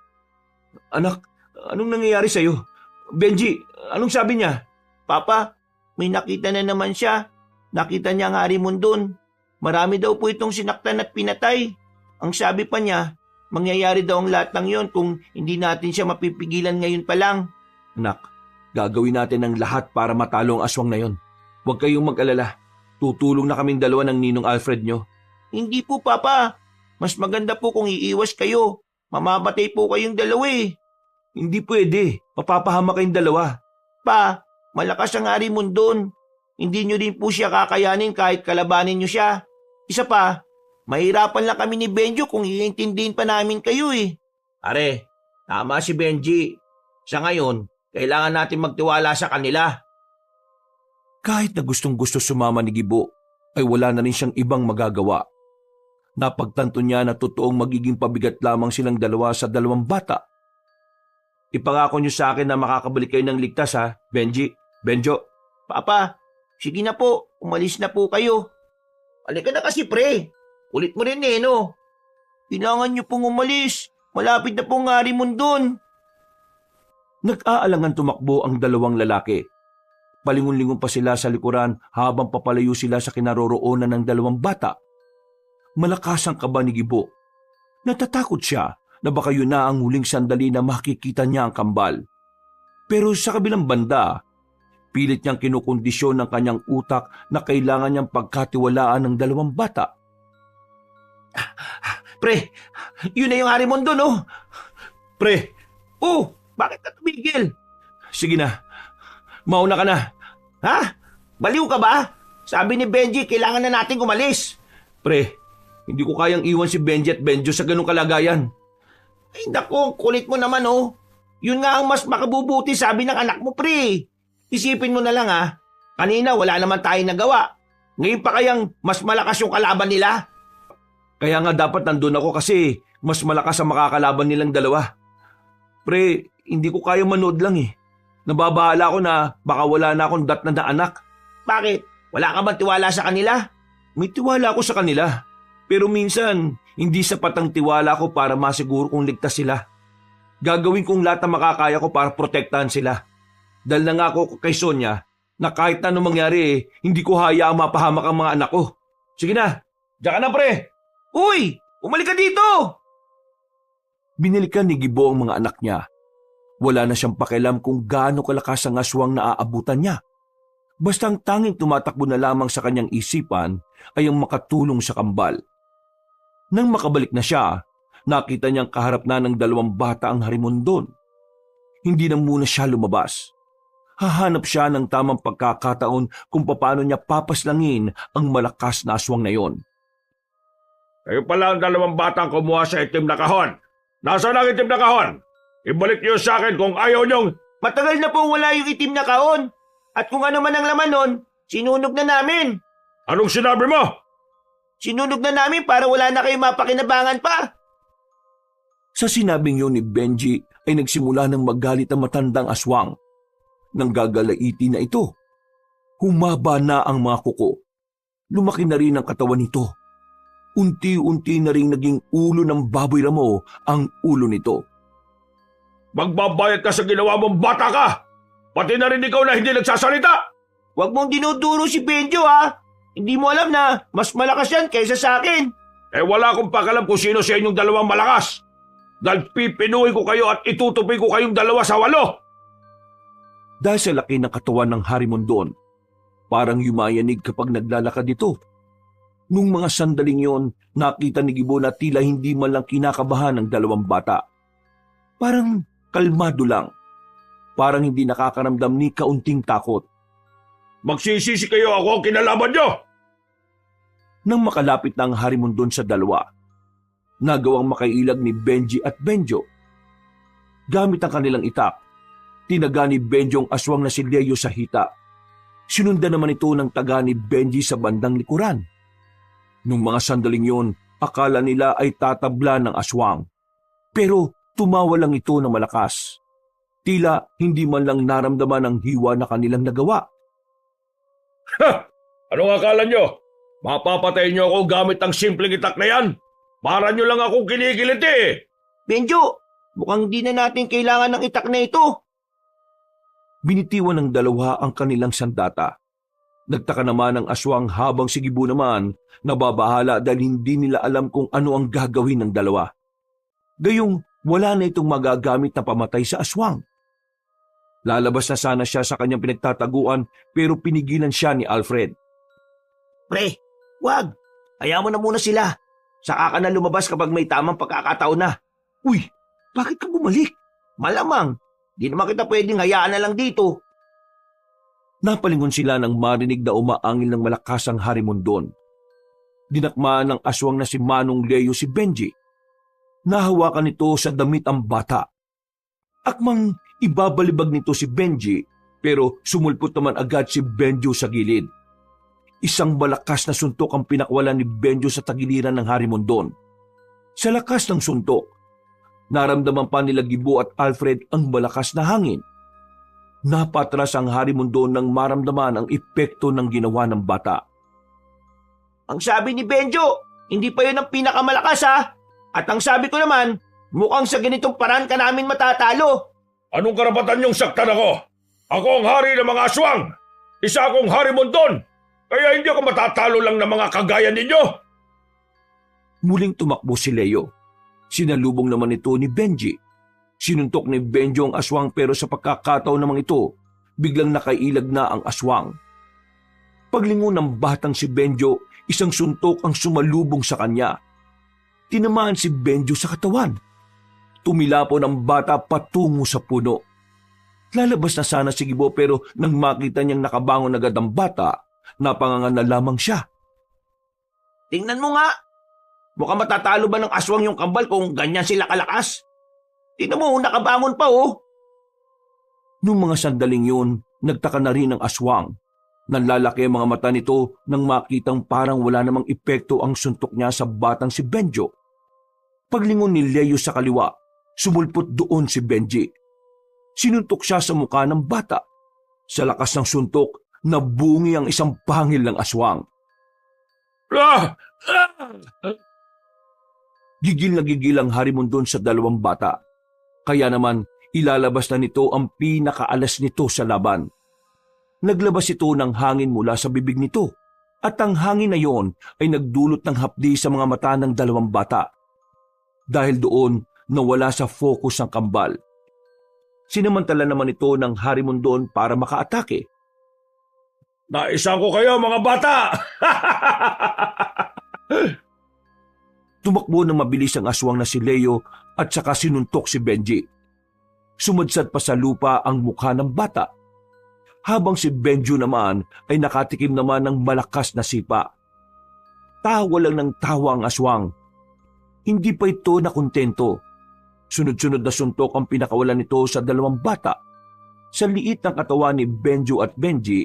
Anak, anong nangyayari sa'yo? Benji, anong sabi niya? Papa, may nakita na naman siya. Nakita niya ang Harimondon. Marami daw po itong sinaktan at pinatay. Ang sabi pa niya, mangyayari daw ang lahat ng yon kung hindi natin siya mapipigilan ngayon pa lang. Anak, gagawin natin ang lahat para matalo ang aswang na yon. Huwag kayong mag-alala. Tutulong na kaming dalawa ng Ninong Alfred nyo. Hindi po, Papa. Mas maganda po kung iiwas kayo. Mamamatay po kayong dalawa Hindi pwede. Mapapahama kayong dalawa. Pa, malakas ang Harimondon. Hindi nyo din po siya kakayanin kahit kalabanin nyo siya. Isa pa, mahirapan lang kami ni Benjo kung iintindihin pa namin kayo Are, tama si Benji. Sa ngayon, kailangan natin magtiwala sa kanila. Kahit na gustong-gusto sumama ni Gibo, ay wala na rin siyang ibang magagawa. Napagtanto niya na totoong magiging pabigat lamang silang dalawa sa dalawang bata. Ipangako niyo sa akin na makakabalik kayo ng ligtas Benji, Benjo. Papa, sige na po, umalis na po kayo. Halika na kasi pre, ulit mo rin no. Kailangan niyo pong umalis, malapit na pong Harimondon. Nag-aalangan tumakbo ang dalawang lalaki. Palingon-lingon pa sila sa likuran habang papalayo sila sa kinaroroonan ng dalawang bata. Malakas ang kaba ni Gibo. Natatakot siya na baka yun na ang huling sandali na makikita niya ang kambal. Pero sa kabilang banda, pilit niyang kinukondisyon ng kanyang utak na kailangan niyang pagkatiwalaan ng dalawang bata. Pre, yun na yung Harimondon Pre, bakit ka tumigil? sige na. Mauna ka na. Ha? Baliw ka ba? Sabi ni Benji, kailangan na nating umalis. Pre, hindi ko kayang iwan si Benji at Benjo sa ganung kalagayan. Ay naku, kulit mo naman Yun nga ang mas makabubuti sabi ng anak mo, pre. Isipin mo na lang kanina wala naman tayong nagawa. Ngayon pa kayang mas malakas yung kalaban nila? Kaya nga dapat nandun ako kasi mas malakas ang makakalaban nilang dalawa. Pre, hindi ko kaya manood lang Nababahala ako na baka wala na akong dat na anak. Bakit? Wala ka bang tiwala sa kanila? May tiwala ako sa kanila. Pero minsan, hindi sapat ang tiwala ko para masiguro kung ligtas sila. Gagawin kong lahat na makakaya ko para protektahan sila. Dahil nangako ko kay Sonia na kahit na anong mangyari hindi ko hayaang mapahamak ang mga anak ko. Sige na, diyan ka na pre. Uy! Umalik ka dito! Binilikan ni Gibo ang mga anak niya. Wala na siyang pakialam kung gaano kalakas ang aswang na aabutan niya. Basta ang tanging tumatakbo na lamang sa kanyang isipan ay ang makatulong sa kambal. Nang makabalik na siya, nakita niyang kaharap na ng 2 bata ang harimondon. Hindi na muna siya lumabas. Hahanap siya ng tamang pagkakataon kung paano niya papaslangin ang malakas na aswang na yon. Kayo pala ang 2 batang kumuha sa itim na kahon. Nasaan ang itim na kahon? Ibalik niyo sa akin kung ayaw niyong... Matagal na pong wala yung itim na kahon. At kung ano man ang laman nun, sinunog na namin. Anong sinabi mo? Sinunog na namin para wala na kayong mapakinabangan pa. Sa sinabing yun ni Benji ay nagsimula ng magalit ang matandang aswang. Nang gagalaiti na ito, humaba na ang mga kuko. Lumaki na rin ang katawan nito. Unti-unti na rin naging ulo ng baboy ramo ang ulo nito. Magbabayad ka sa ginawa mong bata ka! Pati na rin ikaw na hindi nagsasalita! Huwag mong dinuduro si Benjo ha. Hindi mo alam na mas malakas yan kaysa sa akin. Eh wala akong pakalam kung sino sa inyong 2 malakas. Dahil pipinuhin ko kayo at itutupi ko kayong 2 sa 8. Dahil sa laki ng katawan ng harimondon, parang yumayanig kapag naglalakad ito. Nung mga sandaling yon, nakita ni Gibo na tila hindi man lang kinakabahan ng 2 bata. Parang kalmado lang. Parang hindi nakakaramdam ni kaunting takot. Magsisisi kayo ako ang kinalaban nyo! Nang makalapit na ang harimondon sa 2, nagawang makailag ni Benji at Benjo. Gamit ang kanilang itak, tinaga ni Benjo ang aswang na si Leo sa hita. Sinundan naman ito ng taga ni Benji sa bandang likuran. Nung mga sandaling yon, akala nila ay tatabla ng aswang. Pero tumawa lang ito na malakas. Tila hindi man lang naramdaman ang hiwa na kanilang nagawa. Ha! Anong akala nyo? Mapapatay nyo ako gamit ang simpleng itak na yan? Para nyo lang akong kinikiliti eh! Benjo, mukhang di na natin kailangan ng itak na ito. Binitiwan ng 2 ang kanilang sandata. Nagtaka naman ang aswang habang si Gibo naman nababahala dahil hindi nila alam kung ano ang gagawin ng 2. Gayong wala na itong magagamit na pamatay sa aswang. Lalabas na sana siya sa kanyang pinagtataguan pero pinigilan siya ni Alfred. Pre, wag. Hayaan mo na muna sila. Saka ka na lumabas kapag may tamang pagkakataon na. Uy, bakit ka bumalik? Malamang, di naman kita pwedeng hayaan na lang dito. Napalingon sila nang marinig na umaangil ng malakas ang harimondon. Dinakmaan ng aswang na si Manong Leo si Benji. Nahawakan nito sa damit ang bata. Akmang ibabalibag nito si Benji pero sumulpot naman agad si Benjo sa gilid. Isang malakas na suntok ang pinakwalan ni Benjo sa tagiliran ng harimondon. Sa lakas ng suntok, naramdaman pa nila Gibo at Alfred ang malakas na hangin. Napatras ang harimondon nang maramdaman ang epekto ng ginawa ng bata. Ang sabi ni Benjo, hindi pa yun ang pinakamalakas ha. At ang sabi ko naman, mukhang sa ganitong paraan ka namin matatalo. Anong karapatan niyong saktan ako? Ako ang hari ng mga aswang! Isa akong harimondon! Kaya hindi ako matatalo lang ng mga kagaya ninyo! Muling tumakbo si Leo. Sinalubong naman ito ni Benji. Sinuntok ni Benjo ang aswang pero sa pagkakataon namang ito, biglang nakailag na ang aswang. Paglingon ng batang si Benjo, isang suntok ang sumalubong sa kanya. Tinamaan si Benjo sa katawan. Tumilapon ang bata patungo sa puno. Lalabas na sana si Gibo pero nang makita niyang nakabangon agad ang bata, napangangan na lamang siya. Tingnan mo nga. Mukhang matatalo ba ng aswang yung kambal kung ganyan sila kalakas? Tingnan mo, nakabangon pa oh. Nung mga sandaling yun, nagtaka na rin ang aswang. Nanlalaki ang mga mata nito nang makitang parang wala namang epekto ang suntok niya sa batang si Benjo. Paglingon ni Leo sa kaliwa, sumulpot doon si Benji. Sinuntok siya sa mukha ng bata. Sa lakas ng suntok, nabungi ang isang pangil ng aswang. Gigil na gigil ang harimondon sa 2 bata. Kaya naman, ilalabas na nito ang pinakaalas nito sa laban. Naglabas ito ng hangin mula sa bibig nito at ang hangin na yon ay nagdulot ng hapdi sa mga mata ng dalawang bata. Dahil doon, nawala sa focus ang kambal. Sinamantala naman ito ng Harimondon para makaatake. Naisan ko kayo mga bata! Tumakbo ng mabilis ang aswang na si Leo at saka sinuntok si Benji. Sumadsad pa sa lupa ang mukha ng bata. Habang si Benjo naman ay nakatikim naman ng malakas na sipa. Tawa lang ng tawa ang aswang. Hindi pa ito nakontento. Sunod-sunod na suntok ang pinakawalan nito sa dalawang bata. Sa liit ng katawan ni Benjo at Benji,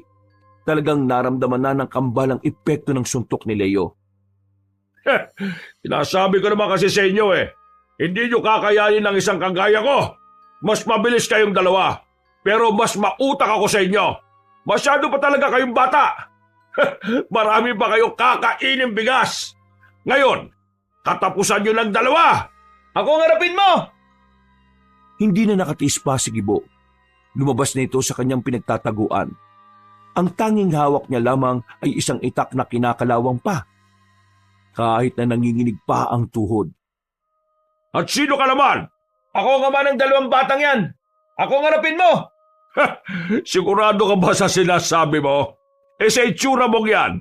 talagang naramdaman na ng kambal ang epekto ng suntok ni Leo. Sinasabi ko naman kasi sa inyo hindi nyo kakayanin ng isang kagaya ko. Mas mabilis kayong dalawa, pero mas mautak ako sa inyo. Masyado pa talaga kayong bata. Marami pa kayong kakainin bigas. Ngayon, katapusan nyo ng dalawa. Ako ang harapin mo! Hindi na nakatiis pa si Gibo. Lumabas na ito sa kanyang pinagtataguan. Ang tanging hawak niya lamang ay isang itak na kinakalawang pa. Kahit na nanginginig pa ang tuhod. At sino ka naman? Ako ang ama ng dalawang batang yan. Ako ang harapin mo. Sigurado ka ba sa sinasabi mo? Sa itsura mong yan,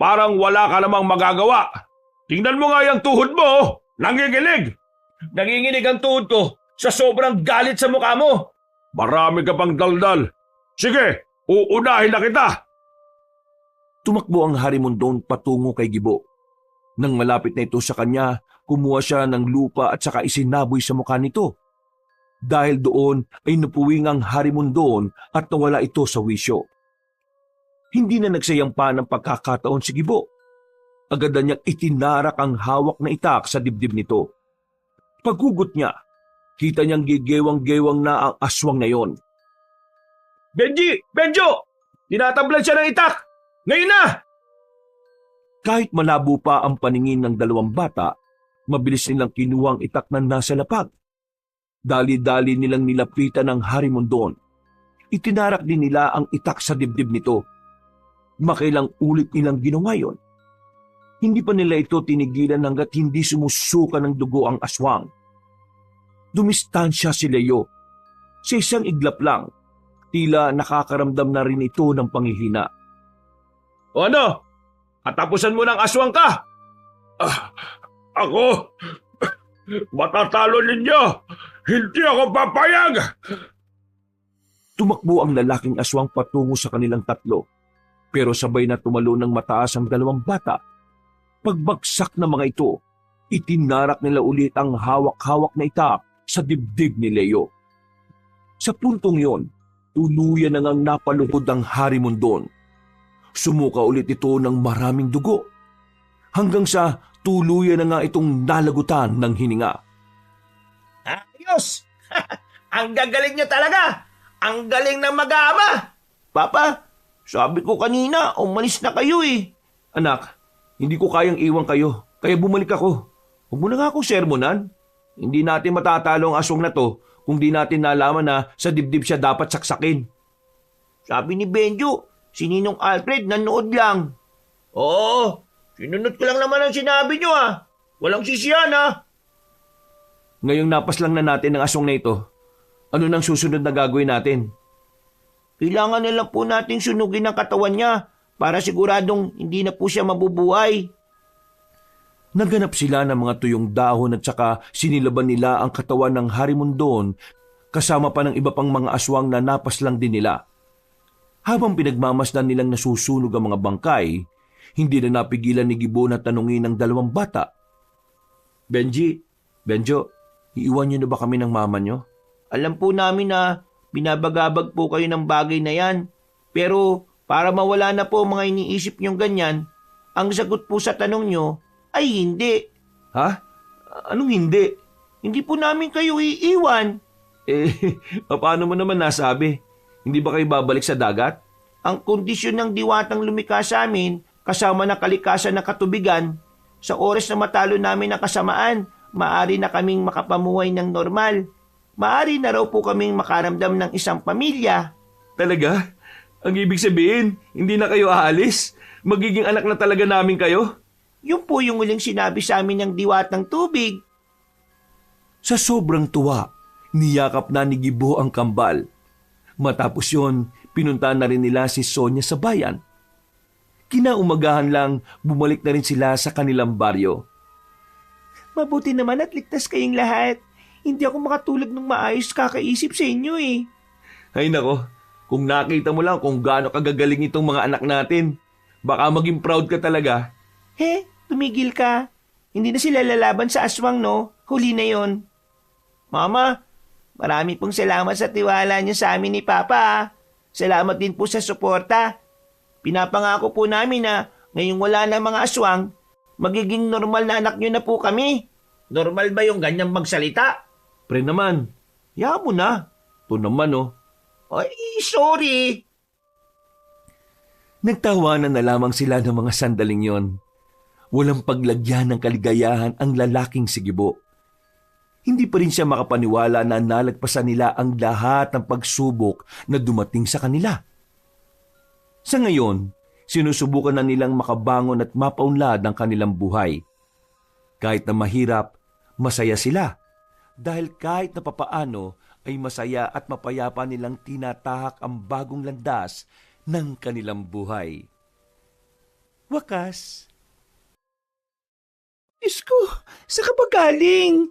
parang wala ka namang magagawa. Tingnan mo nga yung tuhod mo. Nanginginig. Nanginginig ang tuhod ko sa sobrang galit sa mukha mo. Marami ka pang daldal. Sige, uunahin na kita. Tumakbo ang Harimondon patungo kay Gibo. Nang malapit na ito sa kanya, kumuha siya ng lupa at saka isinaboy sa mukha nito. Dahil doon ay napuwing ang Harimondon at nawala ito sa wisyo. Hindi na nagsayang pa ng pagkakataon si Gibo. Agad na niyang itinarak ang hawak na itak sa dibdib nito. Paghugot niya, kita niyang gigewang-gewang na ang aswang na yon. Benji! Benjo! Tinatablan siya ng itak! Ngayon na! Kahit malabo pa ang paningin ng dalawang bata, mabilis nilang kinuha ang itak na nasa lapag. Dali-dali nilang nilapitan ng Harimondon. Itinarak din nila ang itak sa dibdib nito. Makailang ulit nilang ginawa yon. Hindi pa nila ito tinigilan hanggat hindi sumusuka ng dugo ang aswang. Dumistansya si Leo. Sa isang iglap lang, tila nakakaramdam na rin ito ng panghihina. O ano? Katapusan mo ng aswang ka? Ako? Matatalo ninyo! Hindi ako papayag! Tumakbo ang lalaking aswang patungo sa kanilang tatlo, pero sabay na tumalo ng mataas ang dalawang bata. Pagbagsak ng mga ito, itinarak nila ulit ang hawak-hawak na itak sa dibdib ni Leo. Sa puntong yon, tuluyan na ngang napaluhod ang Harimondon. Sumuka ulit ito ng maraming dugo, hanggang sa tuluyan na nga itong nalagutan ng hininga. Ayos! Ang gagaling niyo talaga! Ang galing ng mag-aama! Papa, sabi ko kanina, umalis na kayo eh. Anak, hindi ko kayang iwan kayo, kaya bumalik ako. Huwag mo na nga akong sermonan. Hindi natin matatalo ang aswang na to kung di natin nalaman na sa dibdib siya dapat saksakin. Sabi ni Benjo, si Ninong Alfred nanood lang. Oo, sinunod ko lang naman ang sinabi niyo ah. Walang sisiyan ah. Ngayong napas lang na natin ang aswang na ito, ano nang susunod na gagawin natin? Kailangan na lang po nating sunugin ang katawan niya para siguradong hindi na po siya mabubuhay. Naganap sila ng mga tuyong dahon at saka sinilaban nila ang katawan ng Harimondon kasama pa ng iba pang mga aswang na napas lang din nila. Habang pinagmamasdan nilang nasusunog ang mga bangkay, hindi na napigilan ni Gibo na tanungin ng dalawang bata. Benjo, iiwan niyo na ba kami ng mama niyo? Alam po namin na binabagabag po kayo ng bagay na yan, pero para mawala na po mga iniisip niyong ganyan, ang sagot po sa tanong niyo ay hindi. Ha? Anong hindi? Hindi po namin kayo iiwan. Paano mo naman nasabi? Hindi ba kayo babalik sa dagat? Ang kondisyon ng diwatang lumikha sa amin, kasama ng kalikasan ng katubigan, sa oras na matalo namin ang kasamaan, maaari na kaming makapamuhay ng normal. Maari na raw po kaming makaramdam ng isang pamilya. Talaga? Ang ibig sabihin, hindi na kayo aalis? Magiging anak na talaga namin kayo? Yun po yung uling sinabi sa amin ng diwatang tubig. Sa sobrang tuwa, niyakap na ni Gibo ang kambal. Matapos yon, pinunta na rin nila si Sonia sa bayan. Kinaumagahan lang, bumalik na rin sila sa kanilang baryo. Mabuti naman at ligtas kayong lahat. Hindi ako makatulog ng maayos kakaisip sa inyo eh. Ay nako, kung nakita mo lang kung gaano kagagaling itong mga anak natin, baka maging proud ka talaga. He, tumigil ka. Hindi na sila lalaban sa aswang, no? Huli na yon. Mama, marami pong salamat sa tiwala niyo sa amin ni Papa. Salamat din po sa suporta. Pinapangako po namin na ngayong wala na mga aswang, magiging normal na anak niyo na po kami. Normal ba yung ganyang magsalita? Pre naman, ya mo na. Ito naman oh. Ay, sorry. Nagtawanan na lamang sila ng mga sandaling yon. Walang paglagyan ng kaligayahan ang lalaking si Gibo. Hindi pa rin siya makapaniwala na nalagpasan nila ang lahat ng pagsubok na dumating sa kanila. Sa ngayon, sinusubukan na nilang makabangon at mapaunlad ang kanilang buhay. Kahit na mahirap, masaya sila. Dahil kahit na papaano ay masaya at mapayapa nilang tinatahak ang bagong landas ng kanilang buhay. Wakas. Diyos ko, saan ka ba galing?